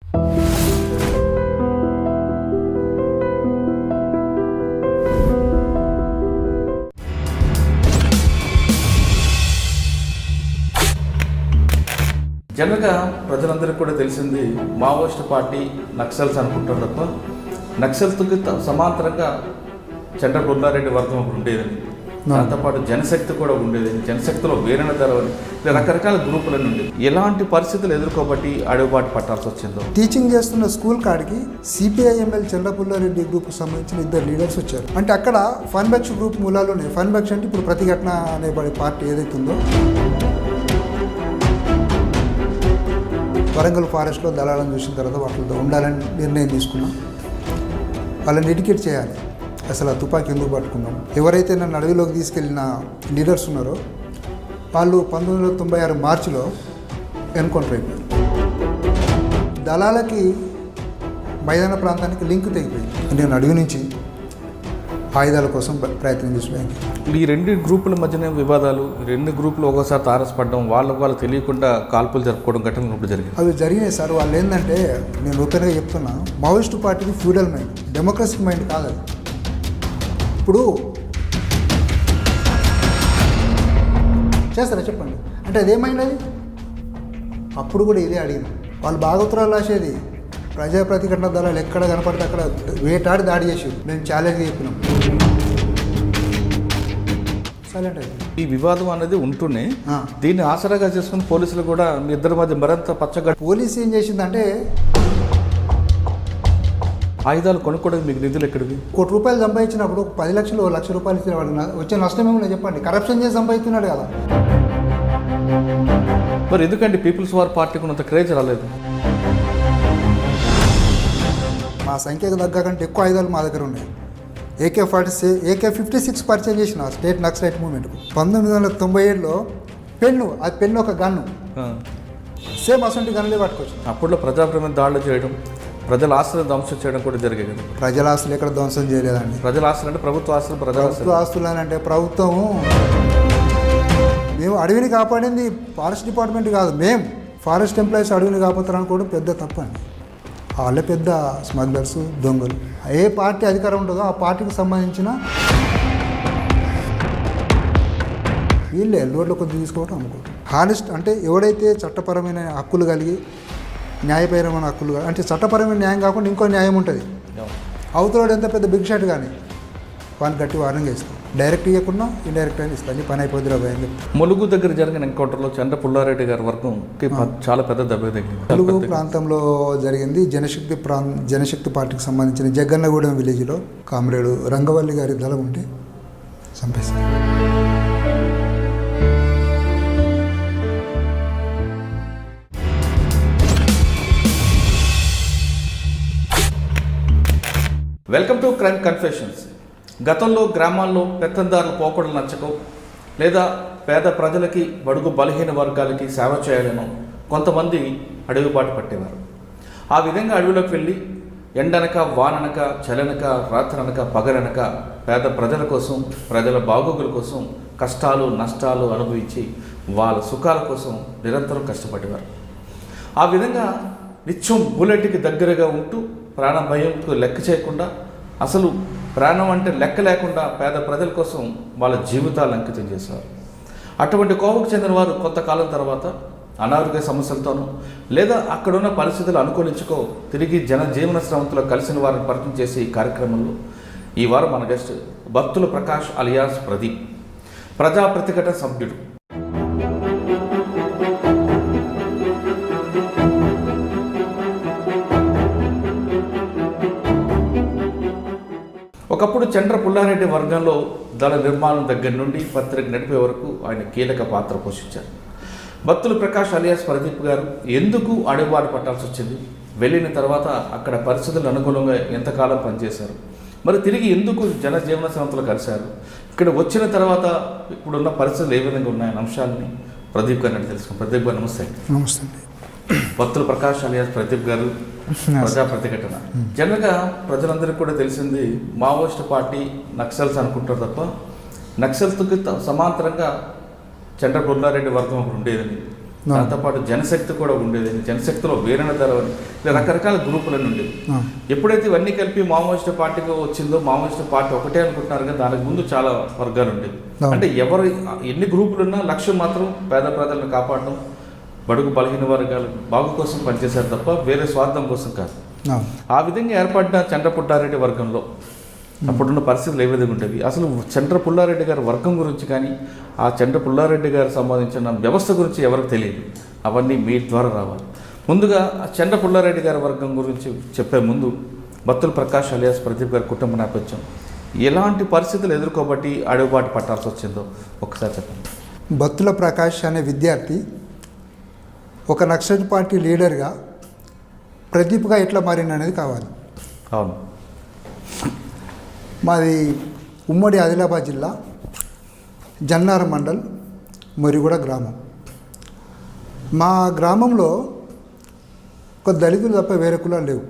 జనరల్గా ప్రజలందరికీ కూడా తెలిసింది మావోయిస్ట్ పార్టీ నక్సల్స్ అనుకుంటారు తప్ప నక్సల్స్కి సమాంతరంగా చంద్ర పుల్లారెడ్డి వర్గం ఒకటి ఉండేదని, దాంతోపాటు జనశక్తి కూడా ఉండేది, జనశక్తిలో వేరణ ధరవని రకరకాల గ్రూపుల నుండి ఎలాంటి పరిస్థితులు ఎదుర్కోబట్టి అడుగుబాటు పట్టాల్సి వచ్చిందో. టీచింగ్ చేస్తున్న స్కూల్ కాడికి సిపిఐఎంఎల్ చంద్ర పుల్లారెడ్డి గ్రూప్కి సంబంధించిన 2 లీడర్స్ వచ్చారు. అంటే అక్కడ ఫన్బెక్స్ గ్రూప్ మూలాలోనే, ఫన్బెక్స్ అంటే ఇప్పుడు ప్రతిఘటన అనేబడే పార్టీ ఏదైతే ఉందో, వరంగల్ ఫారెస్ట్లో దళాలను చూసిన తర్వాత వాటితో ఉండాలని నిర్ణయం తీసుకున్నాం. వాళ్ళని ఎడ్యుకేట్ చేయాలి. అసలు ఆ తుపాకీ ఎందుకు పట్టుకున్నాం, ఎవరైతే నన్ను అడవిలోకి తీసుకెళ్ళిన లీడర్స్ ఉన్నారో వాళ్ళు 1996 మార్చిలో ఎన్కౌంటర్ అయిపోయారు. దళాలకి మైదాన ప్రాంతానికి లింక్ తెగిపోయింది. నేను అడవి నుంచి ఆయుధాల కోసం ప్రయత్నం చేసిపోయింది. ఈ 2 గ్రూపుల మధ్యనే వివాదాలు, 2 గ్రూపులు ఒకసారి తారసపడడం, వాళ్ళు తెలియకుండా కాల్పులు జరుపుకోవడం ఘటనలు ఇప్పుడు జరిగింది. అవి జరిగినాయి సార్. వాళ్ళు ఏంటంటే, నేను ఓపెన్గా చెప్తున్నా, మావోయిస్ట్ పార్టీకి ఫ్యూడల్ మైండ్, డెమోక్రసీ మైండ్ కాదు అది. ఇప్పుడు చేస్తారా చెప్పండి, అంటే అదేమైంది అది? అప్పుడు కూడా ఇదే అడిగింది. వాళ్ళు భాగవతరాలు రాసేది, ప్రజా ప్రతిఘటన దళాలు ఎక్కడ కనపడితే అక్కడ వేటాడి దాడి చేసి మేము ఛాలెంజ్ చెప్పినాం. సైలెంట్ అయింది. ఈ వివాదం అనేది ఉంటూనే దీన్ని ఆసరాగా చేసుకుని పోలీసులు కూడా మీ ఇద్దరి మధ్య మరింత పచ్చగా. పోలీసు ఏం చేసిందంటే, ఆయుధాలు కొనుక్కోవడానికి మీకు నిధులు ఎక్కడివి? ₹1 కోటి సంపాదించినప్పుడు 10 లక్షలు ₹1,00,000 ఇచ్చిన వాడు వచ్చే నష్టం ఏమన్నా చెప్పండి? కరప్షన్ చేసి సంపాదిస్తున్నాడు కదా. మరి ఎందుకంటే పీపుల్స్ వార్ పార్టీకి ఉన్నంత క్రేజ్ రాలేదు? మా సంఖ్యకు తగ్గకంటే ఎక్కువ ఆయుధాలు మా దగ్గర ఉన్నాయి. AK-56 పరిచయం చేసిన స్టేట్ నక్సలైట్ మూవ్మెంట్కు 1997లో పెన్ను, అది పెన్ను ఒక గన్ను, సేమ్ అసంటి గన్నులే పట్టుకోవచ్చు. అప్పట్లో ప్రజాప్రమైన దాడులు చేయడం, ప్రజల ఆస్తులను ధ్వంసం చేయడం కూడా జరిగేది కదా. ప్రజల ఆస్తులు ఎక్కడ ధ్వంసం చేయలేదండి. ప్రజల ఆస్తులు అంటే ప్రభుత్వ ఆస్తులు, ప్రభుత్వ ఆస్తులు అని అంటే ప్రభుత్వము, మేము అడవిని కాపాడింది ఫారెస్ట్ డిపార్ట్మెంట్ కాదు, మేము ఫారెస్ట్ ఎంప్లాయీస్ అడవిని కాపాడుతారని కూడా పెద్ద తప్పండి. వాళ్ళే పెద్ద స్మగ్లర్స్, దొంగలు. ఏ పార్టీ అధికారం ఉంటుందో ఆ పార్టీకి సంబంధించిన వీళ్ళే లోడ్లో కొద్దిగా తీసుకోవడం అమ్ముకోవడం. హానెస్ట్ అంటే ఎవడైతే చట్టపరమైన హక్కులు కలిగి, న్యాయపరమైన హక్కులు కలిగి, అంటే చట్టపరమైన న్యాయం కాకుండా ఇంకో న్యాయం ఉంటుంది. అవతలవాడు ఎంత పెద్ద బిగ్ షాట్ కానీ వాడిని గట్టి వారంగా ఇస్తాం. డైరెక్ట్ ఇవ్వకుండా ఇండైరెక్ట్ అని ఇస్తాను. పని అయిపోద్ది రాబోయే. ములుగు దగ్గర జరిగిన ఎన్కౌంటర్లో చంద్ర పుల్లారెడ్డి గారి వర్గంకి చాలా పెద్ద దెబ్బ తగ్గింది. ములుగు ప్రాంతంలో జరిగింది. జనశక్తి పార్టీకి సంబంధించిన జగ్గన్నగూడెం విలేజ్లో కామ్రేడు రంగవల్లి గారి దళం ఉంటే చంపేశారు. Welcome to crime confessions. గతంలో గ్రామాల్లో పెత్తందారుల పోకడలు నచ్చకో, లేదా పేద ప్రజలకి, బడుగు బలహీన వర్గాలకి సేవ చేయాలనో కొంతమంది అడవిబాటు పట్టేవారు. ఆ విధంగా అడవిలోకి వెళ్ళి ఎండనక, వాననక, చలనక, రాత్రనక, పగలనక పేద ప్రజల కోసం, ప్రజల బాగోగుల కోసం కష్టాలు, నష్టాలు అనుభవించి వాళ్ళ సుఖాల కోసం నిరంతరం కష్టపడేవారు. ఆ విధంగా నిత్యం బుల్లెట్కి దగ్గరగా ఉంటూ ప్రాణ భయంకు లెక్క చేయకుండా, అసలు ప్రాణం అంటే లెక్క లేకుండా పేద ప్రజల కోసం వాళ్ళ జీవితాలు అంకితం చేశారు. అటువంటి కోవకు చెందిన వారు కొంతకాలం తర్వాత అనారోగ్య సమస్యలతోనూ, లేదా అక్కడున్న పరిస్థితులు అనుకూలించుకో తిరిగి జనజీవన స్రవంతిలో కలిసిన వారిని పరిచయం చేసే ఈ కార్యక్రమంలో ఈ వారం మన గెస్ట్ భక్తుల ప్రకాష్ అలియాస్ ప్రదీప్, ప్రజా ప్రతిఘటన సభ్యుడు. ఒకప్పుడు చంద్ర పుల్లారెడ్డి వర్గంలో దళ నిర్మాణం దగ్గర నుండి పత్రిక నడిపే వరకు ఆయన కీలక పాత్ర పోషించారు. భక్తుల ప్రకాష్ అలియాస్ ప్రదీప్ గారు ఎందుకు అడవిబాటు పట్టాల్సి వచ్చింది, వెళ్ళిన తర్వాత అక్కడ పరిస్థితులకు అనుగుణంగా ఎంతకాలం పనిచేశారు, మరి తిరిగి ఎందుకు జనజీవన స్రవంతిలో కలిశారు, ఇక్కడ వచ్చిన తర్వాత ఇప్పుడున్న పరిస్థితులు ఏ విధంగా ఉన్నాయన్న అంశాలని ప్రదీప్ గారిని తెలుసుకున్నాం. ప్రదీప్ గారు నమస్తే. నమస్తే. భక్తుల ప్రకాష్ అలియాస్ ప్రదీప్ గారు, ప్రజా ప్రతిఘటన. జనరల్గా ప్రజలందరికీ కూడా తెలిసింది మావోయిస్ట్ పార్టీ నక్సల్స్ అనుకుంటారు తప్ప నక్సల్స్కి సమాంతరంగా చంద్ర పుల్లారెడ్డి వర్గం ఒకటి ఉండేదని, దాంతోపాటు జనశక్తి కూడా ఉండేది. జనశక్తిలో వీరణ దళ ఇలా రకరకాల గ్రూపులను ఉండేవి. ఎప్పుడైతే ఇవన్నీ కలిపి మావోయిస్ట్ పార్టీకి వచ్చిందో, మావోయిస్ట్ పార్టీ ఒకటే అనుకుంటున్నారు కానీ దానికి ముందు చాలా వర్గాలు ఉండేవి. అంటే ఎవరు ఎన్ని గ్రూపులున్నా లక్ష్యం మాత్రం పేద ప్రజలను కాపాడడం, బడుగు బలహీన వర్గాల బాగు కోసం పనిచేశారు తప్ప వేరే స్వార్థం కోసం కాదు. ఆ విధంగా ఏర్పడిన చంద్ర పుల్లారెడ్డి వర్గంలో అప్పుడున్న పరిస్థితులు ఏ విధంగా ఉండేవి, అసలు చంద్ర పుల్లారెడ్డి గారి వర్గం గురించి కానీ ఆ చంద్ర పుల్లారెడ్డి గారికి సంబంధించిన వ్యవస్థ గురించి ఎవరికి తెలియదు. అవన్నీ మీ ద్వారా రావాలి. ముందుగా చంద్ర పుల్లారెడ్డి గారి వర్గం గురించి చెప్పే ముందు బత్తుల ప్రకాష్ అలియాస్ ప్రదీప్ గారి కుటుంబ నేపథ్యం ఎలాంటి పరిస్థితులు ఎదుర్కోబట్టి అడుగుబాటు పట్టాల్సి వచ్చిందో ఒకసారి చెప్పండి. బత్తుల ప్రకాష్ అనే విద్యార్థి ఒక నక్సల్ పార్టీ లీడర్గా ప్రదీప్గా ఎట్లా మారిన అనేది కావాలి. అవును. మాది ఉమ్మడి ఆదిలాబాద్ జిల్లా జన్నార మండల్ మొరిగూడ గ్రామం. మా గ్రామంలో ఒక దళితులు తప్ప వేరే కులాలు లేవు.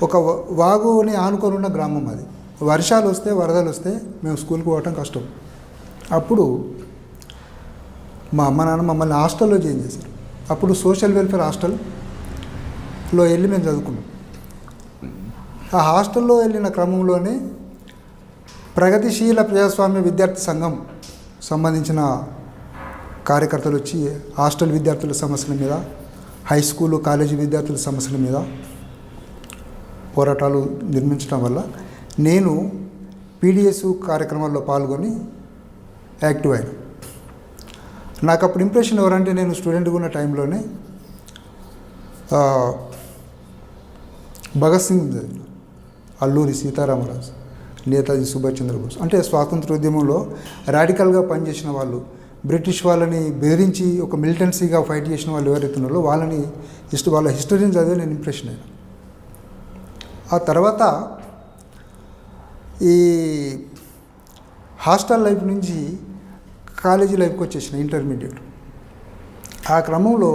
ఒక వాగుని ఆనుకొని ఉన్న గ్రామం అది. వర్షాలు వస్తే, వరదలు వస్తే మేము స్కూల్కి పోవటం కష్టం. అప్పుడు మా అమ్మ నాన్న మమ్మల్ని హాస్టల్లో జాయిన్ చేశారు. అప్పుడు సోషల్ వెల్ఫేర్ హాస్టల్లో వెళ్ళి మేము చదువుకున్నాం. ఆ హాస్టల్లో వెళ్ళిన క్రమంలోనే ప్రగతిశీల ప్రజాస్వామ్య విద్యార్థి సంఘం సంబంధించిన కార్యకర్తలు వచ్చి హాస్టల్ విద్యార్థుల సమస్యల మీద, హై స్కూలు కాలేజీ విద్యార్థుల సమస్యల మీద పోరాటాలు నిర్మించడం వల్ల నేను పీడిఎస్ కార్యక్రమాల్లో పాల్గొని యాక్టివ్ అయ్యాను. నాకు అప్పుడు ఇంప్రెషన్ ఎవరంటే, నేను స్టూడెంట్గా ఉన్న టైంలోనే భగత్ సింగ్ చదివిన, అల్లూరి సీతారామరాజు, నేతాజీ సుభాష్ చంద్రబోస్, అంటే స్వాతంత్రోద్యమంలో రాడికల్గా పనిచేసిన వాళ్ళు, బ్రిటిష్ వాళ్ళని బెదిరించి ఒక మిలిటెన్సీగా ఫైట్ చేసిన వాళ్ళు ఎవరైతే ఉన్నారో వాళ్ళ హిస్టరీని చదివి నేను ఇంప్రెషన్ అయ్యాను. ఆ తర్వాత ఈ హాస్టల్ లైఫ్ నుంచి కాలేజీ లైఫ్కి వచ్చేసిన ఇంటర్మీడియట్. ఆ క్రమంలో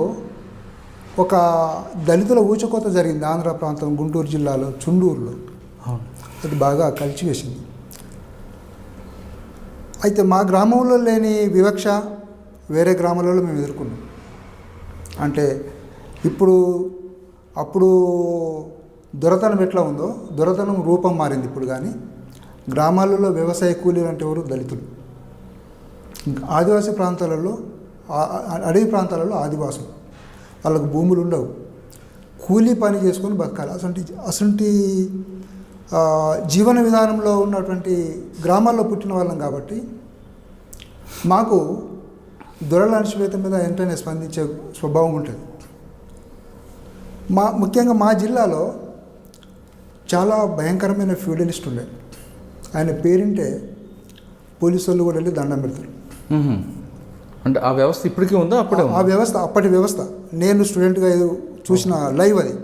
ఒక దళితుల ఊచకోత జరిగింది ఆంధ్ర ప్రాంతం, గుంటూరు జిల్లాలో చుండూరులో. అది బాగా కలిసివేసింది. అయితే మా గ్రామంలో లేని వివక్ష వేరే గ్రామాలలో మేము ఎదుర్కొన్నాం. అంటే అప్పుడు దొరతనం ఎట్లా ఉందో దొరతనం రూపం మారింది ఇప్పుడు. కానీ గ్రామాలలో వ్యవసాయ కూలీలు అంటే ఎవరు? దళితులు. ఆదివాసీ ప్రాంతాలలో, అడవి ప్రాంతాలలో ఆదివాసులు, వాళ్ళకు భూములు ఉండవు, కూలీ పని చేసుకొని బతకాలి. అసంటి జీవన విధానంలో ఉన్నటువంటి గ్రామాల్లో పుట్టిన వాళ్ళం కాబట్టి మాకు దొరల అణచివేత మీద వెంటనే స్పందించే స్వభావం ఉంటుంది. ముఖ్యంగా మా జిల్లాలో చాలా భయంకరమైన ఫ్యూడలిస్ట్ ఉండే. ఆయన పేరింటే పోలీసు వాళ్ళు కూడా వెళ్ళి దండం పెడతారు. అంటే ఆ వ్యవస్థ ఇప్పటికీ ఉందా? అప్పుడే ఆ వ్యవస్థ, అప్పటి వ్యవస్థ. నేను స్టూడెంట్గా చూసిన లైవ్ అది.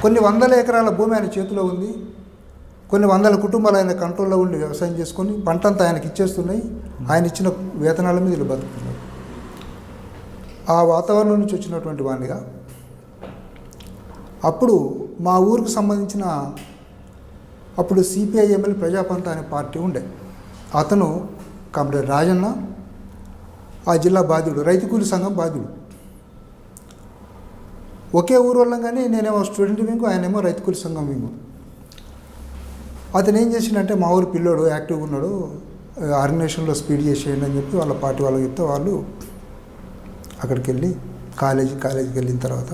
కొన్ని వందల ఎకరాల భూమి ఆయన చేతిలో ఉంది. కొన్ని వందల కుటుంబాలు ఆయన కంట్రోల్లో ఉండి వ్యవసాయం చేసుకొని పంటంతా ఆయనకి ఇచ్చేస్తున్నాయి. ఆయన ఇచ్చిన వేతనాల మీద వీళ్ళు బతుకుతున్నారు. ఆ వాతావరణం నుంచి వచ్చినటువంటి వాడినిగా అప్పుడు మా ఊరికి సంబంధించిన అప్పుడు సిపిఐఎంఎల్ ప్రజాపంత అనే పార్టీ ఉండే. అతను కామ్రేడ్ రాజన్న ఆ జిల్లా బాధ్యుడు, రైతు కూలి సంఘం బాధ్యుడు. ఒకే ఊరు వాళ్ళం, కానీ నేనేమో స్టూడెంట్ వింగు, ఆయనేమో రైతు కూలి సంఘం వింగు. అతను ఏం చేసిండంటే, మా ఊరు పిల్లోడు యాక్టివ్గా ఉన్నాడు, ఆర్గనైజేషన్లో స్పీడ్ చేసేయండి అని చెప్పి వాళ్ళ పార్టీ వాళ్ళకి చెప్తే వాళ్ళు అక్కడికి వెళ్ళి కాలేజీకి వెళ్ళిన తర్వాత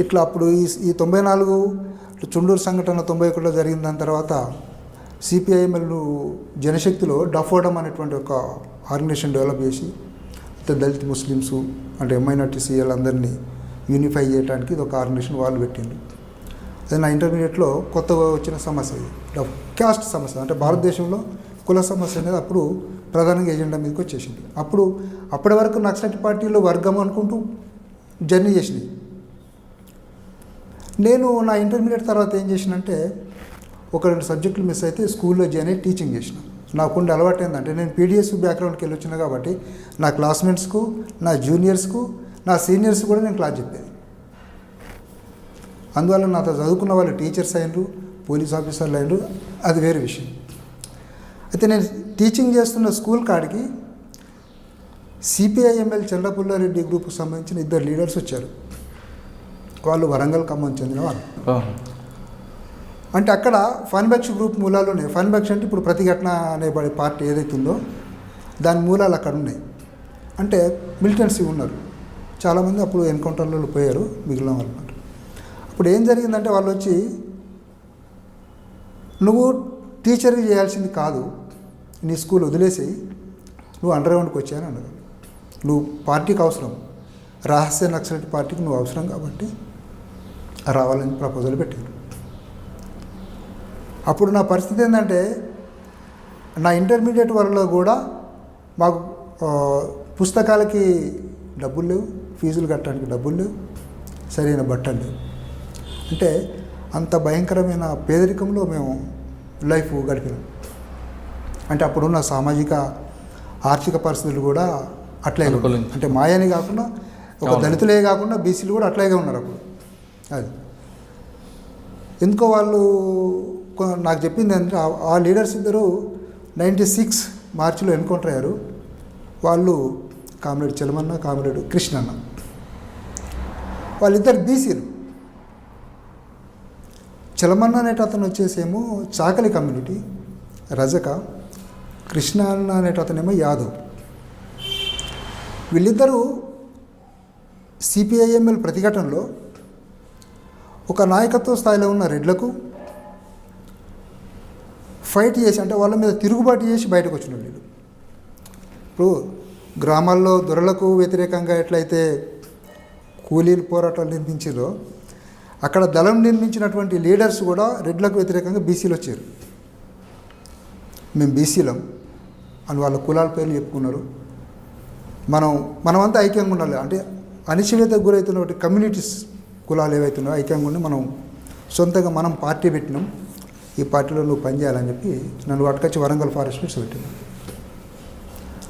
ఇట్లా అప్పుడు ఈ 94 చుండూరు సంఘటన 91లో జరిగిన దాని తర్వాత సిపిఐఎంఎల్ జనశక్తిలో డఫోడమ్ అనేటువంటి ఒక ఆర్గనైజేషన్ డెవలప్ చేసి దళిత ముస్లిమ్స్ అంటే మైనార్టీస్ వీళ్ళందరినీ యూనిఫై చేయడానికి ఇది ఒక ఆర్గనైజేషన్ వాళ్ళు పెట్టిండ్రు. అది నా ఇంటర్మీడియట్లో కొత్తగా వచ్చిన సమస్య, ఇది క్యాస్ట్ సమస్య. అంటే భారతదేశంలో కుల సమస్య అనేది అప్పుడు ప్రధానంగా ఎజెండా మీదకి వచ్చేసింది. అప్పటి వరకు నక్సలైట్ పార్టీలో వర్గం అనుకుంటూ జర్నీ చేసినాయి. నేను నా ఇంటర్మీడియట్ తర్వాత ఏం చేసినంటే, 1-2 సబ్జెక్టులు మిస్ అయితే స్కూల్లో జాయిన్ అయ్యి టీచింగ్ చేసిన. నాకుండే అలవాటు ఏంటంటే, నేను పీడిఎస్ బ్యాక్గ్రౌండ్కి వెళ్ళి వచ్చిన కాబట్టి నా క్లాస్మేట్స్కు, నా జూనియర్స్కు, నా సీనియర్స్ కూడా నేను క్లాస్ చెప్పేది. అందువల్ల నాతో చదువుకున్న వాళ్ళు టీచర్స్ అయినరు, పోలీస్ ఆఫీసర్లు అయినరు, అది వేరే విషయం. అయితే నేను టీచింగ్ చేస్తున్న స్కూల్ కాడికి సిపిఐఎంఎల్ చంద్రపుల్లారెడ్డి గ్రూప్కి సంబంధించిన 2 లీడర్స్ వచ్చారు. వాళ్ళు వరంగల్ ఖమ్మం చెందిన వాళ్ళు. అంటే అక్కడ ఫన్బక్ష్ గ్రూప్ మూలాలు ఉన్నాయి. ఫన్బక్ష్ అంటే ఇప్పుడు ప్రతిఘటన అనే పార్టీ ఏదైతే ఉందో దాని మూలాలు అక్కడ ఉన్నాయి. అంటే మిలిటెన్సీ ఉన్నారు చాలామంది. అప్పుడు ఎన్కౌంటర్లలో పోయారు మిగిలిన వాళ్ళు. అప్పుడు ఏం జరిగిందంటే వాళ్ళు వచ్చి, నువ్వు టీచర్కి చేయాల్సింది కాదు, నీ స్కూల్ వదిలేసి నువ్వు అండర్గ్రౌండ్కి వచ్చాయని అన్నారు. నువ్వు పార్టీకి అవసరం, రహస్య నక్సలైట్ పార్టీకి నువ్వు అవసరం కాబట్టి రావాలని ప్రపోజల్ పెట్టారు. అప్పుడు నా పరిస్థితి ఏంటంటే, నా ఇంటర్మీడియట్ వరలో కూడా మాకు పుస్తకాలకి డబ్బులు లేవు, ఫీజులు కట్టడానికి డబ్బులు లేవు, సరైన బట్టలు లేవు. అంటే అంత భయంకరమైన పేదరికంలో మేము లైఫ్ గడిపినాం. అంటే అప్పుడున్న సామాజిక ఆర్థిక పరిస్థితులు కూడా అట్లాగే ఉన్నాయి. అంటే మాయని కాకుండా ఒక దళితులే కాకుండా బీసీలు కూడా అట్లాగే ఉన్నారు అప్పుడు. అది ఎందుకో వాళ్ళు నాకు చెప్పింది అంటే, ఆ లీడర్స్ ఇద్దరు 96 మార్చిలో ఎన్కౌంటర్ అయ్యారు. వాళ్ళు కామ్రేడ్ చెలమన్న, కామ్రేడ్ కృష్ణన్న, వాళ్ళిద్దరు బీసీలు. చెలమన్న అనేట అతను వచ్చేసేమో చాకలి కమ్యూనిటీ రజక, కృష్ణ అన్న అనేట అతనేమో యాదవ్. వీళ్ళిద్దరూ సిపిఐఎంఎల్ ప్రతిఘటనలో ఒక నాయకత్వ స్థాయిలో ఉన్న రెడ్లకు ఫైట్ చేసి, అంటే వాళ్ళ మీద తిరుగుబాటు చేసి బయటకు వచ్చిన వీళ్ళు. ఇప్పుడు గ్రామాల్లో దొరలకు వ్యతిరేకంగా ఎట్లయితే కూలీలు పోరాటాలు నిర్మించారో, అక్కడ దళం నిర్మించినటువంటి లీడర్స్ కూడా రెడ్లకు వ్యతిరేకంగా బీసీలు వచ్చారు. మేము బీసీలం అని వాళ్ళ కులాల పేర్లు చెప్పుకున్నారు. మనమంతా ఐక్యంగా ఉండాలి. అంటే అణిచివేతకు గురవుతున్నటువంటి కమ్యూనిటీస్ కులాలు ఏవైతున్నాయో ఐక్యంగా ఉండి మనం సొంతంగా మనం పార్టీ పెట్టినాం, ఈ పార్టీలో నువ్వు పనిచేయాలని చెప్పి నన్ను పట్టుకొచ్చి వరంగల్ ఫారెస్ట్ నుంచి పెట్టినాం.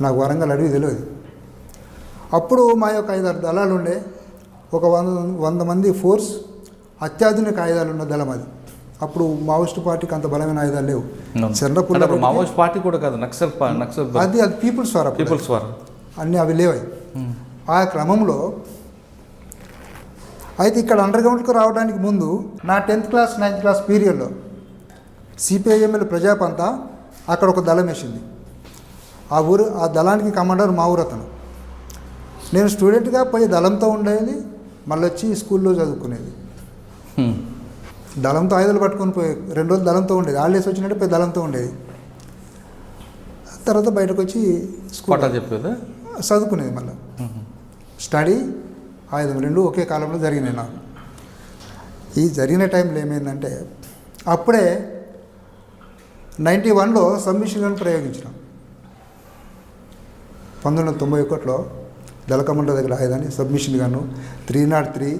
నాకు వరంగల్ అడవి తెలియదు. అప్పుడు మా యొక్క 5-6 దళాలు ఉండే, ఒక 100 మంది ఫోర్స్, అత్యాధునిక ఆయుధాలు ఉన్న దళం అది. అప్పుడు మావోయిస్ట్ పార్టీకి అంత బలమైన ఆయుధాలు లేవు. చంద్రపుల్లారెడ్డి మావోయిస్ట్ పార్టీ కూడా కాదు, నక్సల్ అది పీపుల్స్ వార్ అన్నీ అవి లేవాయి. ఆ క్రమంలో అయితే ఇక్కడ అండర్గ్రౌండ్కి రావడానికి ముందు నా 10th క్లాస్ 9th క్లాస్ పీరియడ్లో సిపిఐఎంఎల్ ప్రజాపంత అక్కడ ఒక దళం వేసింది. ఆ దళానికి కమాండర్ మా ఊరు అతను. నేను స్టూడెంట్గా పోయి దళంతో ఉండేది, మళ్ళీ వచ్చి స్కూల్లో చదువుకునేది. దళంతో ఆయుధాలు పట్టుకొని పోయి 2 రోజులు దళంతో ఉండేది. హాలిడేస్ వచ్చినట్టు పోయి దళంతో ఉండేది. తర్వాత బయటకు వచ్చి స్కూల్ చెప్పేది చదువుకునేది. మళ్ళీ స్టడీ ఆయుధం 2 ఒకే కాలంలో జరిగినాయి నాకు. ఈ జరిగిన టైంలో ఏమైందంటే, అప్పుడే 91లో సబ్మిషన్ గన్ ప్రయోగించినాం. 1991లో దళకమండ దగ్గర ఆయుధాన్ని సబ్మిషన్ గన్ను, 303,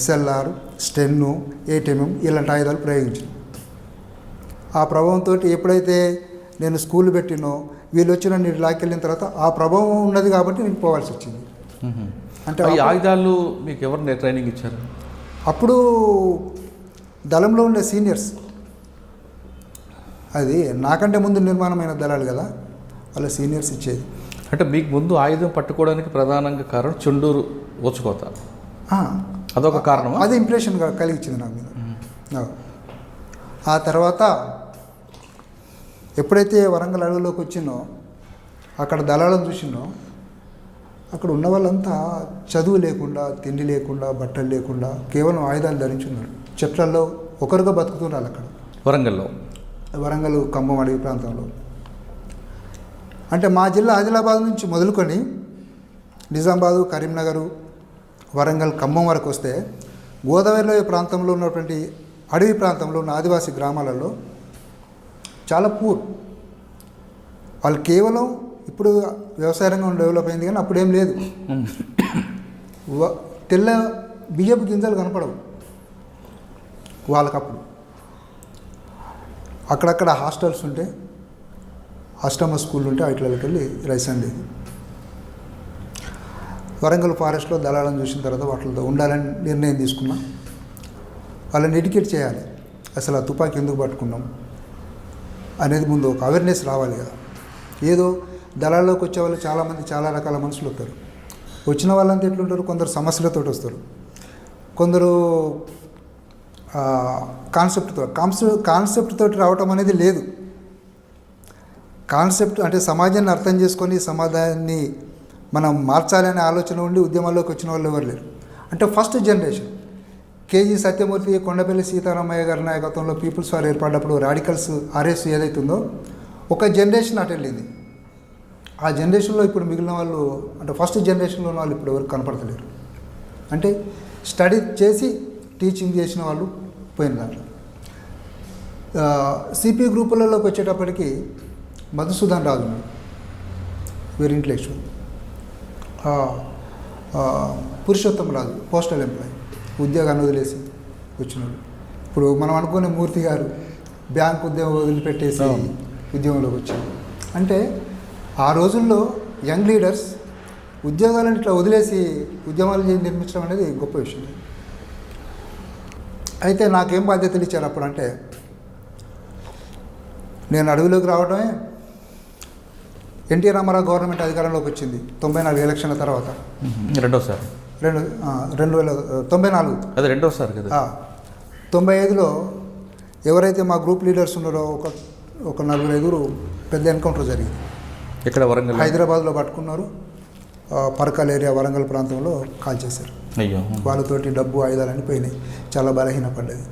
SLR, స్టెన్ను, 8mm ఇలాంటి ఆయుధాలు ప్రయోగించినాం. ఆ ప్రభావంతో ఎప్పుడైతే నేను స్కూల్ పెట్టినో, వీళ్ళు వచ్చి నన్ను లాక్కెళ్ళిన తర్వాత ఆ ప్రభావం ఉన్నది కాబట్టి నేను పోవాల్సి వచ్చింది. అంటే ఈ ఆయుధాలు మీకు ఎవరు ట్రైనింగ్ ఇచ్చారు? అప్పుడు దళంలో ఉండే సీనియర్స్, అది నాకంటే ముందు నిర్మాణమైన దళాలు కదా, వాళ్ళ సీనియర్స్ ఇచ్చేది. అంటే మీకు ముందు ఆయుధం పట్టుకోవడానికి ప్రధానంగా కారణం చుండూరు ఊచకోత, అదొక కారణం. అది ఇంప్రెషన్ కలిగించింది నాకు మీద. ఆ తర్వాత ఎప్పుడైతే వరంగల్ అడవిలోకి వచ్చినో, అక్కడ దళాలను చూసినో, అక్కడ ఉన్న వాళ్ళంతా చదువు లేకుండా, తిండి లేకుండా, బట్టలు లేకుండా కేవలం ఆయుధాలు ధరించున్నారు. చెట్లలో ఒకరుగా బతుకుతున్నారు అక్కడ వరంగల్ ఖమ్మం అడవి ప్రాంతంలో. అంటే మా జిల్లా ఆదిలాబాద్ నుంచి మొదలుకొని నిజామాబాదు, కరీంనగరు, వరంగల్, ఖమ్మం వరకు వస్తే గోదావరిలో ప్రాంతంలో ఉన్నటువంటి అడవి ప్రాంతంలో ఉన్న ఆదివాసీ గ్రామాలలో చాలా పూర్. వాళ్ళు కేవలం ఇప్పుడు వ్యవసాయ రంగం డెవలప్ అయింది కానీ అప్పుడేం లేదు. తెల్ల బియ్యపు గింజలు కనపడవు వాళ్ళకప్పుడు. అక్కడక్కడ హాస్టల్స్ ఉంటే, ఆశ్రమ స్కూల్ ఉంటే వాటిలోకి వెళ్ళి రైస్ అండేది. వరంగల్ ఫారెస్ట్లో దళాలను చూసిన తర్వాత వాటితో ఉండాలని నిర్ణయం తీసుకున్నాం. వాళ్ళని ఎడ్యుకేట్ చేయాలి, అసలు ఆ తుపాకీ ఎందుకు పట్టుకున్నాం అనేది ముందు ఒక అవేర్నెస్ రావాలి కదా. ఏదో దళాల్లోకి వచ్చే వాళ్ళు చాలామంది చాలా రకాల మనుషులు వస్తారు. వచ్చిన వాళ్ళంతా ఎట్లుంటారు, కొందరు సమస్యలతో వస్తారు, కొందరు కాన్సెప్ట్ తోటి రావటం అనేది లేదు. కాన్సెప్ట్ అంటే సమాజాన్ని అర్థం చేసుకొని సమాజాన్ని మనం మార్చాలనే ఆలోచన ఉండి ఉద్యమాల్లోకి వచ్చిన వాళ్ళు ఎవరు లేరు. అంటే first generation K G Satyamurthy, Kondapalli Seetharamaiah గారి నాయకత్వంలో పీపుల్స్ వార్ ఏర్పడినప్పుడు రాడికల్స్ ఆర్ఎస్ ఏదైతే ఉందో ఒక జనరేషన్ అటు వెళ్ళింది. ఆ జనరేషన్లో ఇప్పుడు మిగిలిన వాళ్ళు అంటే ఫస్ట్ జనరేషన్లో ఉన్న వాళ్ళు ఇప్పుడు ఎవరు కనపడతలేరు. అంటే స్టడీ చేసి టీచింగ్ చేసిన వాళ్ళు పోయిన దాంట్లో. సిపి గ్రూపులలోకి వచ్చేటప్పటికి మధుసూదన్ రాజు వెరీ ఇంటలెక్చువల్, పురుషోత్తం రాజు పోస్టల్ ఎంప్లాయీ, ఉద్యోగాన్ని వదిలేసి వచ్చినాడు. ఇప్పుడు మనం అనుకునే మూర్తి గారు బ్యాంక్ ఉద్యోగం వదిలిపెట్టేసి ఉద్యోగంలోకి వచ్చారు. అంటే ఆ రోజుల్లో యంగ్ లీడర్స్ ఉద్యోగాలను ఇట్లా వదిలేసి ఉద్యమాలు నిర్మించడం అనేది గొప్ప విషయం. అయితే నాకేం బాధ్యతలు ఇచ్చారు అప్పుడు అంటే, నేను అడవిలోకి రావడమే ఎన్టీ రామారావు గవర్నమెంట్ అధికారంలోకి వచ్చింది 94 ఎలక్షన్ల తర్వాత. రెండోసారి 2094 అదే రెండోసారి కదా. 95లో ఎవరైతే మా గ్రూప్ లీడర్స్ ఉన్నారో ఒక 4-5 పెద్ద ఎన్కౌంటర్ జరిగింది. ఇక్కడ వరంగల్ హైదరాబాద్లో పట్టుకున్నారు, పరకాల ఏరియా వరంగల్ ప్రాంతంలో కాల్ చేశారు. అయ్యో, వాళ్ళతోటి డబ్బు ఆయుధాలన్నీ పోయినాయి, చాలా బలహీనపడ్డది.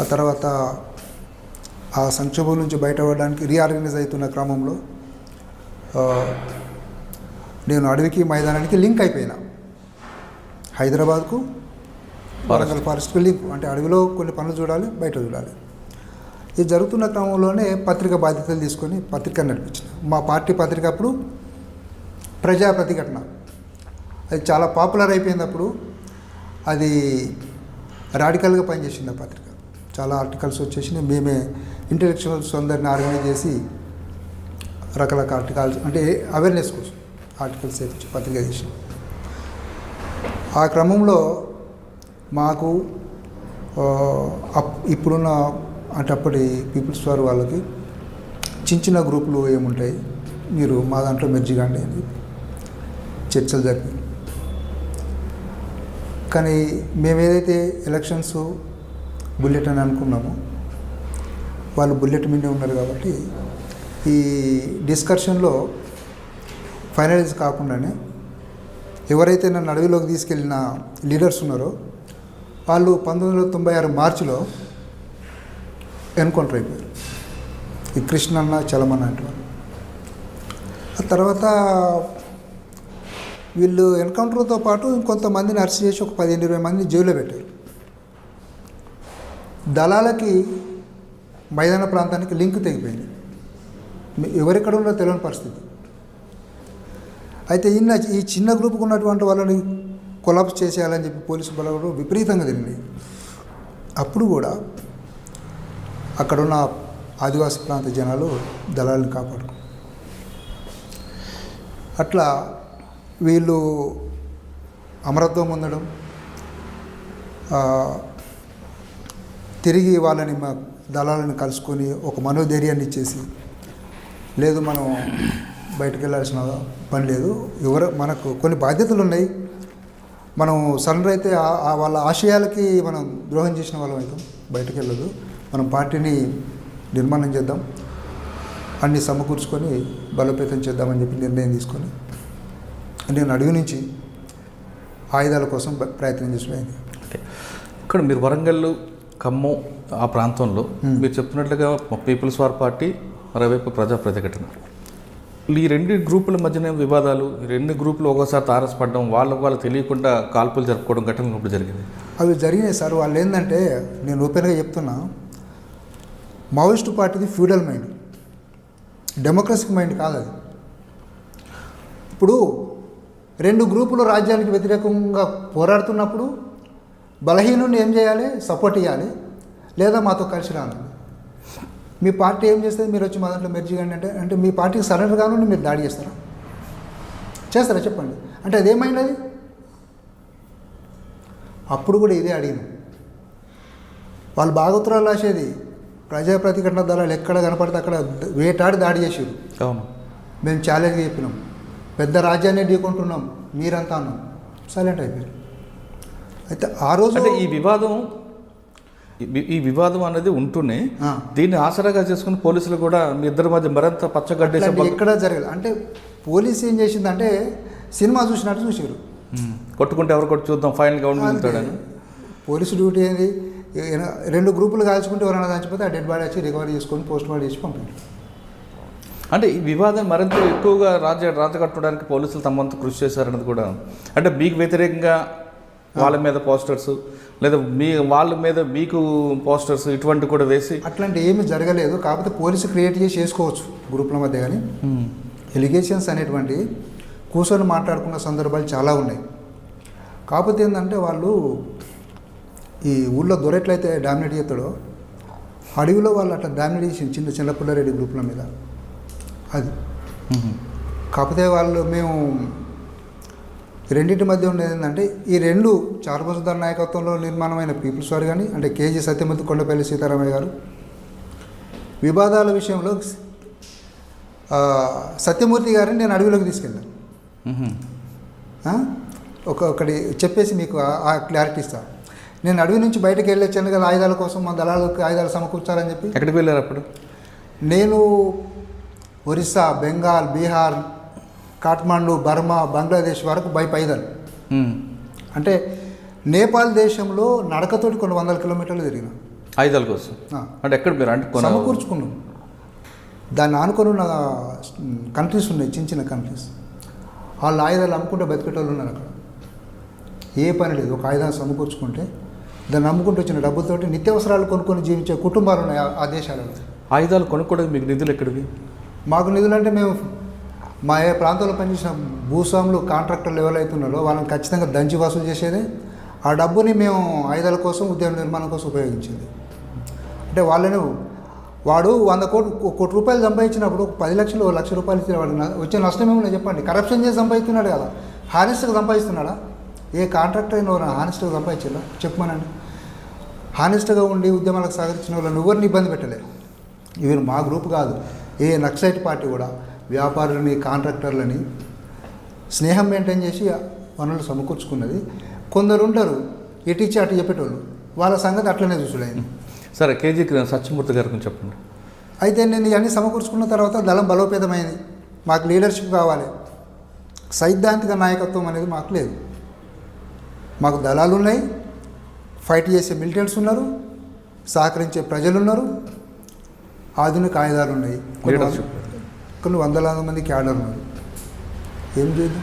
ఆ తర్వాత ఆ సంక్షోభం నుంచి బయటపడడానికి రీఆర్గనైజ్ అవుతున్న క్రమంలో నేను అడవికి మైదానానికి లింక్ అయిపోయినా. హైదరాబాద్కు వరంగల్ ఫారెస్ట్కి లింక్, అంటే అడవిలో కొన్ని పనులు చూడాలి, బయట చూడాలి. ఇది జరుగుతున్న క్రమంలోనే పత్రిక బాధ్యతలు తీసుకొని పత్రిక నడిపించిన. మా పార్టీ పత్రిక అప్పుడు ప్రజా ప్రతిఘటన, అది చాలా పాపులర్ అయిపోయింది. అప్పుడు అది రాడికల్గా పనిచేసింది ఆ పత్రిక. చాలా ఆర్టికల్స్ వచ్చేసి మేమే ఇంటెలెక్చువల్స్ అందరిని ఆర్గనైజ్ చేసి రకరకాల ఆర్టికల్స్ అంటే అవేర్నెస్ కోసం ఆర్టికల్స్ వేయించి పత్రిక చేసాం. ఆ క్రమంలో మాకు ఇప్పుడున్న అంటే అప్పటి పీపుల్స్ వార్ వాళ్ళకి చిన్న చిన్న గ్రూపులు ఏముంటాయి, మీరు మా దాంట్లో మెర్జి కాండి అని చర్చలు జరిపాయి. కానీ మేము ఏదైతే ఎలక్షన్స్ బుల్లెట్ అని అనుకున్నామో వాళ్ళు బుల్లెట్ మీదే ఉన్నారు కాబట్టి ఈ డిస్కషన్లో ఫైనలైజ్ కాకుండానే ఎవరైతే నన్ను అడవిలోకి తీసుకెళ్ళిన లీడర్స్ ఉన్నారో వాళ్ళు 1996 మార్చిలో ఎన్కౌంటర్ అయిపోయారు. ఈ కృష్ణన్న చలమన్న అంటే వాళ్ళు. ఆ తర్వాత వీళ్ళు ఎన్కౌంటర్తో పాటు ఇంకొంతమందిని అరెస్ట్ చేసి ఒక 15-20 మందిని జైల్లో పెట్టారు. దళాలకి మైదాన ప్రాంతానికి లింక్ తెగిపోయింది, ఎవరెక్కడ ఉన్నారో తెలియని పరిస్థితి. అయితే ఈ చిన్న గ్రూప్కి ఉన్నటువంటి వాళ్ళని కొలాప్స్ చేసేయాలని చెప్పి పోలీసు బలగాలు విపరీతంగా తిరిగింది. అప్పుడు కూడా అక్కడున్న ఆదివాసీ ప్రాంత జనాలు దళాలను కాపాడు. అట్లా వీళ్ళు అమరత్వం పొందడం, తిరిగి వాళ్ళని మా దళాలను కలుసుకొని ఒక మనోధైర్యాన్ని ఇచ్చేసి, లేదు మనం బయటకు వెళ్ళాల్సిన పని లేదు, మనకు కొన్ని బాధ్యతలు ఉన్నాయి, మనం సరెండర్ అయితే వాళ్ళ ఆశయాలకి మనం ద్రోహం చేసిన వాళ్ళం అవుతాం, బయటకు వెళ్ళదు, మనం పార్టీని నిర్మాణం చేద్దాం, అన్నీ సమకూర్చుకొని బలోపేతం చేద్దామని చెప్పి నిర్ణయం తీసుకొని నేను అడవి నుంచి ఆయుధాల కోసం ప్రయత్నం చేసిపోయింది. ఇక్కడ మీరు వరంగల్, ఖమ్మం ఆ ప్రాంతంలో మీరు చెప్తున్నట్లుగా పీపుల్స్ వార్ పార్టీ, మరోవైపు ప్రజా ప్రతిఘటన, ఈ రెండు గ్రూపుల మధ్యన వివాదాలు, ఈ రెండు గ్రూపులు ఒకసారి తారసపడడం, వాళ్ళు తెలియకుండా కాల్పులు జరుపుకోవడం ఘటనలు ఇప్పుడు జరిగింది. అవి జరిగినాయి సార్. వాళ్ళు ఏంటంటే, నేను ఓపెన్గా చెప్తున్నా, మావోయిస్టు పార్టీది ఫ్యూడల్ మైండ్, డెమోక్రసీ మైండ్ కాదు అది. ఇప్పుడు రెండు గ్రూపులు రాజ్యానికి వ్యతిరేకంగా పోరాడుతున్నప్పుడు బలహీనుని ఏం చేయాలి? సపోర్ట్ ఇవ్వాలి, లేదా మాతో కలిసి రావాలి. మీ పార్టీ ఏం చేస్తుంది? మీరు వచ్చి మా దాంట్లో మెర్జీ కండి అంటే మీ పార్టీకి సరెండర్ కానుండి మీరు దాడి చేస్తారా చెప్పండి. అంటే అదేమైంది? అది అప్పుడు కూడా ఇదే అడిగిన వాళ్ళు భాగవతురాలు రాసేది, ప్రజా ప్రతిఘటన దళాలు ఎక్కడ కనపడితే అక్కడ వేటాడి దాడి చేసారు. అవును. మేము ఛాలెంజ్ చెప్పినాం, పెద్ద రాజ్యాన్ని ఢీకొంటున్నాం, మీరంతా అన్నాం, సైలెంట్ అయిపోయారు. అయితే ఆ రోజు అంటే ఈ వివాదం అనేది ఉంటూనే దీన్ని ఆసరాగా చేసుకుని పోలీసులు కూడా మీ ఇద్దరి మధ్య మరింత పచ్చగడ్డేసే ఎక్కడ జరగలేదు. అంటే పోలీసు ఏం చేసిందంటే సినిమా చూసినట్టు చూసారు, కొట్టుకుంటే ఎవరు కొట్టి చూద్దాం ఫైనల్గా ఉండి వెళ్తాడని. పోలీసు డ్యూటీ ఏంది, 2 గ్రూపులు కాల్చుకుంటే ఎవరైనా చచ్చిపోతే ఆ డెడ్ బాడీ వచ్చి రికవరీ చేసుకొని పోస్ట్ మార్టం చేసి పంపారు. అంటే ఈ వివాదం మరింత ఎక్కువగా రాజకట్టడానికి పోలీసులు తమంత కృషి చేశారన్నది కూడా, అంటే మీకు వ్యతిరేకంగా వాళ్ళ మీద పోస్టర్స్ లేదా వాళ్ళ మీద మీకు పోస్టర్స్ ఇటువంటి కూడా వేసి అట్లాంటి ఏమీ జరగలేదు. కాకపోతే పోలీసు క్రియేట్ చేసి చేసుకోవచ్చు గ్రూపుల మధ్య, కానీ ఎలిగేషన్స్ అనేటువంటి కూర్చొని మాట్లాడుకున్న సందర్భాలు చాలా ఉన్నాయి. కాకపోతే ఏంటంటే వాళ్ళు ఈ ఊళ్ళో దొరెట్లయితే డామినేట్ చేస్తాడో అడవిలో వాళ్ళు అట్లా డామినేట్ చేసి చిన్నపిల్లారెడ్డి గ్రూపుల మీద అది. కాకపోతే వాళ్ళు మేము రెండింటి మధ్య ఉండేది ఏంటంటే ఈ 2 చారుబసుధర్ నాయకత్వంలో నిర్మాణమైన పీపుల్స్ వారు కానీ, అంటే కేజీ సత్యమూర్తి, కొండపల్లి సీతారామయ్య గారు వివాదాల విషయంలో సత్యమూర్తి గారిని నేను అడవిలోకి తీసుకెళ్ళాను. ఒకటి చెప్పేసి మీకు ఆ క్లారిటీ ఇస్తాను. నేను అడవి నుంచి బయటకు వెళ్ళొచ్చాను కదా ఆయుధాల కోసం, మా దళాలకు ఆయుధాలు సమకూర్చాలని చెప్పి. ఎక్కడికి వెళ్ళారు అప్పుడు? నేను ఒరిస్సా, బెంగాల్, బీహార్, కాఠ్మండు, బర్మా, బంగ్లాదేశ్ వరకు బై పైదల్. అంటే నేపాల్ దేశంలో నడకతోటి కొన్ని 100 కిలోమీటర్లు తిరిగిన ఆయుధాల కోసం. అంటే ఎక్కడ మీరు అంటే సమకూర్చుకున్నాం. దాన్ని ఆనుకొని ఉన్న కంట్రీస్ ఉన్నాయి, చిన్న కంట్రీస్. వాళ్ళు ఆయుధాలు అమ్ముకుంటే బతికేటోళ్ళు ఉన్నారు అక్కడ. ఏ పని లేదు, ఒక ఆయుధాన్ని సమకూర్చుకుంటే దాన్ని అమ్ముకుంటూ వచ్చిన డబ్బులతోటి నిత్యావసరాలు కొనుక్కొని జీవించే కుటుంబాలు ఉన్నాయి ఆ దేశాలలో. ఆయుధాలు కొనుక్కోవడానికి మీకు నిధులు ఎక్కడివి? మాకు నిధులు అంటే మేము మా ఏ ప్రాంతంలో పనిచేసిన భూస్వాములు, కాంట్రాక్టర్లు ఎవరైతే ఉన్నారో వాళ్ళని ఖచ్చితంగా దంచి వసూలు చేసేది. ఆ డబ్బుని మేము ఆయుధాల కోసం, ఉద్యోగ నిర్మాణం కోసం ఉపయోగించేది. అంటే వాళ్ళని వాడు 100 కోటి రూపాయలు సంపాదించినప్పుడు 10 లక్షలు, 1 లక్ష రూపాయలు ఇచ్చిన వాడు వచ్చే నష్టం ఏమన్నా చెప్పండి. కరప్షన్ చేసి సంపాదిస్తున్నాడు కదా, హానెస్ట్గా సంపాదిస్తున్నాడా? ఏ కాంట్రాక్టర్ అయినా హానెస్ట్గా సంపాదించారా చెప్పమనండి. హానెస్ట్గా ఉండి ఉద్యమాలకు సహకరించిన వాళ్ళని ఎవరిని ఇబ్బంది పెట్టలేదు. ఇవి మా గ్రూప్ కాదు, ఏ నక్సలైట్ పార్టీ కూడా వ్యాపారులని, కాంట్రాక్టర్లని స్నేహం మెయింటైన్ చేసి వనరులు సమకూర్చుకున్నది. కొందరు ఉంటారు ఎటిచ్చి అటు చెప్పేటోళ్ళు, వాళ్ళ సంగతి అట్లనే చూసుడైంది. సరే, కేజీ సత్యమూర్తి గారికి చెప్పండి. అయితే నేను ఇవన్నీ సమకూర్చుకున్న తర్వాత దళం బలోపేతమైంది. మాకు లీడర్షిప్ కావాలి, సైద్ధాంతిక నాయకత్వం అనేది మాకు లేదు. మాకు దళాలు ఉన్నాయి, ఫైట్ చేసే మిలిటెంట్స్ ఉన్నారు, సహకరించే ప్రజలు ఉన్నారు, ఆధునిక ఆయుధాలు ఉన్నాయి, కొన్ని 100 మంది క్యాడర్ ఉన్నారు. ఏం చేయదు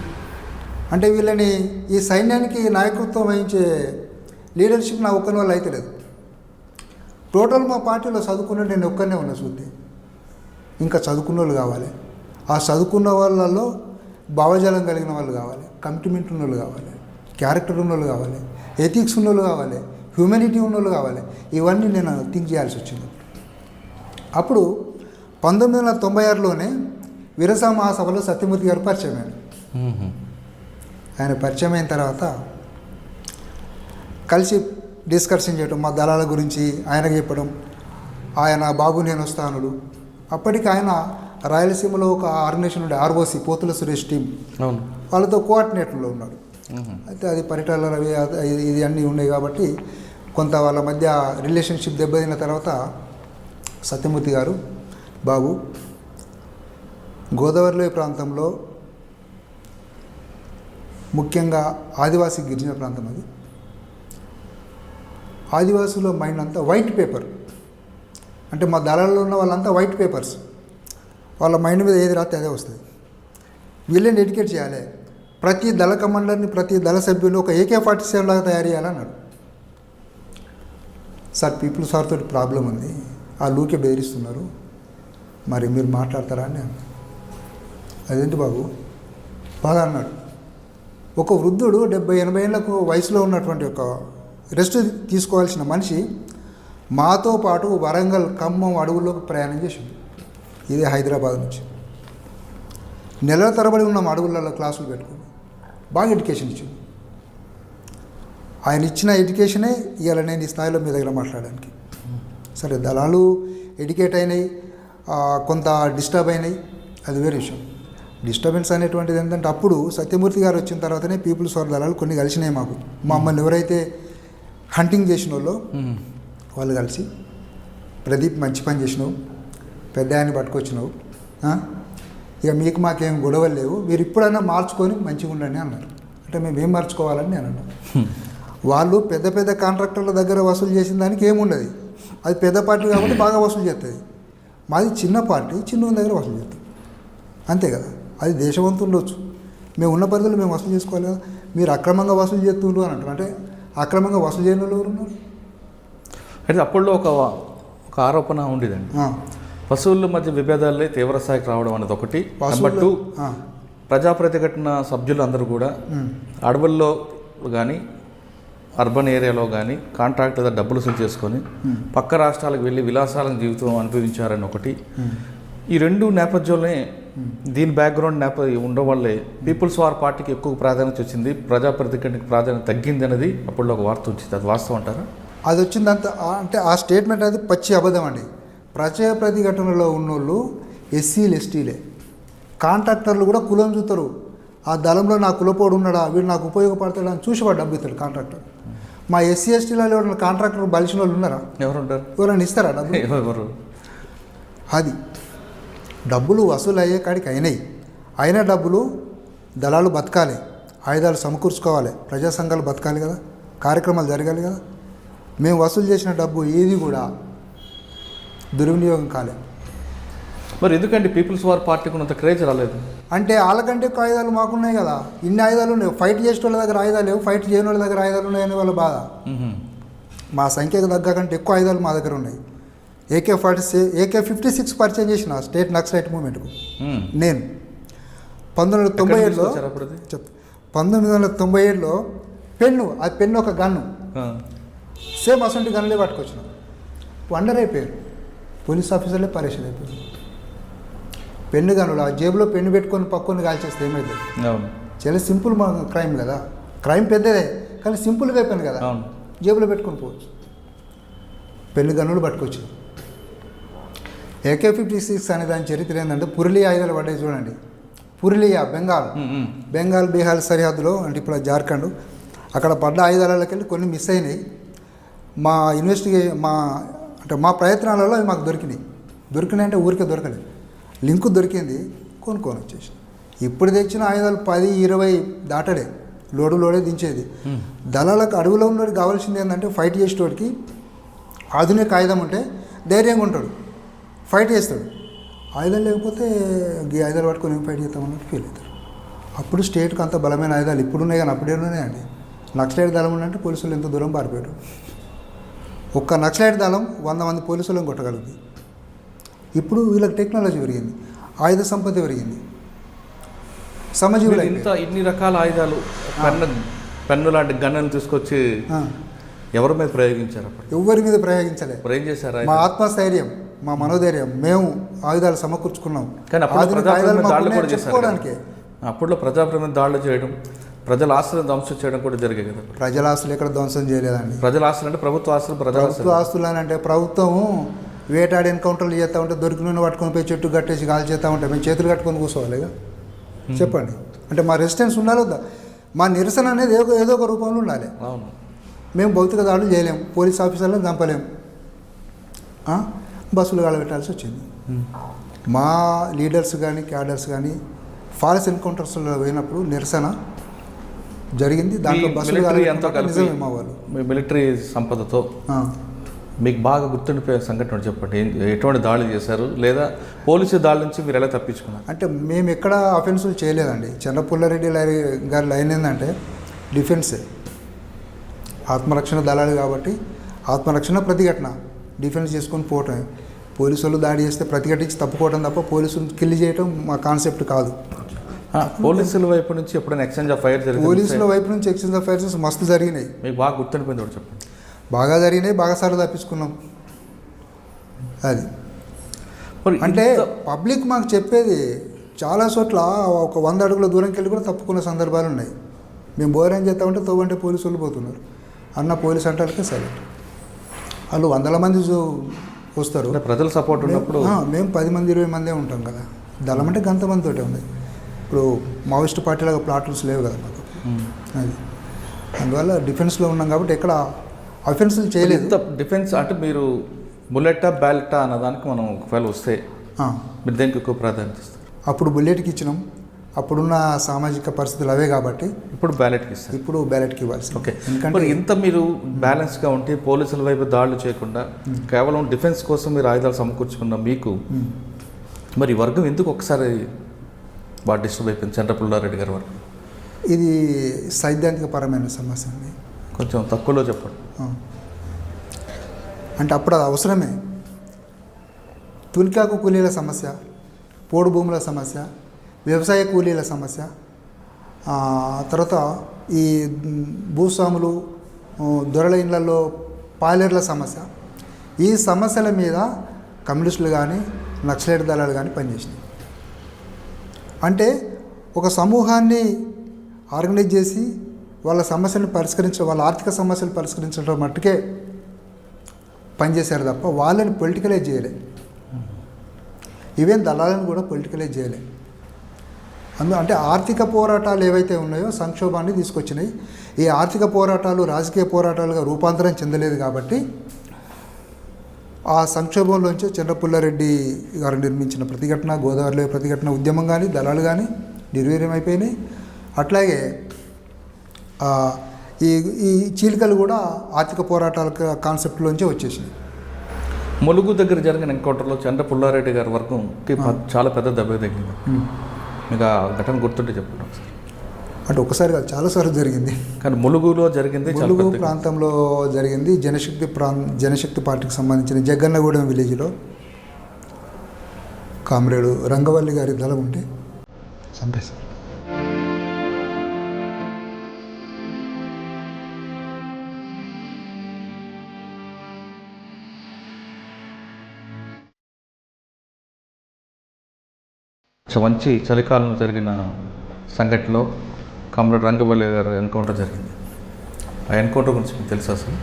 అంటే వీళ్ళని ఈ సైన్యానికి నాయకత్వం వహించే లీడర్షిప్ నా ఒక్కని వల్ల అయితే లేదు. టోటల్ మా పార్టీలో చదువుకున్న నేను ఒక్కనే ఉన్నా చూస్తే. ఇంకా చదువుకున్న వాళ్ళు కావాలి, ఆ చదువుకున్న వాళ్ళలో భావజాలం కలిగిన వాళ్ళు కావాలి, కమిట్మెంట్ ఉన్న వాళ్ళు కావాలి, క్యారెక్టర్ ఉన్న వాళ్ళు కావాలి, ఎథిక్స్ ఉన్న వాళ్ళు కావాలి, హ్యూమానిటీ ఉన్న వాళ్ళు కావాలి. ఇవన్నీ నేను థింక్ చేయాల్సి వచ్చింది. అప్పుడు 1996లోనే విరసా మహాసభలో సత్యమూర్తి గారు పరిచయం అయ్యారు. ఆయన పరిచయం అయిన తర్వాత కలిసి డిస్కషన్ చేయడం, మా దళాల గురించి ఆయనకు చెప్పడం, ఆయన బాబు నేను వస్తానుడు. అప్పటికి ఆయన రాయలసీమలో ఒక ఆర్గనైజేషన్ ఉండే ఆర్ఓసి, పోతుల సురేష్ టీం, వాళ్ళతో కోఆర్డినేటర్లో ఉన్నాడు. అయితే అది పరిటాల రవి ఇది అన్నీ ఉన్నాయి కాబట్టి కొంత వాళ్ళ మధ్య రిలేషన్షిప్ దెబ్బతిన్న తర్వాత సత్యమూర్తి గారు, బాబు గోదావరిలో ప్రాంతంలో ముఖ్యంగా ఆదివాసీ గిరిజన ప్రాంతం, అది ఆదివాసుల మైండ్ అంతా వైట్ పేపర్. అంటే మా దళాల్లో ఉన్న వాళ్ళంతా వైట్ పేపర్స్, వాళ్ళ మైండ్ మీద ఏది రాస్తే అదే వస్తుంది. వీళ్ళని ఎడ్యుకేట్ చేయాలి, ప్రతి దళ కమాండర్ని, ప్రతి దళ సభ్యుని ఒక AK-47 లాగా తయారు చేయాలన్నాడు. సార్ పీపుల్ సార్ తోటి ప్రాబ్లం ఉంది, ఆ లూకే బెదిరిస్తున్నారు, మరి మీరు మాట్లాడతారా అని. అదేంటి బాబు బాగా అన్నాడు. ఒక వృద్ధుడు 70-80 ఏళ్ళకు వయసులో ఉన్నటువంటి ఒక రెస్ట్ తీసుకోవాల్సిన మనిషి మాతో పాటు వరంగల్, ఖమ్మం అడవుల్లోకి ప్రయాణం చేసింది. ఇదే హైదరాబాద్ నుంచి. నెలల తరబడి ఉన్నాం అడవులలో క్లాసులు పెట్టుకుని, బాగా ఎడ్యుకేషన్ ఇచ్చింది. ఆయన ఇచ్చిన ఎడ్యుకేషనే ఇవాళ నేను ఈ స్థాయిలో మీ దగ్గర మాట్లాడడానికి. సరే, దళాలు ఎడ్యుకేట్ అయినాయి, కొంత డిస్టర్బ్ అయినాయి, అది వేరే విషయం. డిస్టర్బెన్స్ అనేటువంటిది ఏంటంటే అప్పుడు సత్యమూర్తి గారు వచ్చిన తర్వాతనే పీపుల్స్ వార్ దళాలు కొన్ని కలిసినాయి మాకు. మమ్మల్ని ఎవరైతే హంటింగ్ చేసిన వాళ్ళు కలిసి, ప్రదీప్ మంచి పని చేసినావు, పెద్ద ఆయన్ని పట్టుకొచ్చినావు, ఇక మీకు మాకేం గొడవలు లేవు, మీరు ఇప్పుడైనా మార్చుకొని మంచిగా ఉండండి అన్నారు. అంటే మేము ఏం మార్చుకోవాలని నేను అన్నాను. వాళ్ళు పెద్ద పెద్ద కాంట్రాక్టర్ల దగ్గర వసూలు చేసిన దానికి ఏముండదు, అది పెద్ద పార్టీ కాబట్టి బాగా వసూలు చేస్తుంది. మాది చిన్న పార్టీ, చిన్న దగ్గర వసూలు చేస్తాం అంతే కదా. అది దేశవంతు ఉండొచ్చు, మేము ఉన్న పరిధిలో మేము వసూలు చేసుకోవాలి కదా. మీరు అక్రమంగా వసూలు చేస్తుండ్రు అని అంటారు. అంటే అక్రమంగా వసూలు చేయని వాళ్ళు ఎవరు ఉన్నారు? అయితే అప్పుడులో ఒక ఆరోపణ ఉండేదండి, వసూళ్ళ మధ్య విభేదాలే తీవ్ర స్థాయికి రావడం అనేది ఒకటి. నెంబర్ 2, ప్రజా ప్రతిఘటన సభ్యులు అందరూ కూడా అడవుల్లో కానీ అర్బన్ ఏరియాలో కానీ కాంట్రాక్ట్ లేదా డబ్బులు వసూలు చేసుకొని పక్క రాష్ట్రాలకు వెళ్ళి విలాసాలను జీవితం అనుభవించారని ఒకటి. ఈ రెండు నేపథ్యంలోనే దీని బ్యాక్గ్రౌండ్ ఉండడం వల్లే పీపుల్స్ వార్ పార్టీకి ఎక్కువ ప్రాధాన్యత వచ్చింది, ప్రజా ప్రతిఘటనకి ప్రాధాన్యత తగ్గింది అనేది అప్పుడు ఒక వార్త వచ్చింది. అది వాస్తవం అంటారా? అది వచ్చిందంత అంటే ఆ స్టేట్మెంట్ అది పచ్చి అబద్ధం అండి. ప్రజా ప్రతిఘటనలో ఉన్నోళ్ళు ఎస్సీలు ఎస్టీలే. కాంట్రాక్టర్లు కూడా కులం చూస్తారు. ఆ దళంలో నా కులపోడు ఉన్నాడా, వీడు నాకు ఉపయోగపడతాడు అని చూసి వాడు డబ్బు ఇస్తాడు కాంట్రాక్టర్. మా ఎస్సీ ఎస్టీలలో ఎవరైనా కాంట్రాక్టర్ బలిసిన వాళ్ళు ఉన్నారా? ఎవరు ఉంటారు? ఎవరైనా ఇస్తారా డబ్బులు? ఎవరు? అది డబ్బులు వసూలు అయ్యే కాడికి అయిన డబ్బులు దళాలు బతకాలి, ఆయుధాలు సమకూర్చుకోవాలి, ప్రజా సంఘాలు బతకాలి కదా, కార్యక్రమాలు జరగాలి కదా. మేము వసూలు చేసిన డబ్బు ఏది కూడా దుర్వినియోగం కాలేదు. మరి ఎందుకంటే పీపుల్స్ వార్ పార్టీకి ఉన్నంత క్రేజ్ రాలేదు? అంటే వాళ్ళకంటే ఎక్కువ ఆయుధాలు మాకున్నాయి కదా. ఇన్ని ఆయుధాలు ఉన్నాయి. ఫైట్ చేసే వాళ్ళ దగ్గర ఆయుధాలు లేవు, ఫైట్ చేయని వాళ్ళ దగ్గర ఆయుధాలు ఉన్నాయని వాళ్ళ బాధ. మా సంఖ్యకు తగ్గ కంటే ఎక్కువ ఆయుధాలు మా దగ్గర ఉన్నాయి. AK-56 పరిచయం చేసిన స్టేట్ నక్సలైట్ మూవ్మెంట్కు నేను 1997లో 1997లో పెన్ను ఒక గన్ను సేమ్ అసొంటి గన్నులే పట్టుకొచ్చిన. వండర్ అయిపోయారు పోలీస్ ఆఫీసర్లే, పరేషన్ అయిపోయారు. పెన్ను గనులు ఆ జేబులో పెన్ను పెట్టుకొని పక్కని కాల్చేస్తే ఏమైంది? చాలా సింపుల్ క్రైమ్ కదా. క్రైమ్ పెద్దదే కానీ సింపుల్ వెపన్ కదా, జేబులో పెట్టుకొని పోవచ్చు. పెన్ను గన్నులు పట్టుకొచ్చు. AK-56 అనే దాని చరిత్ర ఏంటంటే పురులియా ఆయుధాలు పడ్డాయి చూడండి. పురులియా బెంగాల్ బీహార్ సరిహద్దులో, అంటే ఇప్పుడు జార్ఖండ్, అక్కడ పడ్డ ఆయుధాలకి వెళ్ళి కొన్ని మిస్ అయినాయి. మా మా ప్రయత్నాలలో అవి మాకు దొరికినాయి అంటే ఊరికే దొరకలేదు, లింకు దొరికింది, కొనుక్కొని వచ్చేసి. ఇప్పుడు తెచ్చిన ఆయుధాలు 10-20 దాటడే, లోడే దించేది. దళాలకు అడవిలో ఉన్నోడికి కావాల్సింది ఏంటంటే ఫైట్ చేసేటోడికి ఆధునిక ఆయుధం ఉంటే ధైర్యంగా ఉంటాడు, ఫైట్ చేస్తాడు. ఆయుధాలు లేకపోతే ఈ ఆయుధాలు పట్టుకొని ఫైట్ చేస్తామన్నట్టు ఫీల్ అవుతారు. అప్పుడు స్టేట్కి అంత బలమైన ఆయుధాలు ఇప్పుడు ఉన్నాయి కానీ అప్పుడే ఉన్నాయండి. నక్సలైట్ దళం ఉందంటే పోలీసులు ఎంత దూరం పారిపోయారు. ఒక్క నక్సలైట్ దళం 100 మంది పోలీసులను కొట్టగలుగుతుంది. ఇప్పుడు వీళ్ళకి టెక్నాలజీ పెరిగింది, ఆయుధ సంపత్తి పెరిగింది, సమజీవులు ఇన్ని రకాల ఆయుధాలు, పెన్ను లాంటి గన్నులు తీసుకొచ్చి ఎవరి మీద ప్రయోగించారు? ఎవరి మీద ప్రయోగించలే. ఏం చేశారు? మా ఆత్మస్థైర్యం, మా మనోధైర్యం, మేము ఆయుధాలు సమకూర్చుకున్నాం. చెప్పుకోవడానికి అప్పట్లో ప్రజాప్రతినిధులు దాడులు చేయడం, ప్రజల ఆస్తులను ధ్వంసం చేయడం కూడా జరిగాయి కదా. ప్రజల ఆస్తులు ఎక్కడ ధ్వంసం చేయలేదండి. ప్రజల ఆస్తులు అంటే ప్రభుత్వ ఆస్తులు. ప్రభుత్వ ఆస్తులు అని అంటే ప్రభుత్వం వేటాడి ఎన్కౌంటర్లు చేస్తూ ఉంటే దొరికిన పట్టుకొని పోయి చెట్టు కట్టేసి గాలి చేస్తూ ఉంటే మేము చేతులు కట్టుకొని కూర్చోవాలి ఇక? చెప్పండి. అంటే మా రెసిస్టెన్స్ ఉండాలి వద్దా? మా నిరసన అనేది ఏదో ఒక రూపంలో ఉండాలి. అవును. మేము భౌతిక దాడులు చేయలేము, పోలీస్ ఆఫీసర్లను చంపలేము, బస్సులు గాలబెట్టాల్సి వచ్చింది. మా లీడర్స్ కానీ క్యాడర్స్ కానీ ఫారెస్ట్ ఎన్కౌంటర్స్లో పోయినప్పుడు నిరసన జరిగింది. దాంట్లో బస్సులు నిజమేమో వాళ్ళు మిలిటరీ సంపదతో మీకు బాగా గుర్తుండిపోయే సంఘటన చెప్పండి. ఎటువంటి దాడులు చేశారు, లేదా పోలీసు దాడి నుంచి మీరు ఎలా తప్పించుకున్నారు? అంటే మేము ఎక్కడ అఫెన్సులు చేయలేదండి. చంద్రపుల్లారెడ్డి గారి లైన్ ఏంటంటే డిఫెన్సే, ఆత్మరక్షణ దళాలు కాబట్టి ఆత్మరక్షణ ప్రతిఘటన, డిఫెన్స్ చేసుకొని పోవటం. పోలీసులు దాడి చేస్తే ప్రతిఘటించి తప్పుకోవడం తప్ప పోలీసులు కిల్లి చేయడం మా కాన్సెప్ట్ కాదు. పోలీసుల వైపు నుంచి ఎప్పుడైనా ఎక్స్చేంజ్ ఆఫ్ ఫైర్ జరిగింది? పోలీసుల వైపు నుంచి ఎక్స్చేంజ్ ఆఫ్ ఫైర్స్ మస్తు జరిగినాయి. మీకు బాగా గుర్తుండిపోయింది ఒకటి చెప్పండి. బాగా జరిగినాయి, బాగా సార్లు తప్పించుకున్నాం. అది అంటే పబ్లిక్ మాకు చెప్పేది చాలా చోట్ల ఒక 100 అడుగుల దూరంకి వెళ్ళి కూడా తప్పుకున్న సందర్భాలు ఉన్నాయి. మేము బోరేం చేస్తామంటే తోవంటే పోలీసు వాళ్ళు పోతున్నారు అన్న పోలీసు అంటారుకే సరే. వాళ్ళు 100 మంది వస్తారు, ప్రజల సపోర్ట్ ఉన్నప్పుడు. మేము 10 మంది 20 మందే ఉంటాం కదా. దళం అంటే గంతమందితోటే ఉంది. ఇప్పుడు మావోయిస్ట్ పార్టీలాగా ప్లాట్స్ లేవు కదా మాకు. అది అందువల్ల డిఫెన్స్లో ఉన్నాం కాబట్టి ఎక్కడ అఫెన్సులు చేయలేదు. ఇంత డిఫెన్స్ అంటే మీరు బుల్లెటా బ్యాలెటా అన్నదానికి మనం ఒకవేళ వస్తే మీరు దేనికి ఎక్కువ ప్రాధాన్యత ఇస్తారు? అప్పుడు బుల్లెట్కి ఇచ్చినాం, అప్పుడున్న సామాజిక పరిస్థితులు అవే కాబట్టి ఇప్పుడు బ్యాలెట్కి ఇస్తారు. ఇప్పుడు బ్యాలెట్కి ఇవ్వాల్సి. ఓకే, ఎందుకంటే మరి ఇంత మీరు బ్యాలెన్స్గా ఉంటే పోలీసుల వైపు దాడులు చేయకుండా కేవలం డిఫెన్స్ కోసం మీరు ఆయుధాలు సమకూర్చుకున్న మీకు మరి ఈ వర్గం ఎందుకు ఒకసారి బాగా డిస్టర్బ్ అయిపోయింది? చంద్రపుల్లారెడ్డి గారి వర్గం ఇది సైద్ధాంతిక పరమైన సమస్య అండి. కొంచెం తక్కువలో చెప్పండి. అంటే అప్పుడు అది అవసరమే. తులికాకు కూలీల సమస్య, పోడు భూముల సమస్య, వ్యవసాయ కూలీల సమస్య, తర్వాత ఈ భూస్వాములు దొరల ఇళ్లలో పాలేర్ల సమస్య, ఈ సమస్యల మీద కమ్యూనిస్టులు కానీ నక్సలైట్ దళాలు కానీ పనిచేసినాయి. అంటే ఒక సమూహాన్ని ఆర్గనైజ్ చేసి వాళ్ళ సమస్యలను వాళ్ళ ఆర్థిక సమస్యలు పరిష్కరించడం మట్టుకే పనిచేశారు తప్ప వాళ్ళని పొలిటికలైజ్ చేయలే. ఈవెన్ దళాలను కూడా పొలిటికలైజ్ చేయలే. అంటే ఆర్థిక పోరాటాలు ఏవైతే ఉన్నాయో సంక్షోభాన్ని తీసుకొచ్చినాయి. ఈ ఆర్థిక పోరాటాలు రాజకీయ పోరాటాలుగా రూపాంతరం చెందలేదు కాబట్టి ఆ సంక్షోభంలోంచి చంద్రపుల్లారెడ్డి గారు నిర్మించిన ప్రతిఘటన, గోదావరిలో ప్రతిఘటన ఉద్యమం కానీ దళాలు కానీ నిర్వీర్యమైపోయినాయి. అట్లాగే ఈ చీలికలు కూడా ఆర్థిక పోరాటాల కాన్సెప్ట్లోంచే వచ్చేసినాయి. ములుగు దగ్గర జరిగిన ఎన్కౌంటర్లో చంద్రపుల్లారెడ్డి గారి వర్గంకి చాలా పెద్ద దెబ్బ తగ్గింది. మీకు ఆ ఘటన గుర్తుంటే చెప్పండి ఒకసారి. అంటే ఒకసారి కాదు, చాలాసార్లు జరిగింది. కానీ ములుగులో జరిగింది, ములుగు ప్రాంతంలో జరిగింది. జనశక్తి పార్టీకి సంబంధించిన జగ్గన్నగూడెం విలేజ్లో కామ్రేడు రంగవల్లి గారి దళం ఉంటే చంపేశారు. మంచి చలికాలంలో జరిగిన సంఘటనలో కామ్రేడ్ రంగవల్లి గారు ఎన్కౌంటర్ జరిగింది. ఆ ఎన్కౌంటర్ గురించి మీకు తెలుసా అసలు?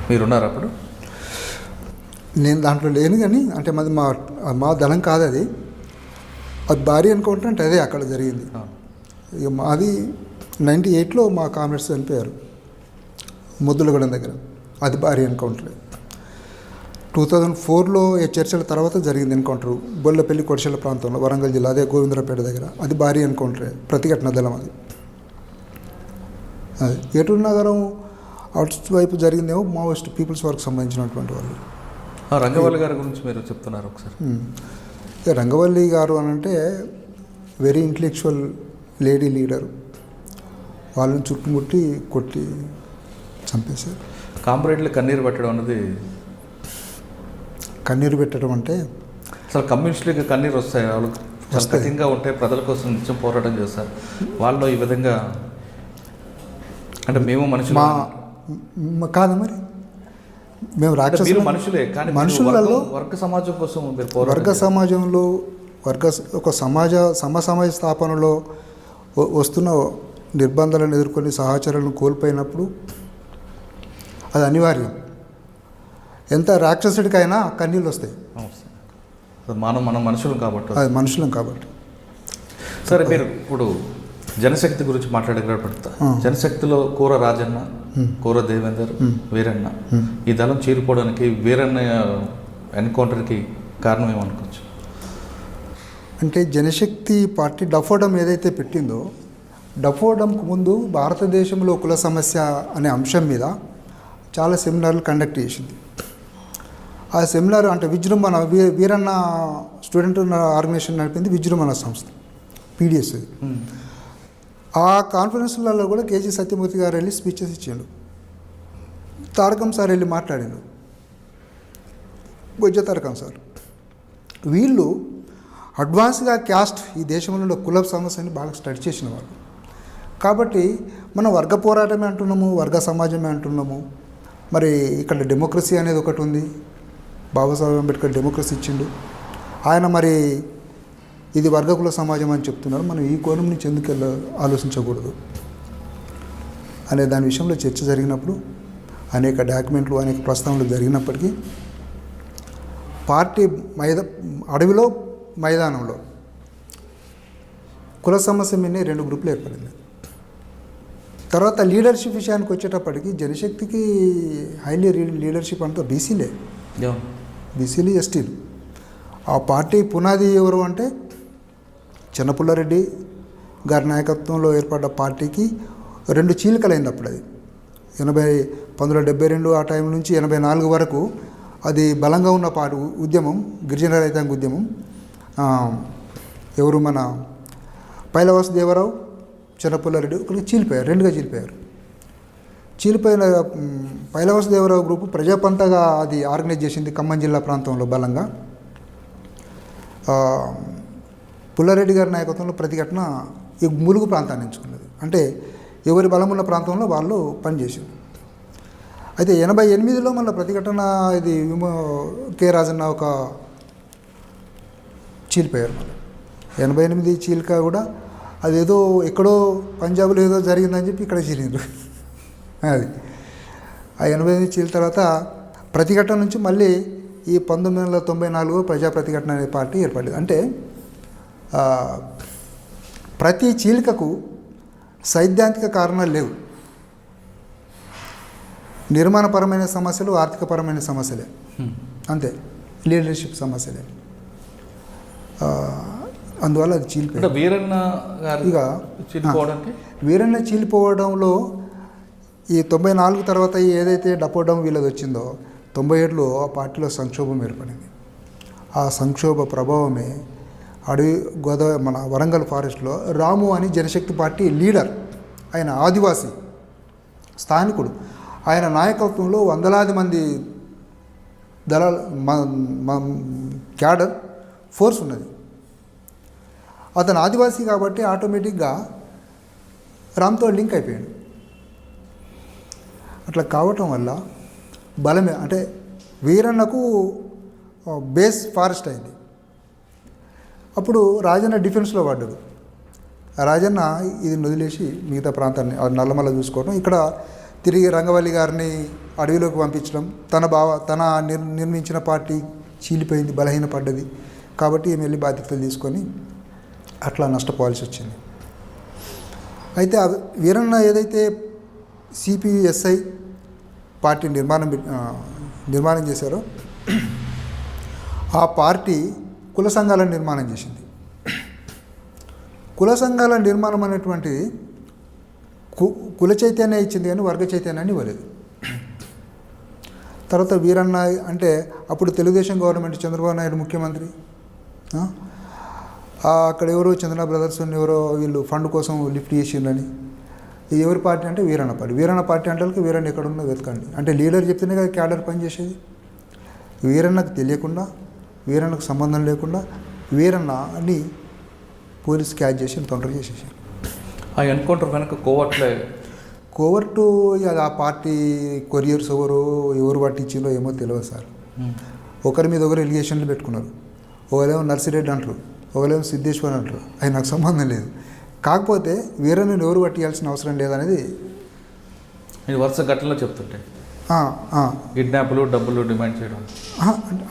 మీరున్నారు అప్పుడు? నేను దాంట్లో లేను, కానీ అంటే మాది మా దళం కాదు అది. అది భారీ ఎన్కౌంటర్ అంటే అదే అక్కడ జరిగింది. ఇక మాది 98లో మా కామ్రేడ్స్ చనిపోయారు ముద్దులగూడెం దగ్గర. అది భారీ ఎన్కౌంటర్. 2004లో చర్చల తర్వాత జరిగింది ఎన్కౌంటర్ బొల్లపల్లి కొడిశల ప్రాంతంలో, వరంగల్ జిల్లా, అదే గోవిందరాపేట దగ్గర. అది భారీ ఎన్కౌంటరే, ప్రతిఘటన దళం అది. ఏటూరు నగరం అవుట్ వైపు జరిగిందేమో మావోయిస్ట్ పీపుల్స్ వార్కి సంబంధించినటువంటి వాళ్ళు. రంగవల్లి గారి గురించి మీరు చెప్తున్నారు ఒకసారి. రంగవల్లి గారు అని అంటే వెరీ ఇంటలెక్చువల్ లేడీ లీడరు. వాళ్ళని చుట్టుముట్టి కొట్టి చంపేశారు. కామ్రేడ్లు కన్నీరు పెట్టడం అనేది, కన్నీరు పెట్టడం అంటే అసలు కమ్యూనిస్టులకి కన్నీరు వస్తాయి. వాళ్ళు కష్టంగా ఉంటే ప్రజల కోసం నిత్యం పోరాటం చేస్తారు. వాళ్ళు ఈ విధంగా అంటే మేము మనుషులు కాదు, మరి మేము రాక్షసులు మనుషులే, కానీ మనుషులలో వర్గ సమాజం కోసం వర్గ సమాజంలో ఒక సమాజ స్థాపనలో వస్తున్న నిర్బంధాలను ఎదుర్కొని సహచరులను కోల్పోయినప్పుడు అది అనివార్యం. ఎంత రాక్షసుడికైనా కన్నీళ్ళు వస్తాయి. మనం మనుషులం కాబట్టి, అది మనుషులం కాబట్టి. సరే, మీరు ఇప్పుడు జనశక్తి గురించి మాట్లాడగలపడతా. జనశక్తిలో కూర రాజన్న, కూర దేవేందర్, వీరన్న, ఈ దళం చీరిపోవడానికి వీరన్న ఎన్కౌంటర్కి కారణం ఏమనుకోవచ్చు? అంటే జనశక్తి పార్టీ డఫోడమ్ ఏదైతే పెట్టిందో, డఫోడమ్కు ముందు భారతదేశంలో కుల సమస్య అనే అంశం మీద చాలా సెమినార్లు కండక్ట్ చేసింది. ఆ సెమినార్ అంటే విజృంభణ, వీరన్న స్టూడెంట్ ఆర్గనైజేషన్ నడిపింది విజృంభణ సంస్థ, పీడిఎస్. ఆ కాన్ఫరెన్స్లలో కూడా కేజీ సత్యమూర్తి గారు వెళ్ళి స్పీచెస్ ఇచ్చిండు. తారకం సార్ వెళ్ళి మాట్లాడిండు, బొజ్జ తారకం సార్. వీళ్ళు అడ్వాన్స్గా క్యాస్ట్, ఈ దేశంలో కుల సమస్యని బాగా స్టడీ చేసిన వాళ్ళు కాబట్టి మనం వర్గ పోరాటమే అంటున్నాము, వర్గ సమాజమే అంటున్నాము. మరి ఇక్కడ డెమోక్రసీ అనేది ఒకటి ఉంది. బాబాసాహెబ్ అంబేద్కర్ డెమోక్రసీ ఇచ్చిండు. ఆయన మరి ఇది వర్గకుల సమాజం అని చెప్తున్నారు. మనం ఈ కోణం నుంచి ఎందుకు ఆలోచించకూడదు అనే దాని విషయంలో చర్చ జరిగినప్పుడు అనేక డాక్యుమెంట్లు, అనేక ప్రస్తావనలు జరిగినప్పటికీ పార్టీ అడవిలో మైదానంలో కుల సమస్య మీద 2 గ్రూపులు ఏర్పడింది. తర్వాత లీడర్షిప్ విషయానికి వచ్చేటప్పటికి జనశక్తికి హైలీ లీడర్షిప్ అంతా బీసీలే, బీసీలు ఎస్టీలు. ఆ పార్టీ పునాది ఎవరు అంటే చెన్నపుల్లారెడ్డి గారి నాయకత్వంలో ఏర్పడ్డ పార్టీకి 2 చీలికలైంది అప్పుడు. అది 1972 ఆ టైం నుంచి 84 వరకు అది బలంగా ఉన్న పార్టీ ఉద్యమం, గిరిజన రైతాంగ ఉద్యమం. ఎవరు మన పైలవాసుదేవరావు, చెన్నపుల్లారెడ్డి ఒకరికి చీలిపోయారు, 2గా చీలిపోయారు. చీలిపోయిన పైలవాసుదేవరావు గ్రూపు ప్రజాపంతగా అది ఆర్గనైజ్ చేసింది ఖమ్మం జిల్లా ప్రాంతంలో బలంగా. పుల్లారెడ్డి గారి నాయకత్వంలో ప్రతిఘటన ఈ ములుగు ప్రాంతాన్ని ఎంచుకున్నది. అంటే ఎవరి బలం ఉన్న ప్రాంతంలో వాళ్ళు పనిచేసారు. అయితే 88లో మళ్ళీ ప్రతిఘటన ఇది కె రాజన్న ఒక చీలిపోయారు. మళ్ళీ 88 చీలిక కూడా అదేదో ఎక్కడో పంజాబ్లో ఏదో జరిగిందని చెప్పి ఇక్కడ చీలిండ్రు. అది ఆ 88 చీలిన తర్వాత ప్రతిఘటన నుంచి మళ్ళీ ఈ 1994 ప్రజా ప్రతిఘటన అనే పార్టీ ఏర్పడింది. అంటే ప్రతి చీలికకు సైద్ధాంతిక కారణాలు లేవు. నిర్మాణపరమైన సమస్యలు, ఆర్థికపరమైన సమస్యలే, అంతే, లీడర్షిప్ సమస్యలే. అందువల్ల అది చీలిపోయింది. ఇక వీరన్న చీలిపోవడంలో ఈ 94 తర్వాత ఏదైతే డపోవడం వీళ్ళది వచ్చిందో 97లో ఆ పార్టీలో సంక్షోభం ఏర్పడింది. ఆ సంక్షోభ ప్రభావమే అడవి గోదావరి మన వరంగల్ ఫారెస్ట్లో రాము అని జనశక్తి పార్టీ లీడర్, ఆయన ఆదివాసీ స్థానికుడు, ఆయన నాయకత్వంలో వందలాది మంది దళాల క్యాడర్ ఫోర్స్ ఉన్నది. అతను ఆదివాసీ కాబట్టి ఆటోమేటిక్గా రామ్తో లింక్ అయిపోయాడు. అట్లా కావటం వల్ల బలమే, అంటే వీరన్నకు బేస్ ఫారెస్ట్ అయింది. అప్పుడు రాజన్న డిఫెన్స్లో పడ్డాడు. రాజన్న ఇది వదిలేసి మిగతా ప్రాంతాన్ని నల్లమల్ల చూసుకోవడం, ఇక్కడ తిరిగి రంగవల్లి గారిని అడవిలోకి పంపించడం, తన నిర్మించిన పార్టీ చీలిపోయింది, బలహీనపడ్డది కాబట్టి ఈమె వెళ్ళి బాధ్యతలు తీసుకొని అట్లా నష్టపోవాల్సి వచ్చింది. అయితే వీరన్న ఏదైతే సిపిఎస్ఐ పార్టీ నిర్మాణం చేశారో ఆ పార్టీ కుల సంఘాలను నిర్మాణం చేసింది. కుల సంఘాల నిర్మాణం అనేటువంటిది కుల చైతన్యం ఇచ్చింది కానీ వర్గ చైతన్యాన్ని ఇవ్వలేదు. తర్వాత వీరన్న అంటే అప్పుడు తెలుగుదేశం గవర్నమెంట్, చంద్రబాబు నాయుడు ముఖ్యమంత్రి, అక్కడ ఎవరో చంద్ర బ్రదర్స్ ఎవరో వీళ్ళు ఫండ్ కోసం లిఫ్ట్ చేసిందని. ఇది ఎవరి పార్టీ అంటే వీరన్న పార్టీ. వీరన్న పార్టీ అంటే వీరన్న ఎక్కడున్నా వెతకండి అంటే లీడర్ చెప్తేనే కదా క్యాడర్ పనిచేసేది. వీరన్నకు తెలియకుండా, వీరన్నకు సంబంధం లేకుండా వీరన్న అని పోలీసు క్యాచ్ చేసి తొందరగా చేసేసారు. ఆ ఎన్కౌంటర్ కనుక కోవర్టు ఆ పార్టీ కొరియర్స్ ఎవరు పట్టించిందో ఏమో తెలియదు సార్. ఒకరి మీద ఒకరు ఎలిగేషన్లు పెట్టుకున్నారు. ఒకరేమో నర్సిరెడ్డి అంటారు, ఒకరేమో సిద్ధేశ్వర్ అంటారు. అది నాకు సంబంధం లేదు. కాకపోతే వీరన్నను ఎవరు పట్టియాల్సిన అవసరం లేదనేది వరుస ఘటనలో చెప్తుంటే కిడ్నాప్లు, డబ్బులు డిమాండ్ చేయడం.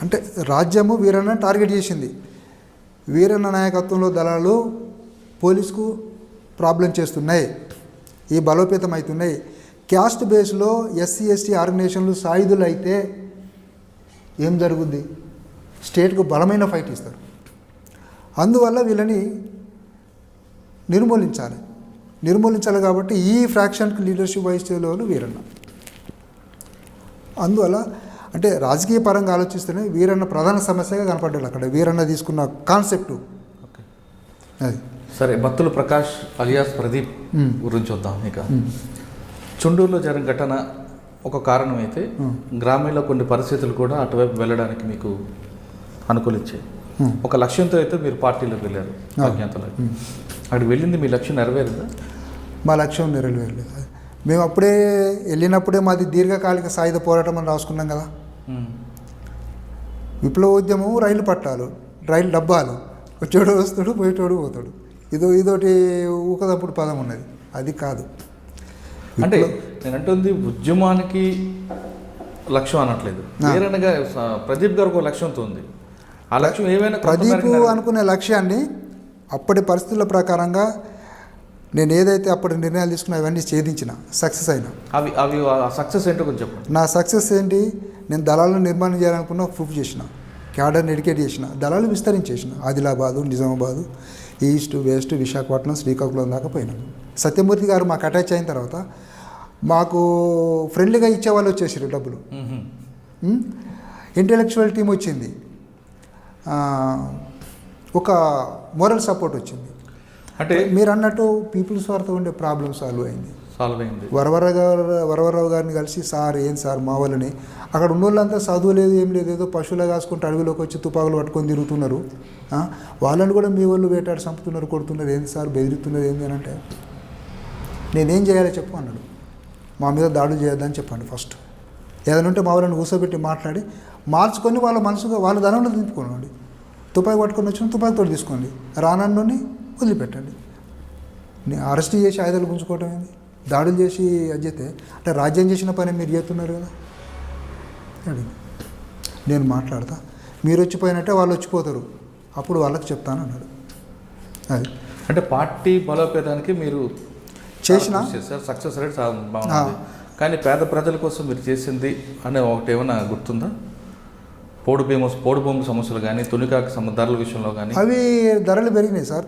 అంటే రాజ్యము వీరన్న టార్గెట్ చేసింది. వీరన్న నాయకత్వంలో దళాలు పోలీసుకు ప్రాబ్లం చేస్తున్నాయి, ఈ బలోపేతం అవుతున్నాయి. క్యాస్ట్ బేస్లో ఎస్సీ ఎస్టీ ఆర్గనైజేషన్లు సాయుధులు అయితే ఏం జరుగుద్ది? స్టేట్కు బలమైన ఫైట్ ఇస్తారు. అందువల్ల వీళ్ళని నిర్మూలించాలి కాబట్టి ఈ ఫ్రాక్షన్కి లీడర్షిప్ వహించేవాళ్ళు వీరన్న. అందువల్ల అంటే రాజకీయ పరంగా ఆలోచిస్తేనే వీరన్న ప్రధాన సమస్యగా కనపడ్డాడు అక్కడ. వీరన్న తీసుకున్న కాన్సెప్టు అది. సరే, బత్తుల ప్రకాష్ అలియాస్ ప్రదీప్ గురించి వద్దాం. ఇక చుండూరులో జరిగిన ఘటన ఒక కారణం అయితే గ్రామీణ కొన్ని పరిస్థితులు కూడా అటువైపు వెళ్ళడానికి మీకు అనుకూలించాయి. ఒక లక్ష్యంతో అయితే మీరు పార్టీలోకి వెళ్ళారు అజ్ఞాతలో. అక్కడికి వెళ్ళింది మీ లక్ష్యం నెరవేరిందా? మా లక్ష్యం నెరవేరలేదు. మేము అప్పుడే వెళ్ళినప్పుడే మాది దీర్ఘకాలిక సాయుధ పోరాటం అని రాసుకున్నాం కదా. విప్లవోద్యమం రైలు పట్టాలు, రైలు డబ్బాలు, వచ్చేటోడు వస్తాడు, పోయేటోడు పోతాడు. ఇదోటి ఊకదప్పుడు పదం ఉన్నది, అది కాదు. అంటే నేను అంటుంది ఉద్యమానికి లక్ష్యం అనట్లేదు. వేరేగా ప్రదీప్ గారు ఒక లక్ష్యంతో ఉంది. ఆ లక్ష్యం ఏమైనా ప్రదీప్ అనుకునే లక్ష్యాన్ని అప్పటి పరిస్థితుల ప్రకారంగా నేను ఏదైతే అప్పటి నిర్ణయాలు తీసుకున్నా అవన్నీ ఛేదించిన, సక్సెస్ అయినా. అవి అవి సక్సెస్ ఏంటో కొంచెం చెప్పండి. నా సక్సెస్ ఏంటి, నేను దళాలను నిర్మాణం చేయాలనుకున్న ప్రూఫ్ చేసిన, క్యాడర్ని ఎడ్యుకేట్ చేసిన, దళాలు విస్తరించేసిన. ఆదిలాబాదు, నిజామాబాదు, ఈస్ట్, వెస్ట్, విశాఖపట్నం, శ్రీకాకుళం దాకా పోయినాను. సత్యమూర్తి గారు మాకు అటాచ్ అయిన తర్వాత మాకు ఫ్రెండ్లీగా ఇచ్చేవాళ్ళు వచ్చేసారు డబ్బులు. ఇంటెలెక్చువల్ టీం వచ్చింది, ఒక మోరల్ సపోర్ట్ వచ్చింది. అంటే మీరు అన్నట్టు పీపుల్స్ వారితో ఉండే ప్రాబ్లమ్ సాల్వ్ అయింది. వరవరరావు గారిని కలిసి, సార్ ఏం సార్ మా వాళ్ళని, అక్కడ ఉన్న వాళ్ళంతా చదువు లేదు ఏం లేదు, ఏదో పశువులు కాసుకుంటూ అడవిలోకి వచ్చి తుపాకులు పట్టుకొని తిరుగుతున్నారు. వాళ్ళని కూడా మీ వాళ్ళు వేటాడు చంపుతున్నారు, కొడుతున్నారు, ఏంది సార్ బెదిరిస్తున్నారు ఏంది అని అంటే, నేనేం చేయాలో చెప్పు అన్నాడు. మా మీద దాడులు చేయొద్దని చెప్పండి ఫస్ట్. ఏదైనా ఉంటే మా వాళ్ళని కూర్చోబెట్టి మాట్లాడి మార్చుకొని వాళ్ళ మనసుగా వాళ్ళ ధనంలో దింపుకోండి. తుపాకి పట్టుకొని వచ్చిన తుపాకితో తీసుకోండి, రానన్నుని వదిలిపెట్టండి. నేను అరెస్ట్ చేసి ఆయుధాలు గుంజుకోవటం ఏంది, దాడులు చేసి అజ్జతే అంటే రాజ్యం చేసిన పని మీరు చేస్తున్నారు కదా అడిగి. నేను మాట్లాడతా, మీరు వచ్చిపోయినట్టే వాళ్ళు వచ్చిపోతారు, అప్పుడు వాళ్ళకి చెప్తాను అన్నాడు. అది అంటే పార్టీ బలోపేతానికి మీరు చేసిన సక్సెస్ రేట్ బాగుంది. కానీ పేద ప్రజల కోసం మీరు చేసింది అనే ఒకటి ఏమైనా గుర్తుందా? పోడు భూమి సమస్యలు కానీ, తునికాకు ధరల విషయంలో కానీ. అవి ధరలు పెరిగినాయి సార్.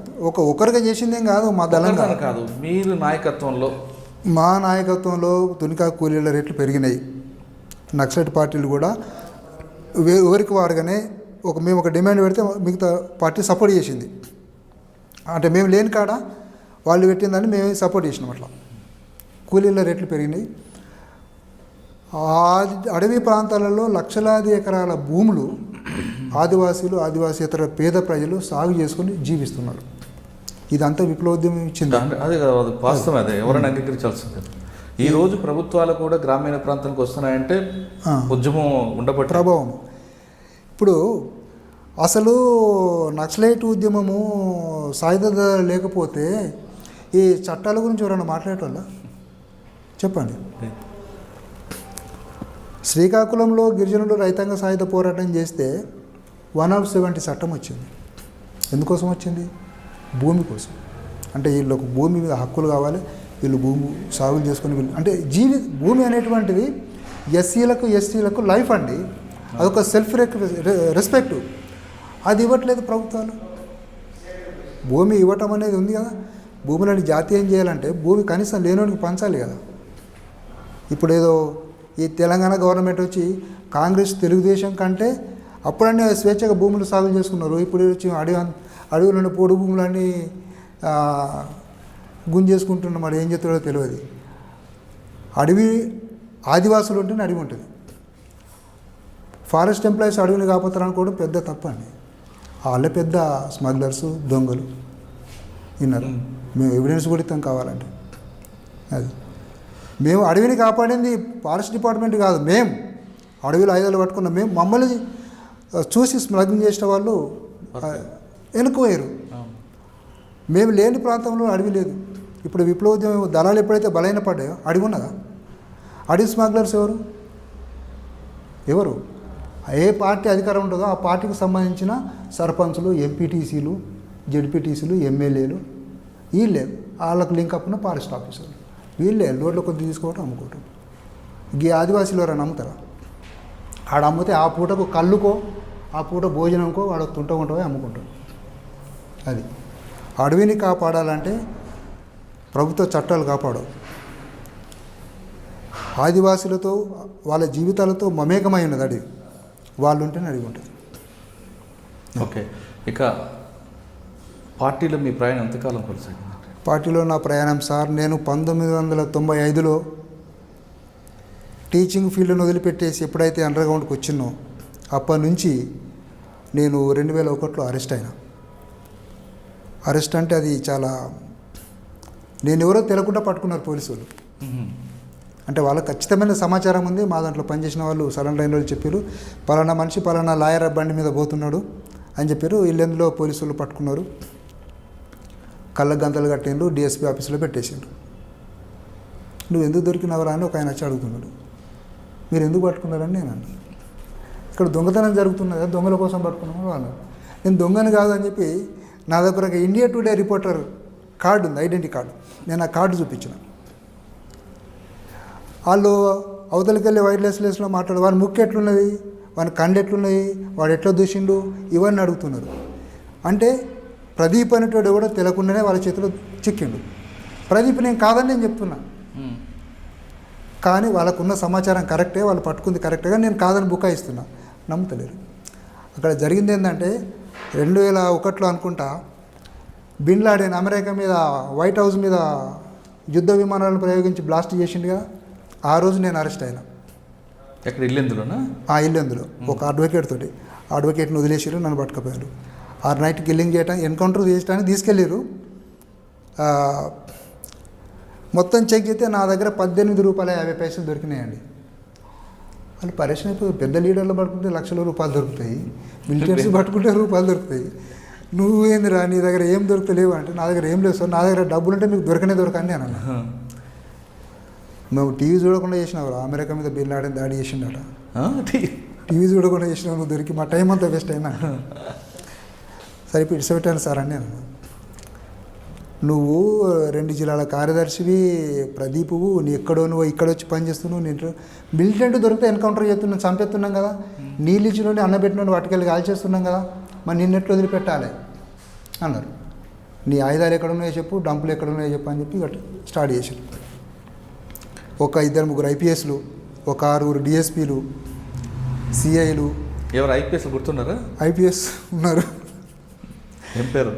ఒకరిగా చేసిందేం కాదు, మా తెలంగాణ కాదు, మీరు నాయకత్వంలో, మా నాయకత్వంలో తునికాకు కూలీల రేట్లు పెరిగినాయి. నక్సలైట్ పార్టీలు కూడా ఎవరికి వారుగానే మేము ఒక డిమాండ్ పెడితే మిగతా పార్టీ సపోర్ట్ చేసింది. అంటే మేము లేని కాడ వాళ్ళు పెట్టిందని మేము సపోర్ట్ చేసినాం. అట్లా కూలీల రేట్లు పెరిగినాయి. అడవి ప్రాంతాలలో లక్షలాది ఎకరాల భూములు ఆదివాసీతర పేద ప్రజలు సాగు చేసుకొని జీవిస్తున్నారు. ఇదంతా విప్లవోద్యమం ఇచ్చింది. అదే కదా, అది వాస్తవం. అదే ఎవరైనా అంగీకరించాల్సిందే. ఈ రోజు ప్రభుత్వాలు కూడా గ్రామీణ ప్రాంతానికి వస్తున్నాయంటే ఉద్యమం ఉండబట్టి ప్రభావం. ఇప్పుడు అసలు నక్సలైట్ ఉద్యమము సాయుధ లేకపోతే ఈ చట్టాల గురించి ఎవరైనా మాట్లాడేటోళ్ళ చెప్పండి. శ్రీకాకుళంలో గిరిజనులు రైతాంగ సాయుధ పోరాటం చేస్తే 170 చట్టం వచ్చింది. ఎందుకోసం వచ్చింది? భూమి కోసం. అంటే వీళ్ళకు భూమి మీద హక్కులు కావాలి, వీళ్ళు భూమి సాగులు చేసుకుని వీళ్ళు అంటే భూమి అనేటువంటిది ఎస్సీలకు ఎస్టీలకు లైఫ్ అండి. అదొక సెల్ఫ్ రెస్పెక్ట్. అది ఇవ్వట్లేదు ప్రభుత్వాలు. భూమి ఇవ్వటం అనేది ఉంది కదా, భూములని జాతీయం చేయాలంటే భూమి కనీసం లేనోడికి పంచాలి కదా. ఇప్పుడు ఏదో ఈ తెలంగాణ గవర్నమెంట్ వచ్చి కాంగ్రెస్ తెలుగుదేశం కంటే అప్పుడన్నీ స్వేచ్ఛగా భూములు సాగు చేసుకున్నారు. ఇప్పుడు వచ్చి అడవులను పొడు భూములన్నీ గుంజేసుకుంటున్నాం. మరి ఏం చెప్తాడో తెలియదు. అడవి ఆదివాసులు ఉంటేనే అడవి ఉంటుంది. ఫారెస్ట్ ఎంప్లాయీస్ అడవిని కాకపోతారు అనుకోవడం పెద్ద తప్పు అండి. వాళ్ళే పెద్ద స్మగ్లర్స్, దొంగలు విన్నారు. మేము ఎవిడెన్స్ కూడా ఇస్తాం కావాలంటే. అది మేము అడవిని కాపాడింది ఫారెస్ట్ డిపార్ట్మెంట్ కాదు, మేము అడవిలో ఆయుధాలు పట్టుకున్నాం. మేము మమ్మల్ని చూసి స్మగ్లింగ్ చేసిన వాళ్ళు వెనుకపోయారు. మేము లేని ప్రాంతంలో అడవి లేదు. ఇప్పుడు విప్లవోద్యమం దళాలు ఎప్పుడైతే బలైన పడ్డాయో అడవి ఉన్నదా? అడవి స్మగ్లర్స్ ఎవరు? ఏ పార్టీ అధికారం ఉంటుందో ఆ పార్టీకి సంబంధించిన సర్పంచులు, ఎంపీటీసీలు, జెడ్పీటీసీలు, ఎమ్మెల్యేలు వీళ్ళే. వాళ్ళకు లింక్ అప్పున ఫారెస్ట్ ఆఫీసర్లు వీళ్ళే లోడ్లో కొద్ది తీసుకోవటం, అమ్ముకోవటం. ఈ ఆదివాసీలు ఎవరైనా అమ్ముతారా? ఆడ అమ్మితే ఆ పూటకు కళ్ళుకో, ఆ పూట భోజనంకో ఆడ తుంటకుంటూ అమ్ముకుంటాం. అది అడవిని కాపాడాలంటే ప్రభుత్వ చట్టాలు కాపాడవు. ఆదివాసులతో వాళ్ళ జీవితాలతో మమేకమై ఉన్నది అడవి. వాళ్ళు ఉంటేనే అడవి ఉంటుంది. ఓకే, ఇక పార్టీలో మీ ప్రయాణం ఎంతకాలం కొనసాగింది? పార్టీలో నా ప్రయాణం సార్, నేను 1995లో టీచింగ్ ఫీల్డ్ను వదిలిపెట్టేసి ఎప్పుడైతే అండర్గ్రౌండ్కి వచ్చినో అప్పటి నుంచి నేను 2001లో అరెస్ట్ అయినా. అరెస్ట్ అంటే అది చాలా, నేను ఎవరో తెలియకుండా పట్టుకున్నారు పోలీసు వాళ్ళు. అంటే వాళ్ళకి ఖచ్చితమైన సమాచారం ఉంది. మా దాంట్లో పనిచేసిన వాళ్ళు సరెండర్ అయిన వాళ్ళు చెప్పారు, పలానా మనిషి పలానా లాయర్ బండి మీద పోతున్నాడు అని చెప్పారు. వీళ్ళెందులో పోలీసు వాళ్ళు పట్టుకున్నారు, కళ్ళ గంతలు కట్టిండ్రు, డిఎస్పీ ఆఫీసులో పెట్టేసిండ్రు. నువ్వు ఎందుకు దొరికినవరా అని ఒక ఆయన వచ్చి అడుగుతున్నాడు. మీరు ఎందుకు పట్టుకున్నారని నేను అన్నాను. ఇక్కడ దొంగతనం జరుగుతున్నది, దొంగల కోసం పట్టుకున్నాను వాళ్ళు. నేను దొంగని కాదని చెప్పి నా దగ్గర ఒక ఇండియా టుడే రిపోర్టర్ కార్డు ఉంది, ఐడెంటిటీ కార్డు. నేను ఆ కార్డు చూపించిన. వాళ్ళు అవతలికి వెళ్ళి వైర్లెస్లో మాట్లాడు, వాని ముక్కు ఎట్లున్నది, వాని కండు ఎట్లున్నది, వాడు ఎట్లా దూసిండు, ఇవన్నీ అడుగుతున్నారు. అంటే ప్రదీప్ అనేటోడు కూడా తెలియకుండానే వాళ్ళ చేతిలో చిక్కిండు. ప్రదీప్ నేను కాదని నేను చెప్తున్నా, కానీ వాళ్ళకున్న సమాచారం కరెక్టే, వాళ్ళు పట్టుకుంది కరెక్ట్గా, నేను కాదని బుకాయిస్తున్నా, నమ్ముతలేరు. అక్కడ జరిగింది ఏంటంటే 2001లో అనుకుంటా బిన్ లాడెన్ అమెరికా మీద వైట్ హౌస్ మీద యుద్ధ విమానాలను ప్రయోగించి బ్లాస్ట్ చేసిండు కదా, ఆ రోజు నేను అరెస్ట్ అయినా. ఎక్కడ ఇల్లెందులోనా? ఆ ఇల్లెందులో ఒక అడ్వకేట్ తోటి. ఆ అడ్వకేట్ని వదిలేసారు, నన్ను పట్టుకుపోయారు. ఆ నైట్ కిల్లింగ్ చేయటం, ఎన్కౌంటర్ చేయడానికి తీసుకెళ్ళారు. మొత్తం చెక్ చేస్తే నా దగ్గర ₹18.50 దొరికినాయండి. వాళ్ళు పరేషన్ అయిపోయి, పెద్ద లీడర్లు పట్టుకుంటే లక్షల రూపాయలు దొరుకుతాయి, మిలిటరీస్ పట్టుకుంటే రూపాయలు దొరుకుతాయి. నువ్వేందిరా నీ దగ్గర ఏం దొరుకుతలేవు అంటే, నా దగ్గర ఏం లేదు సార్, నా దగ్గర డబ్బులు ఉంటే మీకు దొరకని అని అన్నా. మేము టీవీ చూడకుండా చేసినావు, అమెరికా మీద బిన్ లాడెన్ దాడి చేసిండట. టీవీ చూడకుండా చేసినావు, నువ్వు దొరికి మా టైం అంతా వేస్ట్ అయినా. సరే ఇప్పుడు ఇడిచిపెట్టాను సార్ అని నేను. నువ్వు 2 జిల్లాల కార్యదర్శివి, ప్రదీపువు, నీ ఎక్కడో నువ్వు ఇక్కడ వచ్చి పని చేస్తున్నావు, నేను మిలిటెంట్ దొరికితే ఎన్కౌంటర్ చేస్తున్నాం, చంపేస్తున్నాం కదా, నీళ్ళు ఇచ్చినోని అన్నబెట్టినోని వాటికెళ్ళి కాల్ చేస్తున్నాం కదా, మరి నిన్నెట్లు వదిలిపెట్టాలి అన్నారు. నీ ఆయుధాలు ఎక్కడ ఉన్నాయో చెప్పు, డంపులు ఎక్కడ ఉన్నాయో చెప్పు అని చెప్పి స్టార్ట్ చేశారు. ఒక 2-3 ఐపీఎస్లు, ఒక 6 డిఎస్పీలు, సిఐలు. ఎవరు ఐపీఎస్ గుర్తున్నారా? ఐపీఎస్ ఉన్నారు. ఏం పేరు?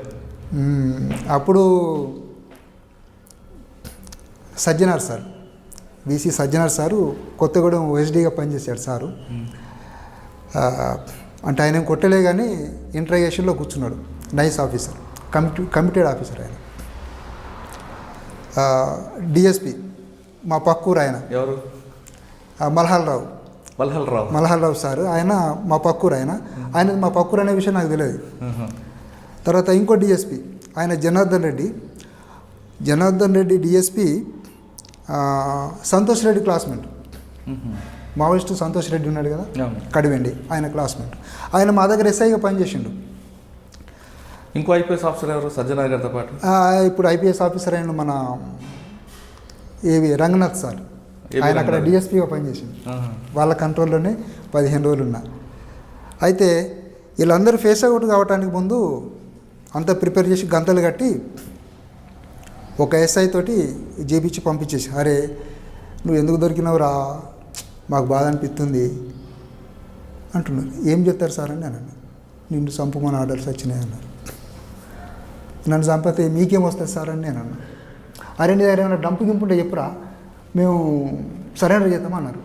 అప్పుడు Sajjanar sir, VC Sajjanar sir Kothagudem ఓఎస్డీగా పనిచేశాడు సారు. అంటే ఆయన కొట్టలే కానీ ఇంట్రాగేషన్లో కూర్చున్నాడు. నైస్ ఆఫీసర్, కమిటెడ్ ఆఫీసర్ ఆయన. డిఎస్పి మా పక్కూరు ఆయన. ఎవరు? మల్హాలరావు సార్, ఆయన మా పక్కూరు ఆయన మా పక్కూరు అనే విషయం నాకు తెలియదు. తర్వాత ఇంకో డిఎస్పి ఆయన Janardhan Reddy DSP Santosh Reddy classmate. Maoist Santosh Reddy ఉన్నాడు కదా, కడివెండి, ఆయన క్లాస్మేట్. ఆయన మా దగ్గర ఎస్ఐగా పనిచేసిండు. ఇంకో ఐపీఎస్ ఆఫీసర్ ఎవరు సజ్జనార్ గారితో పాటు? ఇప్పుడు ఐపీఎస్ ఆఫీసర్ అయిన మన రంగనాథ్ సార్, ఆయన అక్కడ డిఎస్పీగా పనిచేసిండు. వాళ్ళ కంట్రోల్లోనే 15 రోజులు ఉన్నా. అయితే వీళ్ళందరూ ఫేస్ అవుట్ కావడానికి ముందు అంతా ప్రిపేర్ చేసి గంతలు కట్టి ఒక ఎస్ఐ తోటి చేపించి పంపించేసి, అరే నువ్వు ఎందుకు దొరికినావురా, మాకు బాధ అనిపిస్తుంది అంటున్నారు. ఏం చెప్తారు సార్ అని నేను అన్నాను. నిన్ను చంపమని ఆర్డర్స్ వచ్చినాయి అన్నారు. నన్ను చంపితే మీకేం వస్తుంది సార్ అని నేను అన్నాను. అరే నీ దగ్గర ఏమైనా డంపు గింపు ఉంటే చెప్పురా, మేము సరెండర్ చేద్దామన్నారు.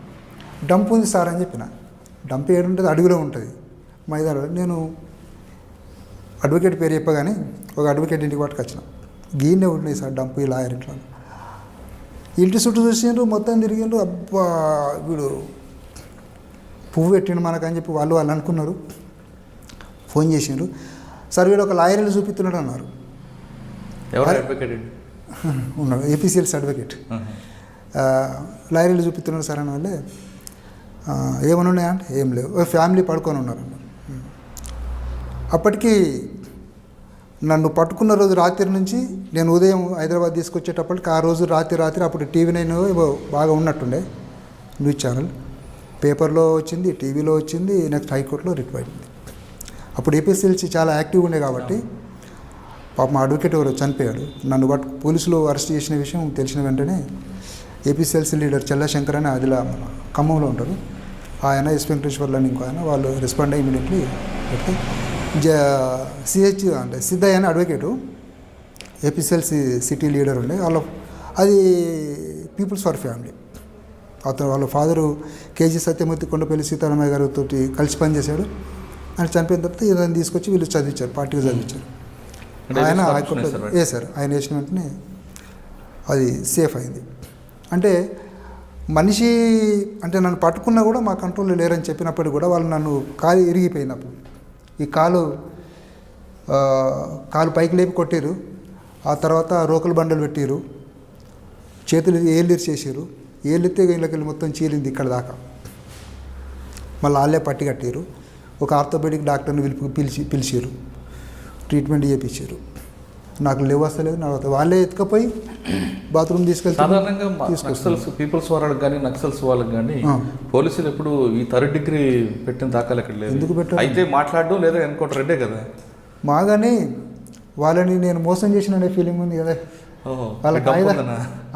డంప్ ఉంది సార్ అని చెప్పిన. డంప్ ఏడుంటుంది, అడుగులో ఉంటుంది మైదాలో. నేను అడ్వకేట్ పేరు చెప్పగానే ఒక అడ్వకేట్ ఇంటికి పట్టుకొచ్చిన. గీనే ఉన్నాయి సార్ డంప్, ఈ లాయర్ ఇట్లా. ఇంటి చుట్టూ చూసిండ్రు, మొత్తం తిరిగిండ్రు. అబ్బా వీడు పువ్వు పెట్టిండు మనకని చెప్పి వాళ్ళు అనుకున్నారు. ఫోన్ చేసిండ్రు, సార్ వీడు ఒక లాయర్ని చూపిస్తున్నాడు అన్నారు. ఉన్నాడు, ఏపీసీఎల్స్ అడ్వకేట్. లాయర్లు చూపిస్తున్నాడు సార్ అని వాళ్ళే. ఏమైనా ఉన్నాయా అంటే ఏం లేవు, ఫ్యామిలీ పడుకొని ఉన్నారు అన్నారు. అప్పటికి నన్ను పట్టుకున్న రోజు రాత్రి నుంచి నేను ఉదయం హైదరాబాద్ తీసుకొచ్చేటప్పటికి ఆ రోజు రాత్రి అప్పుడు TV9 బాగా ఉన్నట్టుండే న్యూస్ ఛానల్, పేపర్లో వచ్చింది, టీవీలో వచ్చింది, నెక్స్ట్ హైకోర్టులో రిట్ అయింది. అప్పుడు ఏపీసీఎల్సీ చాలా యాక్టివ్గా ఉండే కాబట్టి పాపం అడ్వకేట్ ఎవరో చనిపోయాడు. నన్ను పోలీసులు అరెస్ట్ చేసిన విషయం తెలిసిన వెంటనే ఏపీసీఎల్సీ లీడర్ చెల్లశంకర్ అని అదిలా మన ఖమ్మంలో ఉంటారు, ఆయన ఎస్పీ వెంకటేశ్వర్లు అని ఇంకో ఆయన, వాళ్ళు రెస్పాండ్ అయ్యి ఇమీడియట్లీ పెడితే సిహెచ్ అంటే సిద్ధయ్య అని అడ్వకేటు ఏపీసీఎల్సీ సిటీ లీడర్ ఉండే వాళ్ళ, అది పీపుల్స్ ఫర్ ఫ్యామిలీ. అతను వాళ్ళ ఫాదరు కేజీ సత్యమూర్తి కొండపల్లి సీతారామయ్య గారితో కలిసి పనిచేశాడు. ఆయన చనిపోయిన తర్వాత ఇదని తీసుకొచ్చి వీళ్ళు చదివించారు, పార్టీగా చదివించారు. ఆయన హైకోర్టులో వేశారు. ఆయన వేసిన వెంటనే అది సేఫ్ అయింది. అంటే మనిషి అంటే నన్ను పట్టుకున్నా కూడా మా కంట్రోల్లో లేరని చెప్పినప్పటికీ కూడా వాళ్ళు నన్ను కాలు ఇరిగిపోయినప్పుడు ఈ కాలు పైకి లేపి కొట్టారు. ఆ తర్వాత రోకలు బండలు పెట్టారు, చేతులు ఏళ్ళు ఇరిచేసారు. ఏళ్ళెత్తే వీళ్ళకి మొత్తం చీలింది ఇక్కడ దాకా. మళ్ళీ వాళ్ళే పట్టి కట్టారు. ఒక ఆర్థోపెడిక్ డాక్టర్ని పిలిచారు. ట్రీట్మెంట్ చేయించారు. నాకు లేవు వస్తలేదు, వాళ్ళే ఎత్తుకపోయి బాత్రూమ్ సాధారణంగా నక్సల్స్ పీపుల్స్ వాళ్ళకి కానీ నక్సల్స్ వాళ్ళకి కానీ పోలీసులు ఎప్పుడు ఈ థర్డ్ డిగ్రీ పెట్టిన దాఖలు ఎక్కడ లేదు. ఎందుకు పెట్టారు? అయితే మాట్లాడడం లేదా ఎన్కౌంటర్ రెండే కదా. మాగానే వాళ్ళని నేను మోసం చేసిన అనే ఫీలింగ్ ఉంది కదా. వాళ్ళకి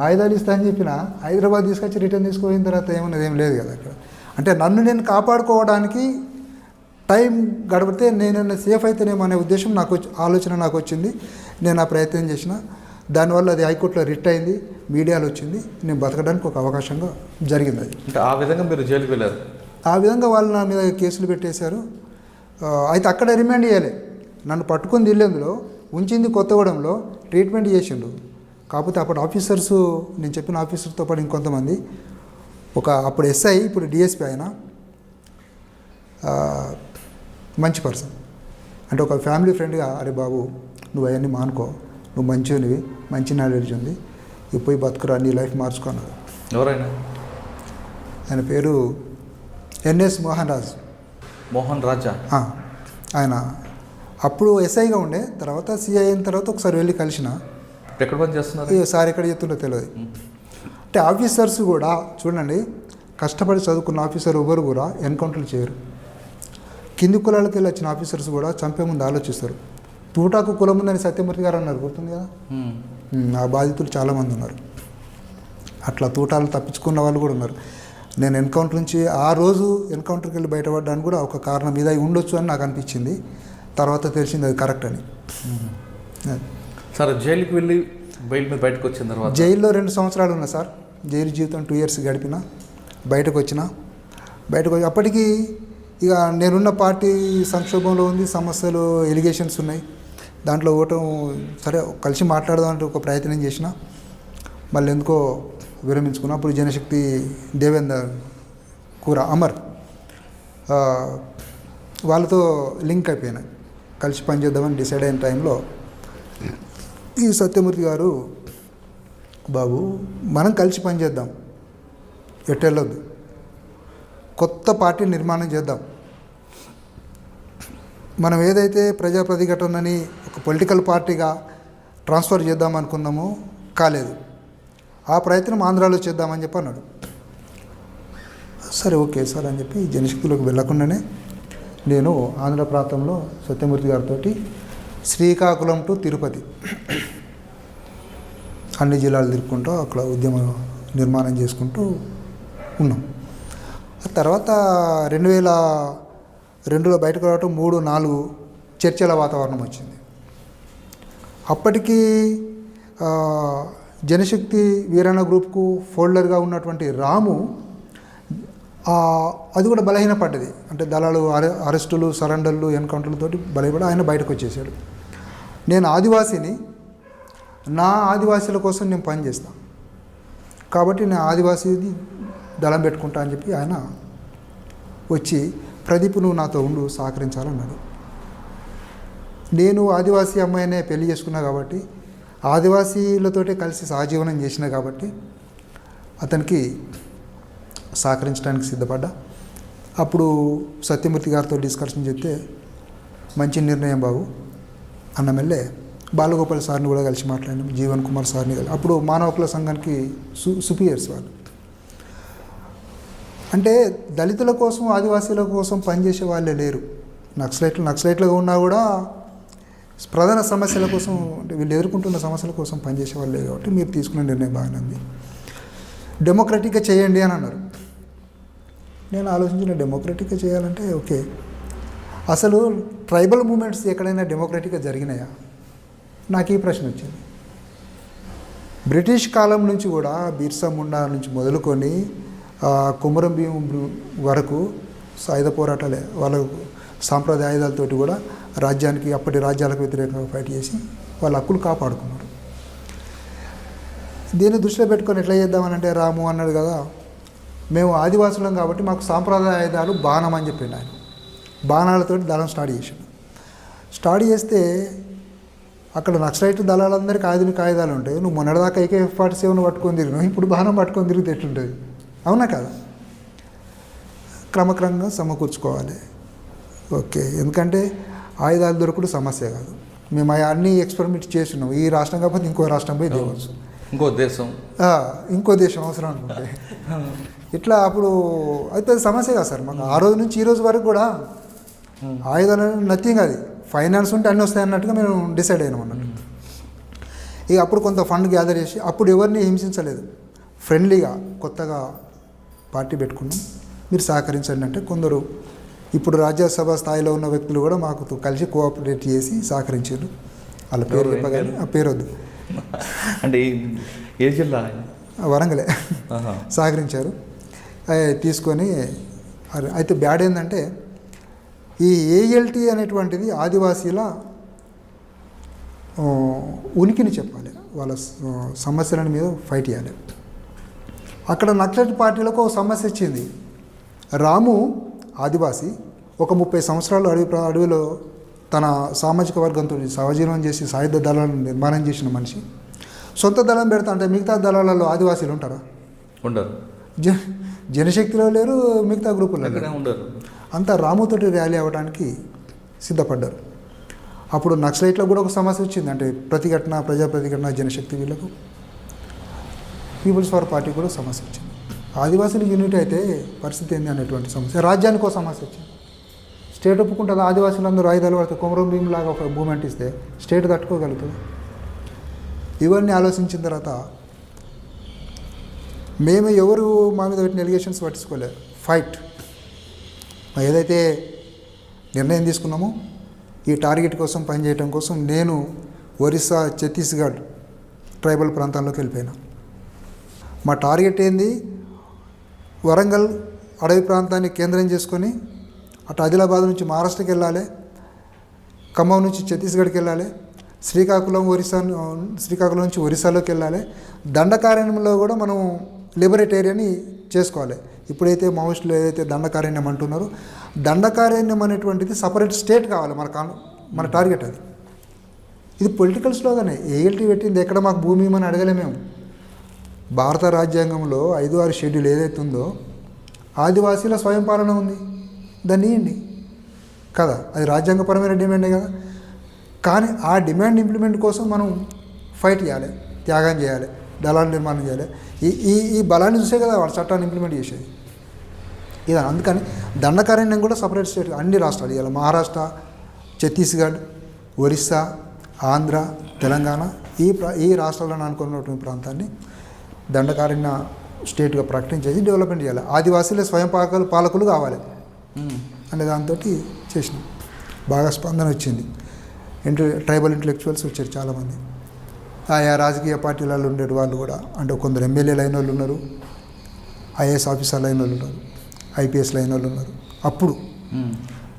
ఆయుధాలు ఇస్తా అని చెప్పిన హైదరాబాద్ తీసుకొచ్చి రిటర్న్ తీసుకుపోయిన తర్వాత ఏమన్నది ఏం లేదు కదా అక్కడ. అంటే నన్ను నేను కాపాడుకోవడానికి టైం గడిపితే నేను సేఫ్ అయితేనేమో అనే ఉద్దేశం ఆలోచన నాకు వచ్చింది. నేను ఆ ప్రయత్నం చేసిన. దానివల్ల అది హైకోర్టులో రిట్ అయింది, మీడియాలో వచ్చింది. నేను బతకడానికి ఒక అవకాశంగా జరిగింది అది. అంటే ఆ విధంగా మీరు జైలుకి వెళ్ళారు? ఆ విధంగా వాళ్ళు నా మీద కేసులు పెట్టేశారు. అయితే అక్కడ రిమాండ్ చేయాలి. నన్ను పట్టుకుని దిల్లేందులో ఉంచింది కొత్తగూడెంలో ట్రీట్మెంట్ చేసిండు. కాకపోతే అప్పుడు ఆఫీసర్స్, నేను చెప్పిన ఆఫీసర్తో పాటు ఇంకొంతమంది, అప్పుడు ఎస్ఐ ఇప్పుడు డిఎస్పీ ఆయన మంచి పర్సన్. అంటే ఒక ఫ్యామిలీ ఫ్రెండ్గా, అరే బాబు నువ్వు అవన్నీ మానుకో, నువ్వు మంచివి, మంచి నాలెడ్జ్ ఉంది, ఇవి పోయి బతుకురా, నీ లైఫ్ మార్చుకున్నాడు. ఎవరైనా? ఆయన పేరు ఎన్ఎస్ మోహన్ రాజా. ఆయన అప్పుడు ఎస్ఐగా ఉండే, తర్వాత సిఐ అయిన తర్వాత ఒకసారి వెళ్ళి కలిసిన. ఎక్కడ పని చేస్తున్నారు? సార్ ఎక్కడ చెప్తుండో తెలియదు. అంటే ఆఫీసర్స్ కూడా చూడండి, కష్టపడి చదువుకున్న ఆఫీసర్ ఎవరు కూడా ఎన్కౌంటర్లు చేయరు. కింది కులాలకు వెళ్ళి వచ్చిన ఆఫీసర్స్ కూడా చంపే ముందు ఆలోచిస్తారు. తూటాకు కులం ఉందని సత్యమూర్తి గారు అన్నారు, గుర్తుంది కదా. ఆ బాధితులు చాలామంది ఉన్నారు. అట్లా తూటాలు తప్పించుకున్న వాళ్ళు కూడా ఉన్నారు. నేను ఎన్కౌంటర్ నుంచి ఆ రోజు ఎన్కౌంటర్కి వెళ్ళి బయటపడడానికి కూడా ఒక కారణం ఇది ఉండొచ్చు అని నాకు అనిపించింది. తర్వాత తెలిసింది అది కరెక్ట్ అని. సార్ జైలుకి వెళ్ళి బయట మీద బయటకు వచ్చిన తర్వాత? జైల్లో 2 సంవత్సరాలు ఉన్నా సార్. జైలు జీవితం 2 years గడిపిన. బయటకు వచ్చి అప్పటికి ఇక నేనున్న పార్టీ సంక్షోభంలో ఉంది, సమస్యలు, ఎలిగేషన్స్ ఉన్నాయి. దాంట్లో ఓటం సరే కలిసి మాట్లాడదామంటే ఒక ప్రయత్నం చేసిన, మళ్ళీ ఎందుకో విరమించుకున్నా. అప్పుడు జనశక్తి దేవేందర్ కూర అమర్ వాళ్ళతో లింక్ అయిపోయినాయి. కలిసి పనిచేద్దామని డిసైడ్ అయిన టైంలో ఈ సత్యమూర్తి గారు, బాబు మనం కలిసి పనిచేద్దాం, ఎట్టెళ్ళొద్దు, కొత్త పార్టీ నిర్మాణం చేద్దాం. మనం ఏదైతే ప్రజా ప్రతిఘటనని ఒక పొలిటికల్ పార్టీగా ట్రాన్స్ఫర్ చేద్దాం అనుకున్నామో కాలేదు. ఆ ప్రయత్నం ఆంధ్రాలో చేద్దామని చెప్పి అన్నాడు. సరే ఓకే సార్ అని చెప్పి జనశక్తిలోకి వెళ్ళకుండానే నేను ఆంధ్ర ప్రాంతంలో సత్యమూర్తి గారితో శ్రీకాకుళం టు తిరుపతి అన్ని జిల్లాలు తిరుక్కుంటూ అక్కడ ఉద్యమ నిర్మాణం చేసుకుంటూ ఉన్నాం. తర్వాత 2002లో బయటకు రావటం 3-4 చర్చల వాతావరణం వచ్చింది. అప్పటికి జనశక్తి వీరన్న గ్రూప్కు ఫోల్డర్గా ఉన్నటువంటి రాము అది కూడా బలహీనపడ్డది. అంటే దళాలు అరెస్టులు, సరెండర్లు, ఎన్కౌంటర్లతోటి బలపడి ఆయన బయటకు వచ్చేసాడు. నేను ఆదివాసిని, నా ఆదివాసీల కోసం నేను పనిచేస్తాను కాబట్టి నేను ఆదివాసీ దళం పెట్టుకుంటా అని చెప్పి ఆయన వచ్చి, ప్రదీప్ నువ్వు నాతో ఉండు, సహకరించాలన్నాడు. నేను ఆదివాసీ అమ్మాయినే పెళ్లి చేసుకున్నా కాబట్టి, ఆదివాసీలతోటే కలిసి సహజీవనం చేసిన కాబట్టి అతనికి సహకరించడానికి సిద్ధపడ్డా. అప్పుడు సత్యమూర్తి గారితో డిస్కషన్ చెప్తే, మంచి నిర్ణయం బాబు అన్నమెల్లే బాలగోపాల్ సార్ని కూడా కలిసి మాట్లాడినాం, జీవన్ కుమార్ సార్ని కలిసి. అప్పుడు మానవ హక్కుల సంఘానికి సుపీరియర్స్ వాళ్ళు. అంటే దళితుల కోసం, ఆదివాసీల కోసం పనిచేసే వాళ్ళే లేరు. నక్సలైట్లుగా ఉన్నా కూడా ప్రధాన సమస్యల కోసం, అంటే వీళ్ళు ఎదుర్కొంటున్న సమస్యల కోసం పనిచేసే వాళ్ళే. కాబట్టి మీరు తీసుకునే నిర్ణయం బాగానే ఉంది, డెమోక్రటిక్గా చేయండి అని అన్నారు. నేను ఆలోచించిన, డెమోక్రటిక్గా చేయాలంటే ఓకే, అసలు ట్రైబల్ మూమెంట్స్ ఎక్కడైనా డెమోక్రటిక్గా జరిగినాయా? నాకు ఈ ప్రశ్న వచ్చింది. బ్రిటిష్ కాలం నుంచి కూడా బిర్సా ముండా నుంచి మొదలుకొని కుమరం భీం వరకు సాయుధ పోరాటాలే, వాళ్ళ సాంప్రదాయ ఆయుధాలతోటి కూడా రాజ్యానికి, అప్పటి రాజ్యాలకు వ్యతిరేకంగా ఫైట్ చేసి వాళ్ళ హక్కులు కాపాడుకున్నారు. దీన్ని దృష్టిలో పెట్టుకొని ఎట్లా చేద్దామనంటే, రాము అన్నాడు కదా, మేము ఆదివాసులం కాబట్టి మాకు సాంప్రదాయ ఆయుధాలు బాణం అని చెప్పిండు ఆయన. బాణాలతోటి దళం స్టార్ట్ చేస్తే అక్కడ నక్సలైట్ దళాలందరికీ ఆధునిక ఆయుధాలు ఉంటాయి. నువ్వు మొన్నటిదాకా AK-47 పట్టుకొని తిరిగినావు, ఇప్పుడు బాణం పట్టుకొని తిరిగితే ఎట్లుంటుంది? అవునా కదా? క్రమక్రమంగా సమకూర్చుకోవాలి. ఓకే, ఎందుకంటే ఆయుధాలు దొరకడు సమస్య కాదు. మేము అన్ని ఎక్స్పెరిమెంట్ చేస్తున్నాం. ఈ రాష్ట్రం కాకపోతే ఇంకో రాష్ట్రం పోయి తేవచ్చు, ఇంకో దేశం, ఇంకో దేశం అవసరం అనుకుంటే ఇట్లా అప్పుడు అయితే అది సమస్య కాదు సార్ మాకు. ఆ రోజు నుంచి ఈ రోజు వరకు కూడా ఆయుధాలు నథింగ్, అది ఫైనాన్స్ ఉంటే అన్నీ వస్తాయి అన్నట్టుగా మేము డిసైడ్ అయినాం అన్నట్టు. ఇక అప్పుడు కొంత ఫండ్ గ్యాదర్ చేసి అప్పుడు ఎవరిని హింసించలేదు, ఫ్రెండ్లీగా కొత్తగా పార్టీ పెట్టుకున్నాం, మీరు సహకరించండి అంటే కొందరు ఇప్పుడు రాజ్యసభ స్థాయిలో ఉన్న వ్యక్తులు కూడా మాకు కలిసి కోఆపరేట్ చేసి సహకరించారు. వాళ్ళ పేరు చెప్పగానే ఆ పేరు వద్దు అంటే ఏ జిల్లా? వరంగలే. సహకరించారు తీసుకొని. అయితే బ్యాడ్ ఏంటంటే ఈ ఏఎల్టీ అనేటువంటిది ఆదివాసీల ఉనికిని చెప్పాలి, వాళ్ళ సమస్యల మీద ఫైట్ చేయాలి. అక్కడ నక్సలైట్ పార్టీలకు ఒక సమస్య ఇచ్చింది. రాము ఆదివాసి ఒక 30 సంవత్సరాలు అడవిలో తన సామాజిక వర్గంతో సహజీవనం చేసి సాయుధ దళాలను నిర్మాణం చేసిన మనిషి సొంత దళం పెడతా అంటే మిగతా దళాలలో ఆదివాసీలు ఉంటారా? ఉండరు. జనశక్తిలో లేరు, మిగతా గ్రూపుల్లో ఉండరు. అంతా రాముతోటి ర్యాలీ అవ్వడానికి సిద్ధపడ్డారు. అప్పుడు నక్సలైట్లో కూడా ఒక సమస్య వచ్చింది, అంటే ప్రతిఘటన, ప్రజా ప్రతిఘటన, జనశక్తి వీళ్ళకు. పీపుల్స్ ఫర్ పార్టీ కూడా సమస్య వచ్చింది. ఆదివాసీలు యూనిట్ అయితే పరిస్థితి ఏంది అనేటువంటి సమస్య. రాజ్యానికి ఒక సమస్య వచ్చింది. స్టేట్ ఒప్పుకుంటుంది, ఆదివాసీలందరూ ఆయుధాలు పడితే కొమరం భీమ్ లాగా ఒక మూమెంట్ ఇస్తే స్టేట్ తట్టుకోగలుగుతుంది. ఇవన్నీ ఆలోచించిన తర్వాత మేము ఎవరు మా మీద పెట్టిన ఎలిగేషన్స్ పట్టించుకోలేదు. ఫైట్ ఏదైతే నిర్ణయం తీసుకున్నామో ఈ టార్గెట్ కోసం పనిచేయడం కోసం నేను ఒరిస్సా, ఛత్తీస్గఢ్ ట్రైబల్ ప్రాంతాల్లోకి వెళ్ళిపోయినా. మా టార్గెట్ ఏంది, వరంగల్ అడవి ప్రాంతాన్ని కేంద్రం చేసుకొని అటు ఆదిలాబాద్ నుంచి మహారాష్ట్రకి వెళ్ళాలి, ఖమ్మం నుంచి ఛత్తీస్గఢ్కి వెళ్ళాలి, శ్రీకాకుళం నుంచి ఒరిస్సాలోకి వెళ్ళాలి. దండకారణ్యంలో కూడా మనం లిబరేట్ ఏరియాని చేసుకోవాలి. ఇప్పుడైతే మావోయిస్టులు ఏదైతే దండకారణ్యం అంటున్నారో, దండకారణ్యం అనేటువంటిది సపరేట్ స్టేట్ కావాలి మన టార్గెట్. అది ఇది పొలిటికల్ స్లోగానే. ఏఎల్టీ పెట్టింది ఎక్కడ మాకు భూమి అని అడగలే మేము. భారత రాజ్యాంగంలో 5-6 షెడ్యూల్ ఏదైతే ఉందో ఆదివాసీల స్వయం పాలన ఉంది, దాన్ని ఇవ్వండి కదా, అది రాజ్యాంగపరమైన డిమాండే కదా. కానీ ఆ డిమాండ్ ఇంప్లిమెంట్ కోసం మనం ఫైట్ చేయాలి, త్యాగం చేయాలి, దళాలు నిర్మాణం చేయాలి. ఈ బలాన్ని చూసే కదా వాళ్ళ చట్టాన్ని ఇంప్లిమెంట్ చేసేది. ఇది అందుకని దండకారణ్యం కూడా సపరేట్ స్టేట్, అన్ని రాష్ట్రాలు ఇలా మహారాష్ట్ర, ఛత్తీస్గఢ్, ఒరిస్సా, ఆంధ్ర, తెలంగాణ ఈ రాష్ట్రాలను అనుకున్నటువంటి ప్రాంతాన్ని దండకారణ్య స్టేట్గా ప్రకటించేసి డెవలప్మెంట్ చేయాలి. ఆదివాసీలే స్వయం పాలకులు కావాలి అనే దాంతో చేసినాం. బాగా స్పందన వచ్చింది. ట్రైబల్ ఇంటలెక్చువల్స్ వచ్చారు చాలామంది. ఆయా రాజకీయ పార్టీలలో ఉండే వాళ్ళు కూడా, అంటే కొందరు ఎమ్మెల్యేలు అయిన వాళ్ళు ఉన్నారు, ఐఏఎస్ ఆఫీసర్లు అయిన వాళ్ళు ఉన్నారు, ఐపీఎస్లు అయిన వాళ్ళు ఉన్నారు. అప్పుడు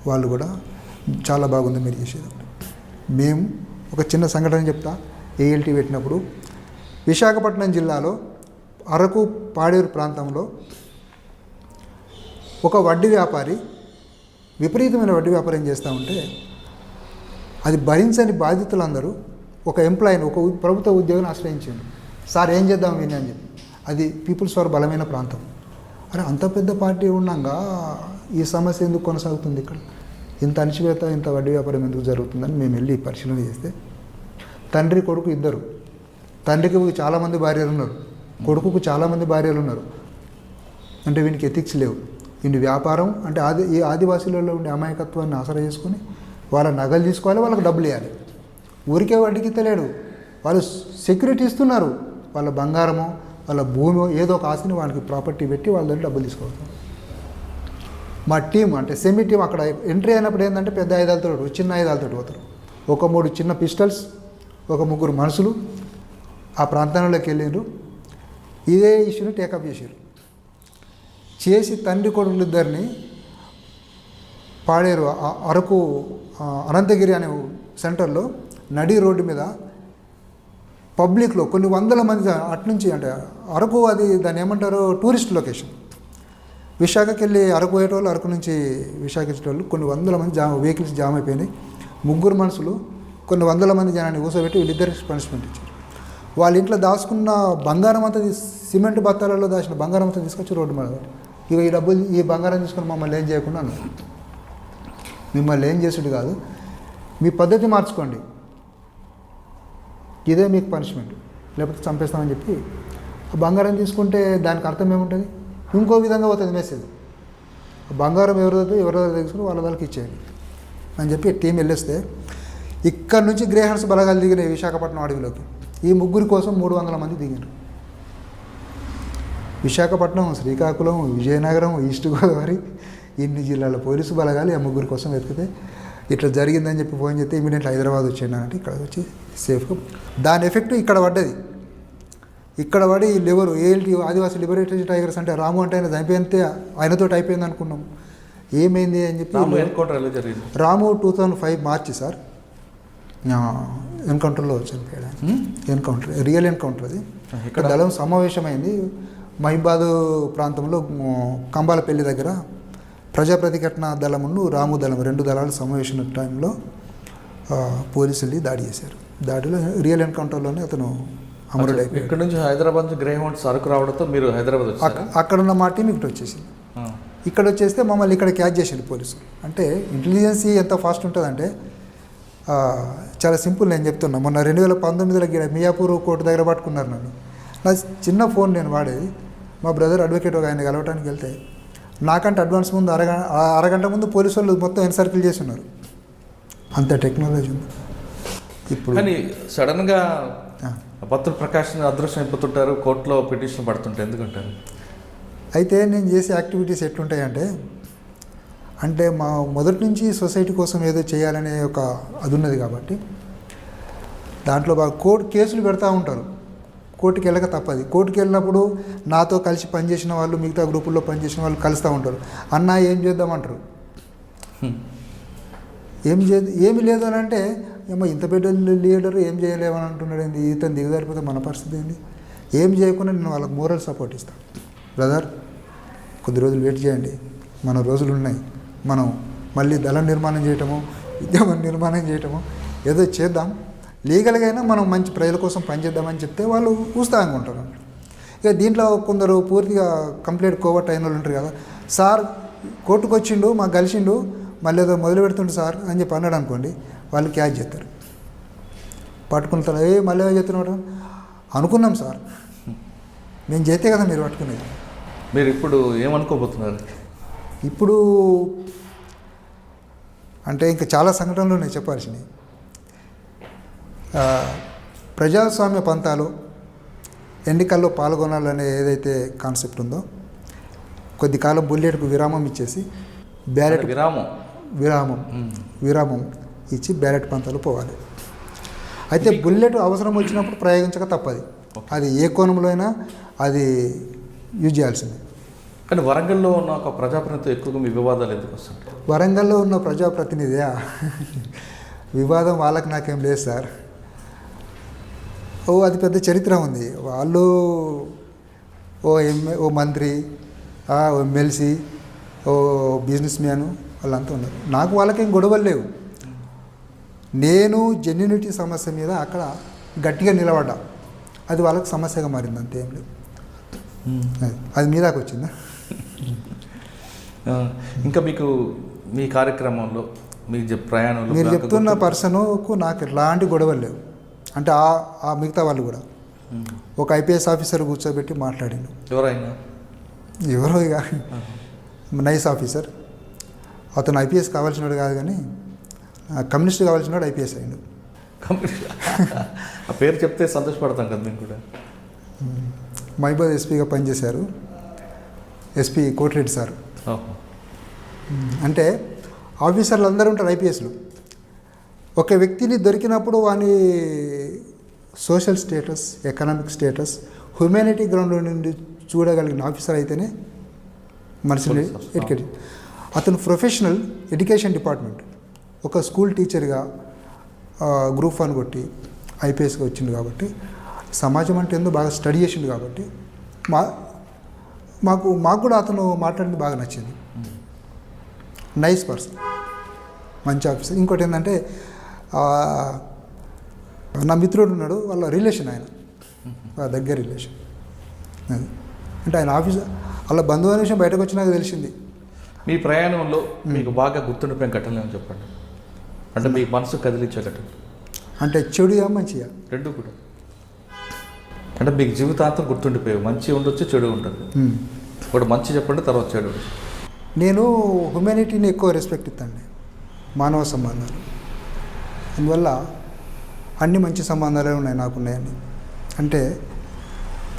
వాళ్ళు కూడా చాలా బాగుంది మీరు చేసేది. మేము ఒక చిన్న సంఘటన చెప్తా. ఏఎల్టీ పెట్టినప్పుడు విశాఖపట్నం జిల్లాలో అరకు, పాడేరు ప్రాంతంలో ఒక వడ్డీ వ్యాపారి విపరీతమైన వడ్డీ వ్యాపారం చేస్తూ ఉంటే అది భరించని బాధితులందరూ ఒక ఎంప్లాయీని, ఒక ప్రభుత్వ ఉద్యోగిని ఆశ్రయించారు. సార్ ఏం చేద్దాం విని అని చెప్పి. అది పీపుల్స్ ఫర్ బలమైన ప్రాంతం. అరే అంత పెద్ద పార్టీ ఉండగా ఈ సమస్య ఎందుకు కొనసాగుతుంది ఇక్కడ, ఇంత అణచివేత, ఇంత వడ్డీ వ్యాపారం ఎందుకు జరుగుతుందని మేము వెళ్ళి పరిశీలన చేస్తే తండ్రి కొడుకు ఇద్దరు. తండ్రికి చాలామంది భార్యలు ఉన్నారు, కొడుకుకు చాలామంది భార్యలు ఉన్నారు. అంటే వీనికి ఎథిక్స్ లేవు. వీని వ్యాపారం అంటే ఈ ఆదివాసీలలో ఉండే అమాయకత్వాన్ని ఆసరా చేసుకుని వాళ్ళ నగలు తీసుకోవాలి, వాళ్ళకి డబ్బులు ఇవ్వాలి. ఊరికే వడ్డీకి తెలియడు, వాళ్ళు సెక్యూరిటీ ఇస్తున్నారు. వాళ్ళ బంగారమో వాళ్ళ భూమో ఏదో ఒక ఆస్తిని వాళ్ళకి ప్రాపర్టీ పెట్టి వాళ్ళ దగ్గర డబ్బులు తీసుకోవాలి. మా టీం అంటే సెమీ టీం అక్కడ ఎంట్రీ అయినప్పుడు ఏంటంటే పెద్ద ఆయుధాలతో, చిన్న ఆయుధాలతో పోతారు. ఒక 3 చిన్న పిస్టల్స్, ఒక 3 మనుషులు ఆ ప్రాంతంలోకి వెళ్ళారు. ఇదే ఇష్యూని టేకప్ చేశారు. చేసి తండ్రి కొడుకులు ఇద్దరిని పాడేరు అరకు అనంతగిరి అనే సెంటర్లో నడి రోడ్డు మీద పబ్లిక్లో కొన్ని వందల మంది అట్నుంచి, అంటే అరకు అది దాన్ని ఏమంటారు, టూరిస్ట్ లొకేషన్. విశాఖకి వెళ్ళి అరకు పోయేటోళ్ళు, అరకు నుంచి విశాఖ వచ్చేటోళ్ళు కొన్ని వందల మంది వెహికల్స్ జామ్ అయిపోయినాయి. 3 మనుషులు కొన్ని వందల మంది జనాన్ని కూర్చోబెట్టి వీళ్ళిద్దరికి పనిష్మెంట్ ఇచ్చారు. వాళ్ళ ఇంట్లో దాచుకున్న బంగారం అంతా, సిమెంట్ బత్తాలలో దాచిన బంగారం అంతా తీసుకొచ్చి రోడ్డు మీద, ఇక ఈ డబ్బులు ఈ బంగారం తీసుకొని మమ్మల్ని ఏం చేయకుండా అన్నారు. మిమ్మల్ని ఏం చేసుడు కాదు, మీ పద్ధతి మార్చుకోండి, ఇదే మీకు పనిష్మెంట్, లేకపోతే చంపేస్తామని చెప్పి ఆ బంగారం తీసుకుంటే దానికి అర్థం ఏముంటుంది? ఇంకో విధంగా పోతుంది మెసేజ్. బంగారం ఎవరిదో తీసుకుని వాళ్ళకి ఇచ్చేయండి అని చెప్పి టీం వెళ్ళేస్తే ఇక్కడ నుంచి గ్రేహర్స్ బలగాలు దిగినాయి విశాఖపట్నం అడవిలోకి. ఈ ముగ్గురి కోసం 300 మంది దిగారు. విశాఖపట్నం, శ్రీకాకుళం, విజయనగరం, ఈస్ట్ గోదావరి ఇన్ని జిల్లాల పోలీసు బలగాలు ఆ ముగ్గురి కోసం వెతికితే ఇట్లా జరిగిందని చెప్పి ఫోన్ చేస్తే ఇమీడియట్లీ హైదరాబాద్ వచ్చాను అంటే ఇక్కడ వచ్చి సేఫ్గా దాని ఎఫెక్ట్ ఇక్కడ పడ్డది. ఇక్కడ పడి లివరు ఏఎల్టీ ఆదివాసీ లిబరేటరీ టైగర్స్ అంటే రాము అంటే ఆయన చనిపోయితే ఆయనతో అయిపోయింది అనుకున్నాం. ఏమైంది అని చెప్పి రాము 2005 మార్చి సార్ ఎన్కౌంటర్లో చనిపోయాడు. ఎన్కౌంటర్, రియల్ ఎన్కౌంటర్ అది. ఇక్కడ దళం సమావేశమైంది మహిబాద్ ప్రాంతంలో కంబాలపల్లి దగ్గర. ప్రజా ప్రతిఘటన దళమును రాము దళం 2 దళాలు సమావేశం టైంలో పోలీసులు దాడి చేశారు. దాడిలో రియల్ ఎన్కౌంటర్లోనే అతను అమరుడైపోయాడు. ఇక్కడ నుంచి హైదరాబాద్ నుంచి గ్రేహౌండ్ సరుకు రావడంతో మీరు హైదరాబాద్ అక్కడ ఉన్న మా టీం ఇక్కడ వచ్చేసింది. ఇక్కడ వచ్చేస్తే మమ్మల్ని ఇక్కడ క్యాచ్ చేసింది పోలీసులు. అంటే ఇంటెలిజెన్సీ ఎంత ఫాస్ట్ ఉంటుందంటే చాలా సింపుల్. నేను చెప్తున్నా, మొన్న 2019లో మియాపూర్ కోర్టు దగ్గర పట్టుకున్నారు నన్ను. నా చిన్న ఫోన్ నేను వాడేది. మా బ్రదర్ అడ్వకేట్ ఒక ఆయన కలవటానికి వెళ్తే నాకంటే అడ్వాన్స్ ముందు అరగంట ముందు పోలీసు వాళ్ళు మొత్తం ఎన్సర్కిల్ చేసి ఉన్నారు. అంత టెక్నాలజీ ఉంది ఇప్పుడు. కానీ సడన్గా పత్ర ప్రకాష్ అదృశ్యం అయిపోతుంటారు, కోర్టులో పిటిషన్ పడుతుంటారు, ఎందుకంటారు? అయితే నేను చేసే యాక్టివిటీస్ ఎట్లుంటాయంటే, అంటే మా మొదటి నుంచి సొసైటీ కోసం ఏదో చేయాలనే ఒక అది ఉన్నది కాబట్టి దాంట్లో బాగా కేసులు పెడతా ఉంటారు. కోర్టుకి వెళ్ళక తప్పది. కోర్టుకి వెళ్ళినప్పుడు నాతో కలిసి పనిచేసిన వాళ్ళు, మిగతా గ్రూపుల్లో పనిచేసిన వాళ్ళు కలుస్తూ ఉంటారు. అన్న ఏం చేద్దామంటారు. ఏమి లేదు అని అంటే ఏమో ఇంత పెద్ద లీడర్ ఏం చేయలేమని అంటున్నాడు ఏంది, ఇతను దిగజారిపోతే మన పరిస్థితి ఏంది. ఏం చేయకుండా నేను వాళ్ళకి మోరల్ సపోర్ట్ ఇస్తాను. బ్రదర్ కొద్ది రోజులు వెయిట్ చేయండి, మన రోజులు ఉన్నాయి, మనం మళ్ళీ దళం నిర్మాణం చేయటము, ఉద్యమం నిర్మాణం చేయటము ఏదో చేద్దాం, లీగల్గా అయినా మనం మంచి ప్రజల కోసం పనిచేద్దామని చెప్తే వాళ్ళు ఉత్సాహంగా ఉంటారు. ఇక దీంట్లో కొందరు పూర్తిగా కంప్లీట్ కోవర్ట్ అయిన వాళ్ళు ఉంటారు కదా. సార్ కోర్టుకు వచ్చిండు, మాకు కలిసిండు, మళ్ళీ ఏదో మొదలు పెడుతుండు సార్ అని చెప్పి అన్నాడు అనుకోండి, వాళ్ళు క్యాచ్ చేస్తారు. పట్టుకుంటారు. మళ్ళీ ఏదో చెప్తున్నాడు అనుకున్నాం సార్, మేము చేస్తే కదా మీరు పట్టుకునేది. మీరు ఇప్పుడు ఏమనుకోబోతున్నారు? ఇప్పుడు అంటే ఇంకా చాలా సంఘటనలు ఉన్నాయి చెప్పాల్సినవి. ప్రజాస్వామ్య పంతాలు ఎన్నికల్లో పాల్గొనాలనే ఏదైతే కాన్సెప్ట్ ఉందో, కొద్ది కాలం బుల్లెట్కు విరామం ఇచ్చేసి బ్యాలెట్ విరామం ఇచ్చి బ్యాలెట్ పంతాలు పోవాలి. అయితే బుల్లెట్ అవసరం వచ్చినప్పుడు ప్రయోగించక తప్పది. అది ఏ కోణంలో అయినా అది యూజ్ చేయాల్సిందే. కానీ వరంగల్లో ఉన్న ఒక ప్రజాప్రతినిధి ఎక్కువగా మీ వివాదాలు ఎందుకు వస్తుంటాయి? వరంగల్లో ఉన్న ప్రజాప్రతినిధి వివాదం వాళ్ళకి నాకేం లేదు సార్. అది పెద్ద చరిత్ర ఉంది. వాళ్ళు ఓ మంత్రి, ఓ ఎమ్మెల్సీ, ఓ బిజినెస్ మ్యాను వాళ్ళంతా ఉన్నారు. నాకు వాళ్ళకేం గొడవలు లేవు. నేను జెన్యూనిటీ సమస్య మీద అక్కడ గట్టిగా నిలబడ్డా, అది వాళ్ళకి సమస్యగా మారింది, అంతేం లేదు. అది మీ దాకా వచ్చిందా? ఇంకా మీకు మీ కార్యక్రమంలో మీ ప్రయాణంలో మీరు చెప్తున్న పర్సన్కు నాకు ఎలాంటి గొడవలు లేవు. అంటే ఆ మిగతా వాళ్ళు కూడా ఒక ఐపీఎస్ ఆఫీసర్ కూర్చోబెట్టి మాట్లాడిండు. ఎవరో ఇక నైస్ ఆఫీసర్. అతను ఐపీఎస్ కావాల్సినాడు కాదు కానీ కమ్యూనిస్ట్ కావాల్సినాడు ఐపీఎస్ అయ్యిండు. ఆ పేరు చెప్తే సంతోషపడతాం కదా మేము కూడా. మహిబాద్ ఎస్పీగా పనిచేశారు, ఎస్పీ కోటిరెడ్డి సార్. అంటే ఆఫీసర్లు అందరూ ఉంటారు ఐపీఎస్లు. ఒక వ్యక్తిని దొరికినప్పుడు వాని social status, economic status, humanity ground నుండి చూడగలిగిన ఆఫీసర్ అయితేనే మనిషిని ఎడ్యుకేట్. అతను ప్రొఫెషనల్ ఎడ్యుకేషన్ డిపార్ట్మెంట్, ఒక స్కూల్ టీచర్గా గ్రూప్ 1 కొట్టి ఐపీఎస్గా వచ్చిండు కాబట్టి, సమాజం అంటే ఏందో బాగా స్టడీ చేసిండు కాబట్టి మాకు కూడా అతను మాట్లాడింది బాగా నచ్చింది. నైస్ పర్సన్, మంచి ఆఫీసర్. ఇంకోటి ఏంటంటే నా మిత్రుడు ఉన్నాడు, వాళ్ళ రిలేషన్, ఆయన దగ్గర రిలేషన్. అంటే ఆయన ఆఫీసర్ వాళ్ళ బంధువు అనే విషయం బయటకు వచ్చినాక తెలిసింది. మీ ప్రయాణంలో మీకు బాగా గుర్తుండిపోయిన ఘటనలు ఏమని చెప్పండి, అంటే మీ మనసు కదిలించే ఘటన. అంటే చెడుయా మంచియా? రెండు కూడా. అంటే మీకు జీవితాంతం గుర్తుండిపోయావు, మంచి ఉండొచ్చు, చెడు ఉంటుంది. ఇప్పుడు మంచి చెప్పండి, తర్వాత చెడు. నేను హ్యుమానిటీని ఎక్కువ రెస్పెక్ట్ ఇస్తాను, మానవ సంబంధాలు. అందువల్ల అన్ని మంచి సంబంధాలే ఉన్నాయి నాకున్నాయని. అంటే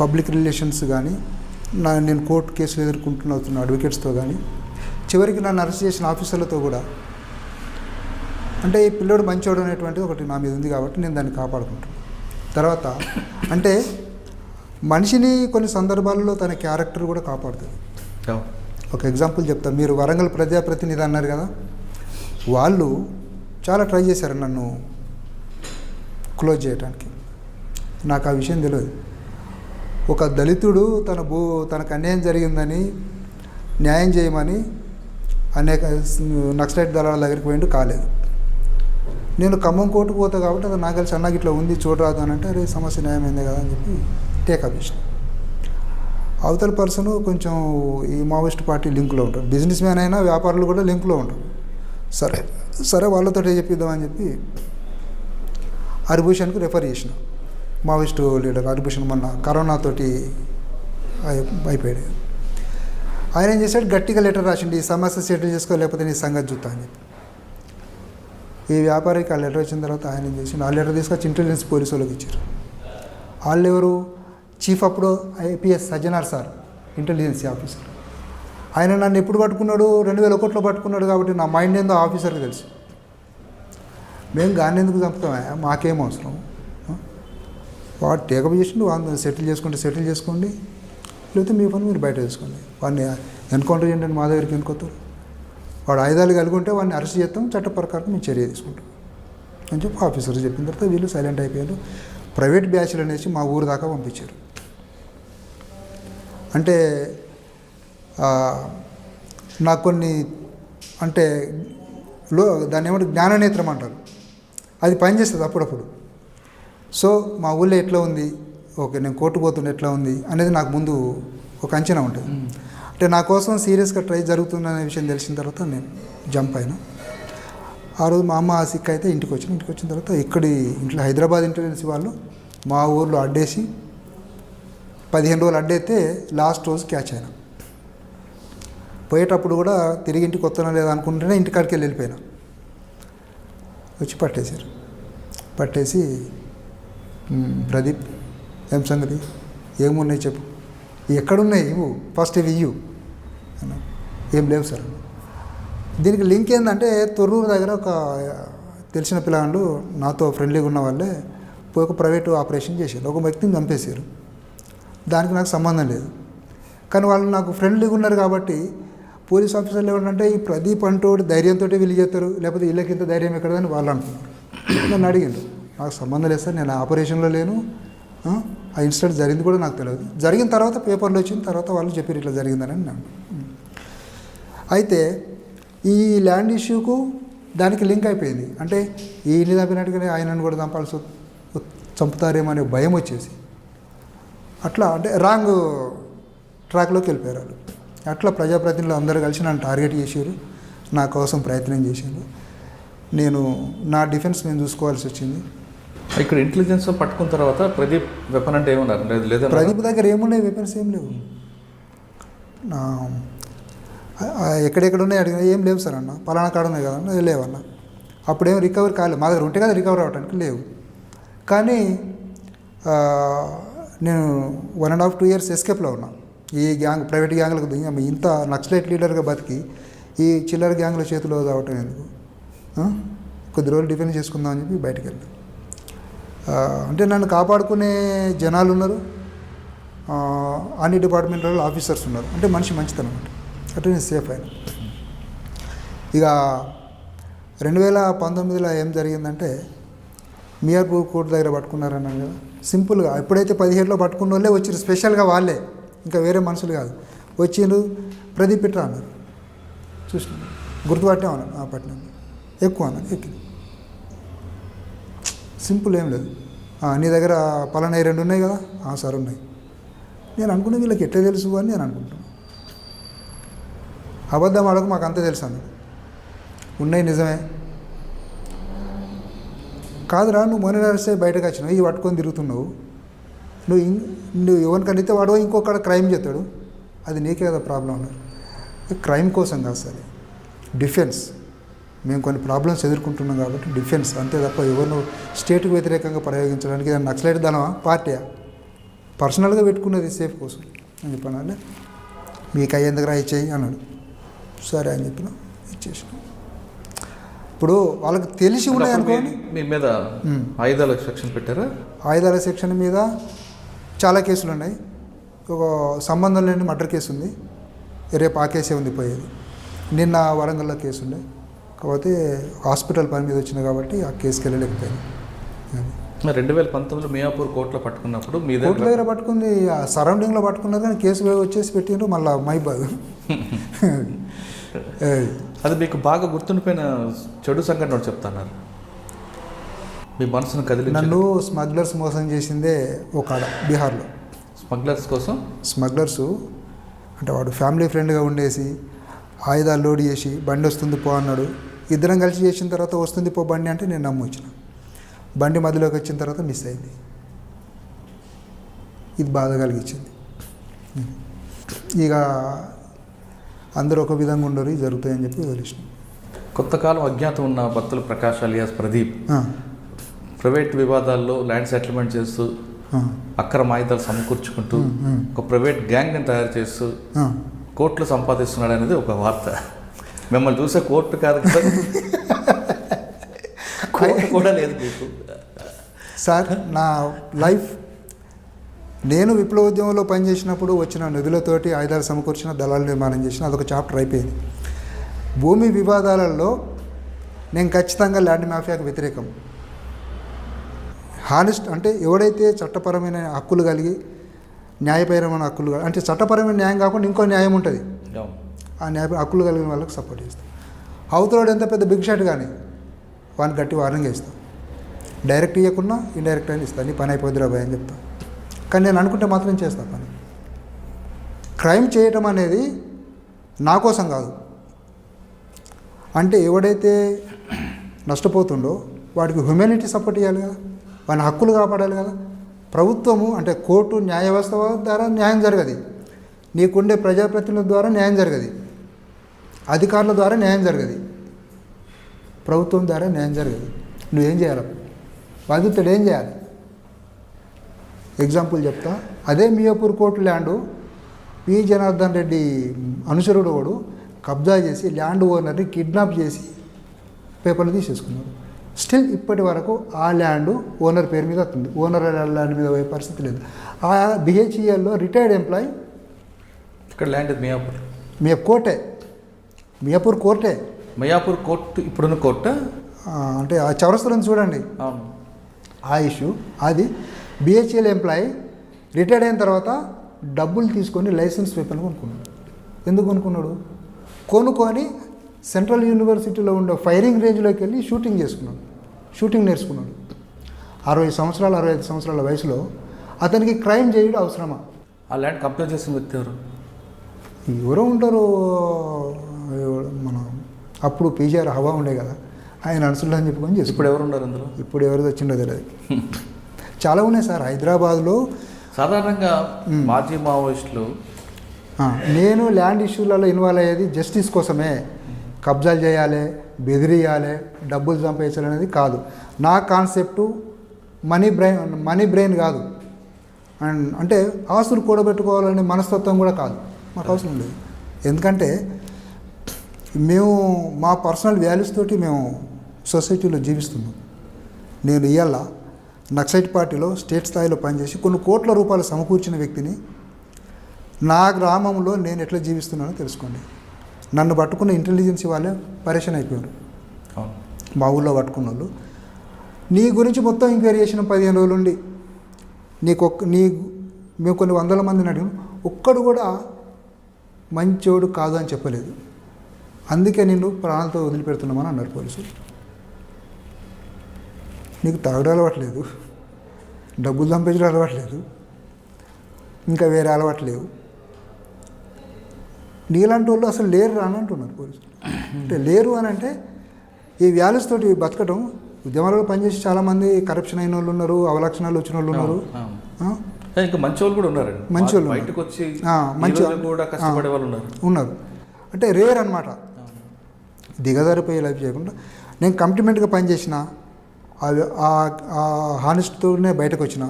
పబ్లిక్ రిలేషన్స్ కానీ, నేను కోర్టు కేసులు ఎదుర్కొంటున్న అడ్వకేట్స్తో కానీ, చివరికి నన్ను అరెస్ట్ చేసిన ఆఫీసర్లతో కూడా. అంటే ఈ పిల్లోడు మంచోడు అనేటువంటిది ఒకటి నా మీద ఉంది కాబట్టి నేను దాన్ని కాపాడుకుంటాను. తర్వాత అంటే మనిషిని కొన్ని సందర్భాల్లో తన క్యారెక్టర్ కూడా కాపాడుతుంది. ఒక ఎగ్జాంపుల్ చెప్తాను. మీరు వరంగల్ ప్రజాప్రతినిధి అన్నారు కదా, వాళ్ళు చాలా ట్రై చేశారు నన్ను క్లోజ్ చేయడానికి. నాకు ఆ విషయం తెలియదు. ఒక దళితుడు తనకు అన్యాయం జరిగిందని న్యాయం చేయమని అనేక నక్సలైట్ దళాల దగ్గరికి పోయిండు, కాలేదు. నేను ఖమ్మం కోర్టుకు పోతా కాబట్టి అది నాకు కలిసి అన్నకి ఇట్లా ఉంది చూడరాదు అని అంటే, అరే సమస్య న్యాయమైందే కదా అని చెప్పి టేకప్ చేసిన. అవతల పర్సన్ కొంచెం ఈ మావోయిస్ట్ పార్టీ లింక్లో ఉంటారు, బిజినెస్ మ్యాన్ అయినా వ్యాపారులు కూడా లింక్లో ఉంటారు. సరే వాళ్ళతో చెప్పిద్దామని చెప్పి హరిభూషణ్కి రెఫర్ చేసిన. మావోయిస్టు లీడర్ హరిభూషణ్ మొన్న కరోనాతోటి అయిపోయాడు. ఆయన ఏం చేశాడు, గట్టిగా లెటర్ రాసిండు, ఈ సమస్య సెటిల్ చేసుకో లేకపోతే నీ సంగతి చూస్తా అని చెప్పి. ఈ వ్యాపారికి ఆ లెటర్ వచ్చిన తర్వాత ఆయన ఏం చేసిండు, ఆ లెటర్ తీసుకొచ్చి ఇంటెలిజెన్స్ పోలీసు వాళ్ళకి ఇచ్చారు. వాళ్ళు ఎవరు, చీఫ్ అప్పుడు IPS Sajjanar sir, intelligence officer. ఆయన నన్ను ఎప్పుడు పట్టుకున్నాడు, 2001లో పట్టుకున్నాడు కాబట్టి నా మైండ్ ఏందో ఆఫీసర్కి తెలుసు. మేము గాన్ని ఎందుకు చంపుతామా, మాకేం అవసరం. వాడు టేకప్ చేసిండు, వాళ్ళు సెటిల్ చేసుకోండి, లేకపోతే మీ పని మీరు బయట చేసుకోండి. వాడిని ఎన్కౌంటర్ చేయండి, మా దగ్గరికి ఎన్నుకోతారు. వాడు ఆయుధాలు కలిగి ఉంటే వాడిని అరెస్ట్ చేస్తాం, చట్ట ప్రకారం మేము చర్య తీసుకుంటాం అని చెప్పి ఆఫీసర్ చెప్పిన తర్వాత వీళ్ళు సైలెంట్ అయిపోయారు. ప్రైవేట్ బ్యాచ్లు అనేసి మా ఊరు దాకా పంపించారు. అంటే నాకు కొన్ని అంటే దాన్ని ఏమంటే జ్ఞాననేత్రం అంటారు, అది పనిచేస్తుంది అప్పుడప్పుడు. సో మా ఊళ్ళో ఎట్లా ఉంది, ఓకే నేను కోర్టు పోతుండే ఎట్లా ఉంది అనేది నాకు ముందు ఒక అంచనా ఉంటుంది. అంటే నా కోసం సీరియస్గా ట్రై జరుగుతుందనే విషయం తెలిసిన తర్వాత నేను జంప్ అయినా. ఆ రోజు మా అమ్మ సిక్ అయితే ఇంటికి వచ్చిన తర్వాత ఇంట్లో హైదరాబాద్ ఇంటెలిజెన్స్ వాళ్ళు మా ఊర్లో అడ్డేసి 15 రోజులు అడ్డైతే లాస్ట్ రోజు క్యాచ్ అయినా. పోయేటప్పుడు కూడా తిరిగి ఇంటికి వస్తున్నా లేదా అనుకుంటేనే ఇంటికాడికి వెళ్ళిపోయినా. వచ్చి పట్టేసి ప్రదీప్ ఏం సంగతి, ఏమున్నాయి చెప్పు, ఎక్కడున్నాయి ఇవ్వు, ఫస్ట్ ఇవి ఇవ్వు అన్నా. ఏం లేవు సార్. దీనికి లింక్ ఏంటంటే తొర్రూరు దగ్గర ఒక తెలిసిన పిల్లగాళ్ళు నాతో ఫ్రెండ్లీగా ఉన్న వాళ్ళే పోయి ఒక ప్రైవేటు ఆపరేషన్ చేశారు, ఒక వ్యక్తిని చంపేశారు. దానికి నాకు సంబంధం లేదు, కానీ వాళ్ళు నాకు ఫ్రెండ్లీగా ఉన్నారు కాబట్టి పోలీస్ ఆఫీసర్లు ఏమంటే ఈ ప్రదీప్ అంటోడు ధైర్యంతో వీళ్ళు చేస్తారు, లేకపోతే వీళ్ళకి ఇంత ధైర్యం ఎక్కడదని వాళ్ళు అనుకున్నారు. నన్ను అడిగిండు, నాకు సంబంధం లేదు సార్, నేను ఆపరేషన్లో లేను, ఆ ఇన్సిడెంట్ జరిగింది కూడా నాకు తెలియదు. జరిగిన తర్వాత పేపర్లో వచ్చిన తర్వాత వాళ్ళు చెప్పారు ఇట్లా జరిగిందని అన్నాను. అయితే ఈ ల్యాండ్ ఇష్యూకు దానికి లింక్ అయిపోయింది. అంటే ఈయన్ని చంపినట్టుగానే ఆయనను కూడా చంపుతారేమో అనే భయం వచ్చేసి అట్లా అంటే రాంగ్ ట్రాక్లోకి వెళ్ళిపోయారు వాళ్ళు. అట్లా ప్రజాప్రతినిధులు అందరూ కలిసి నన్ను టార్గెట్ చేశారు, నా కోసం ప్రయత్నం చేశారు. నా డిఫెన్స్ నేను చూసుకోవాల్సి వచ్చింది. ఇక్కడ ఇంటెలిజెన్స్ పట్టుకున్న తర్వాత ప్రదీప్ వెపన్ అంటే ఏమన్నారు? లేదా ప్రదీప్ దగ్గర ఏమున్నాయి, వెపన్స్ ఏం లేవు. ఎక్కడెక్కడ ఉన్నాయి అడిగినా ఏం లేవు సార్ అన్న, పలానా కాడ ఉన్నాయి కదా, లేవన్నా. అప్పుడేం రికవరీ కాలేదు, మా దగ్గర ఉంటే కదా రికవర్ అవ్వడానికి లేవు. కానీ నేను 1.5-2 years ఎస్కేప్లో ఉన్నా. ఈ గ్యాంగ్ ప్రైవేట్ గ్యాంగ్లకు ఇంత నక్సలైట్ లీడర్గా బతికి ఈ చిల్లర గ్యాంగ్ల చేతిలో కావటం ఎందుకు, కొద్ది రోజులు డిఫెన్స్ చేసుకుందామని చెప్పి బయటకు వెళ్ళాను. అంటే నన్ను కాపాడుకునే జనాలు ఉన్నారు, అన్ని డిపార్ట్మెంట్లలో ఆఫీసర్స్ ఉన్నారు. అంటే మనిషి మంచితనం అంటే అటు నేను సేఫ్ అయినా. ఇక 2019లో ఏం జరిగిందంటే మియాపూర్ కోర్టు దగ్గర పట్టుకున్నారన్నాను కదా, సింపుల్గా ఎప్పుడైతే 17లో పట్టుకున్న వాళ్ళే వచ్చారు, స్పెషల్గా వాళ్ళే, ఇంకా వేరే మనుషులు కాదు. వచ్చిండ్రు, ప్రదీప్ ఇట్రా అన్నారు, చూసినాను, గుర్తుపట్టామన్నాను, పట్టినాను, ఎక్కువ అన్నాను, ఎక్కింది. సింపుల్ ఏం లేదు. నీ దగ్గర పలానా 2 ఉన్నాయి కదా, సార్ ఉన్నాయి. నేను అనుకున్నా వీళ్ళకి ఎట్లా తెలుసు అని నేను అనుకుంటున్నాను. అబద్ధం ఆడకు, మాకు అంతే తెలుసు అన్నాడు. ఉన్నాయి నిజమే. కాదురా నువ్వు మొన్న నడిస్తే బయటకు వచ్చినావు ఇవి పట్టుకొని తిరుగుతున్నావు, నువ్వు ఎవరికైనా అయితే వాడు ఇంకొకడ క్రైమ్ చేస్తాడు, అది నీకే కదా ప్రాబ్లం అన్నారు. క్రైమ్ కోసం కాదు సార్, డిఫెన్స్. మేము కొన్ని ప్రాబ్లమ్స్ ఎదుర్కొంటున్నాం కాబట్టి డిఫెన్స్ అంతే తప్ప ఎవరినో స్టేట్కి వ్యతిరేకంగా ప్రయోగించడానికి దాన్ని నక్సలైట్ దానమా పార్టీయా, పర్సనల్గా పెట్టుకున్నది సేఫ్ కోసం అని చెప్పాను. అంటే మీకు అయ్యేందుకు ఇచ్చేయి అన్నాడు. సరే అని చెప్పిన ఇచ్చేసిన. ఇప్పుడు వాళ్ళకి తెలిసి ఉన్నాయి అనుకోండి. మీ మీద ఆయుధాల సెక్షన్ పెట్టారా? ఆయుధాల సెక్షన్ మీద చాలా కేసులు ఉన్నాయి. ఒక సంబంధం లేని మర్డర్ కేసు ఉంది, రేపు ఆ కేసే ఉంది పోయేది. నిన్న వరంగల్లో కేసు ఉండే, కాకపోతే హాస్పిటల్ పని మీద వచ్చింది కాబట్టి ఆ కేసుకి వెళ్ళలేకపోయాను. 2019లో మియాపూర్ కోర్టులో పట్టుకున్నప్పుడు మీ కోర్టు దగ్గర పట్టుకుంది, ఆ సరౌండింగ్లో పట్టుకున్నారు కానీ కేసు వచ్చేసి పెట్టిండ్రు మళ్ళీ మైబాగ్. అది మీకు బాగా గుర్తుండిపోయిన చెడు సంఘటన చెప్తున్నారు, మీ మనసును కదిలి? నన్ను స్మగ్లర్స్ మోసం చేసిందే ఒక ఆడ బీహార్లో. స్మగ్లర్స్ కోసం? స్మగ్లర్సు అంటే వాడు ఫ్యామిలీ ఫ్రెండ్గా ఉండేసి ఆయుధాలు లోడ్ చేసి బండి వస్తుంది పో అన్నాడు. ఇద్దరం కలిసి చేసిన తర్వాత వస్తుంది పో బండి అంటే నేను నమ్మొచ్చిన. బండి మధ్యలోకి వచ్చిన తర్వాత మిస్ అయింది. ఇది బాధ కలిగించింది. ఇక అందరూ ఒక విధంగా ఉండరు, జరుగుతాయని చెప్పి వదిలేసిన. కొంతకాలం అజ్ఞాతం ఉన్న భక్తులు ప్రకాష్ అలియాస్ ప్రదీప్ ప్రైవేట్ వివాదాల్లో ల్యాండ్ సెటిల్మెంట్ చేస్తూ అక్రమ ఆయుధాలు సమకూర్చుకుంటూ ఒక ప్రైవేట్ గ్యాంగ్ని తయారు చేస్తూ కోర్టులు సంపాదిస్తున్నాడు అనేది ఒక వార్త. మిమ్మల్ని చూసే కోర్టు కాదు కదా, కోర్టు కూడా లేదు మీకు. సార్ నా లైఫ్, నేను విప్లవోద్యమంలో పనిచేసినప్పుడు వచ్చిన నిధులతోటి ఆయుధాలు సమకూర్చిన, దళాలు నిర్మాణం చేసిన, అదొక చాప్టర్ అయిపోయింది. భూమి వివాదాలలో నేను ఖచ్చితంగా ల్యాండ్ మాఫియాకు వ్యతిరేకం. హానెస్ట్ అంటే ఎవడైతే చట్టపరమైన హక్కులు కలిగి న్యాయపరమైన హక్కులు అంటే చట్టపరమైన న్యాయం కాకుండా ఇంకో న్యాయం ఉంటుంది, ఆ న్యాయ హక్కులు కలిగిన వాళ్ళకి సపోర్ట్ చేస్తాం. అవతలవాడు ఎంత పెద్ద బిగ్ షాట్ కానీ వాడిని గట్టి వార్నింగ్ ఇస్తాం. డైరెక్ట్ ఇవ్వకుండా ఇండైరెక్ట్ అని ఇస్తాను, నీ పని అయిపోద్దిరా భయ అని చెప్తాను. కానీ నేను అనుకుంటే మాత్రం చేస్తాను పని. క్రైమ్ చేయటం అనేది నా కోసం కాదు, అంటే ఎవడైతే నష్టపోతుండో వాడికి హ్యూమానిటీ సపోర్ట్ ఇవ్వాలి కదా, వాని హక్కులు కాపాడాలి కదా. ప్రభుత్వము అంటే కోర్టు న్యాయ వ్యవస్థ ద్వారా న్యాయం జరగదు, నీకుండే ప్రజాప్రతినిధుల ద్వారా న్యాయం జరగదు, అధికారుల ద్వారా న్యాయం జరగదు, ప్రభుత్వం ద్వారా న్యాయం జరగదు. నువ్వేం చేయాలి? బాధితుడు ఏం చేయాలి? ఎగ్జాంపుల్ చెప్తా. అదే Miyapur court land P Janardhan Reddy అనుచరుడు వాడు కబ్జా చేసి ల్యాండ్ ఓనర్ని కిడ్నాప్ చేసి పేపర్లు తీసేసుకున్నారు. స్టిల్ ఇప్పటి వరకు ఆ ల్యాండ్ ఓనర్ పేరు మీద వస్తుంది, ఓనర్ ల్యాండ్ మీద పోయే పరిస్థితి లేదు. ఆ బిహెచ్ఈఎల్లో రిటైర్డ్ ఎంప్లాయీ. ఇక్కడ ల్యాండ్ మియాపూర్, మియాపూర్ కోర్టే. మియాపూర్ కోర్టు ఇప్పుడున్న కోర్టు అంటే ఆ చౌరస్తలను చూడండి, ఆ ఇష్యూ. అది బిహెచ్ఈఎల్ ఎంప్లాయీ రిటైర్డ్ అయిన తర్వాత డబ్బులు తీసుకొని లైసెన్స్ వెపన్ కొనుక్కున్నాడు. ఎందుకు కొనుక్కున్నాడు? కొనుక్కొని సెంట్రల్ యూనివర్సిటీలో ఉండే ఫైరింగ్ రేంజ్లోకి వెళ్ళి షూటింగ్ నేర్చుకున్నాడు. 60 సంవత్సరాలు 65 సంవత్సరాల వయసులో అతనికి క్రైమ్ చేయడం అవసరమా? ఆ ల్యాండ్ కంప్లైంట్ చేసిన వ్యక్తి ఎవరో ఉంటారు. మన అప్పుడు పీజీఆర్ హవా ఉండే కదా, ఆయన అనుసులు అని చెప్పుకొని చేసి. ఇప్పుడు ఎవరు ఉన్నారు అందులో? ఇప్పుడు ఎవరు వచ్చిండో తెలియదు. చాలా ఉన్నాయి సార్ హైదరాబాద్లో. సాధారణంగా మాజీ మావోయిస్టులు, నేను ల్యాండ్ ఇష్యూలలో ఇన్వాల్వ్ అయ్యేది జస్టిస్ కోసమే. కబ్జాలు చేయాలి, బెదిరియాలి, డబ్బులు సంపాదించాలి అనేది కాదు నా కాన్సెప్టు. మనీ బ్రెయిన్ కాదు, అండ్ అంటే ఆస్తులు కూడబెట్టుకోవాలనే మనస్తత్వం కూడా కాదు, మాకు అవసరం లేదు. ఎందుకంటే మేము మా పర్సనల్ వాల్యూస్ తోటి మేము సొసైటీలో జీవిస్తున్నాం. నేను ఇవాళ నక్సలైట్ పార్టీలో స్టేట్ స్థాయిలో పనిచేసి కొన్ని కోట్ల రూపాయలు సమకూర్చిన వ్యక్తిని. నా గ్రామంలో నేను ఎట్లా జీవిస్తున్నానో తెలుసుకోండి. నన్ను పట్టుకున్న ఇంటెలిజెన్సీ వాళ్ళే పరేషాన్ అయిపోయారు. మా ఊళ్ళో పట్టుకున్న వాళ్ళు నీ గురించి మొత్తం ఎంక్వైరీ చేసిన 15 రోజుల నుండి మేము కొన్ని వందల మందిని అడిగాం, ఒక్కడు కూడా మంచోడు కాదు అని చెప్పలేదు. అందుకే నిన్ను ప్రాణాలతో వదిలిపెడుతున్నామని అన్నారు పోలీసులు. నీకు తాగడం అలవాట్లేదు, డబ్బులు సంపాదించడం అలవాట్లేదు, ఇంకా వేరే అలవాట్లేవు, నీలాంటి వాళ్ళు అసలు లేరు అని అంటున్నారు పోలీసులు. అంటే లేరు అని అంటే ఈ వాల్యూస్ తోటి బతకడం ఉద్యమాలలో పనిచేసి చాలామంది కరప్షన్ అయిన వాళ్ళు ఉన్నారు, అవలక్షణాలు వచ్చిన వాళ్ళు ఉన్నారు. ఇంకా మంచి వాళ్ళు కూడా ఉన్నారు, మంచి వాళ్ళు బయటకు వచ్చి మంచి కూడా కష్టపడే వాళ్ళు ఉన్నారు. అంటే రేర్ అనమాట, దిగజారిపోయే లైఫ్ చేయకుండా. నేను కమిట్మెంట్గా పనిచేసిన, హానెస్ట్తోనే బయటకు వచ్చిన,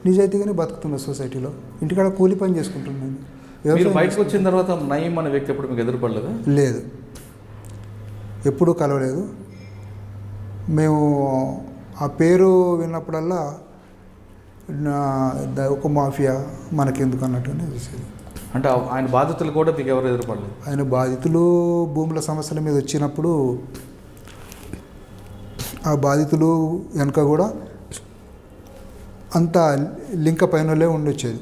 నిజాయితీగానే బతుకుతున్నా సొసైటీలో. ఇంటికాడ కూలి పని చేసుకుంటున్నాను. మీరు బయటకు వచ్చిన తర్వాత నయీం అనే వ్యక్తి ఎప్పుడు మీకు ఎదురుపడలేదా? లేదు, ఎప్పుడూ కలవలేదు. మేము ఆ పేరు విన్నప్పుడల్లా ఒక మాఫియా మనకెందుకు అన్నట్టుగానే చూసేది. అంటే ఆయన బాధితులు కూడా మీకు ఎవరు ఎదురుపడలేదు? ఆయన బాధితులు భూముల సమస్యల మీద వచ్చినప్పుడు ఆ బాధితులు వెనక కూడా అంత లింక పైనలే ఉండొచ్చేది.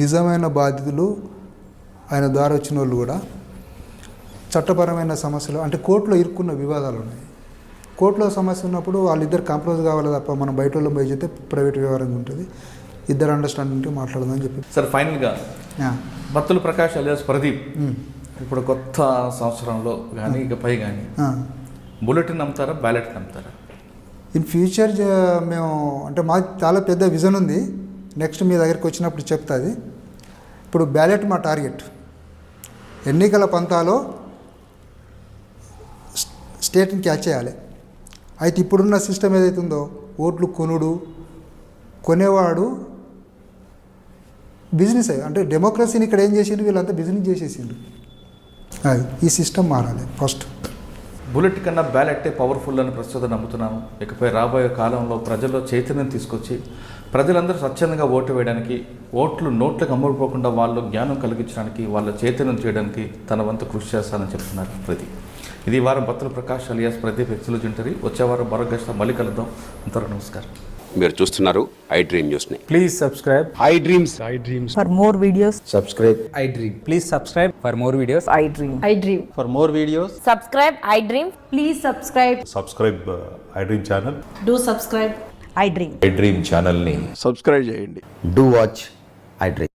నిజమైన బాధితులు ఆయన ద్వారా వచ్చిన వాళ్ళు కూడా చట్టపరమైన సమస్యలు, అంటే కోర్టులో ఇరుక్కున్న వివాదాలు ఉన్నాయి. కోర్టులో సమస్య ఉన్నప్పుడు వాళ్ళిద్దరు కాంప్రమైజ్ కావాలి తప్ప మనం బయట వాళ్ళని పోయి చేస్తే ప్రైవేట్ వ్యవహారంగా ఉంటుంది. ఇద్దరు అండర్స్టాండింగ్ మాట్లాడదని చెప్పి. సార్, ఫైనల్గా బత్తుల ప్రకాష్ అలియాస్ ప్రదీప్ ఇప్పుడు కొత్త సంవత్సరంలో కానీ ఇకపై కానీ బుల్లెటిన్ నమ్ముతారా, బ్యాలెట్ నమ్ముతారా? ఇన్ ఫ్యూచర్ మేము అంటే మాకు చాలా పెద్ద విజన్ ఉంది. నెక్స్ట్ మీ దగ్గరికి వచ్చినప్పుడు చెప్తుంది. ఇప్పుడు బ్యాలెట్ మా టార్గెట్. ఎన్నికల పంతాలో స్టేట్ని క్యాచ్ చేయాలి. అయితే ఇప్పుడున్న సిస్టమ్ ఏదైతుందో, ఓట్లు కొనేవాడు బిజినెస్ అంటే డెమోక్రసీని ఇక్కడ ఏం చేసిండు, వీళ్ళంతా బిజినెస్ చేసేసిండు. అది ఈ సిస్టమ్ మారాలి ఫస్ట్. బుల్లెట్ కన్నా బ్యాలెట్టే పవర్ఫుల్ అని ప్రస్తుతం నమ్ముతున్నాను. ఇకపై రాబోయే కాలంలో ప్రజల్లో చైతన్యం తీసుకొచ్చి ప్రజలందరూ స్వచ్ఛందంగా ఓటు వేయడానికి, ఓట్లు నోట్లకు అమ్ముడుపోకుండా వాళ్ళు జ్ఞానం కలిగించడానికి, వాళ్ళ చైతన్యం చేయడానికి తన వంతు కృషి చేస్తానని చెప్తున్నారు ప్రదీప్. ఇది వారం బత్తుల ప్రకాష్ అలియాస్ ప్రదీప్ ఎక్స్క్లూజివ్. వచ్చే వారం మరొక గెస్ట్ మళ్ళీ కలుద్దాం. అంతవరకు నమస్కారం. మీరు చూస్తున్నారు ఐ డ్రీమ్ న్యూస్ ని. Please subscribe I dreams. For more videos, subscribe I Dream. Please subscribe for more videos. I dream. I dream. For more videos, Subscribe, I dream. Please subscribe. Subscribe I dream channel. Do subscribe. I dream. I dream ఛానల్ని subscribe చేయండి. Do watch I dream.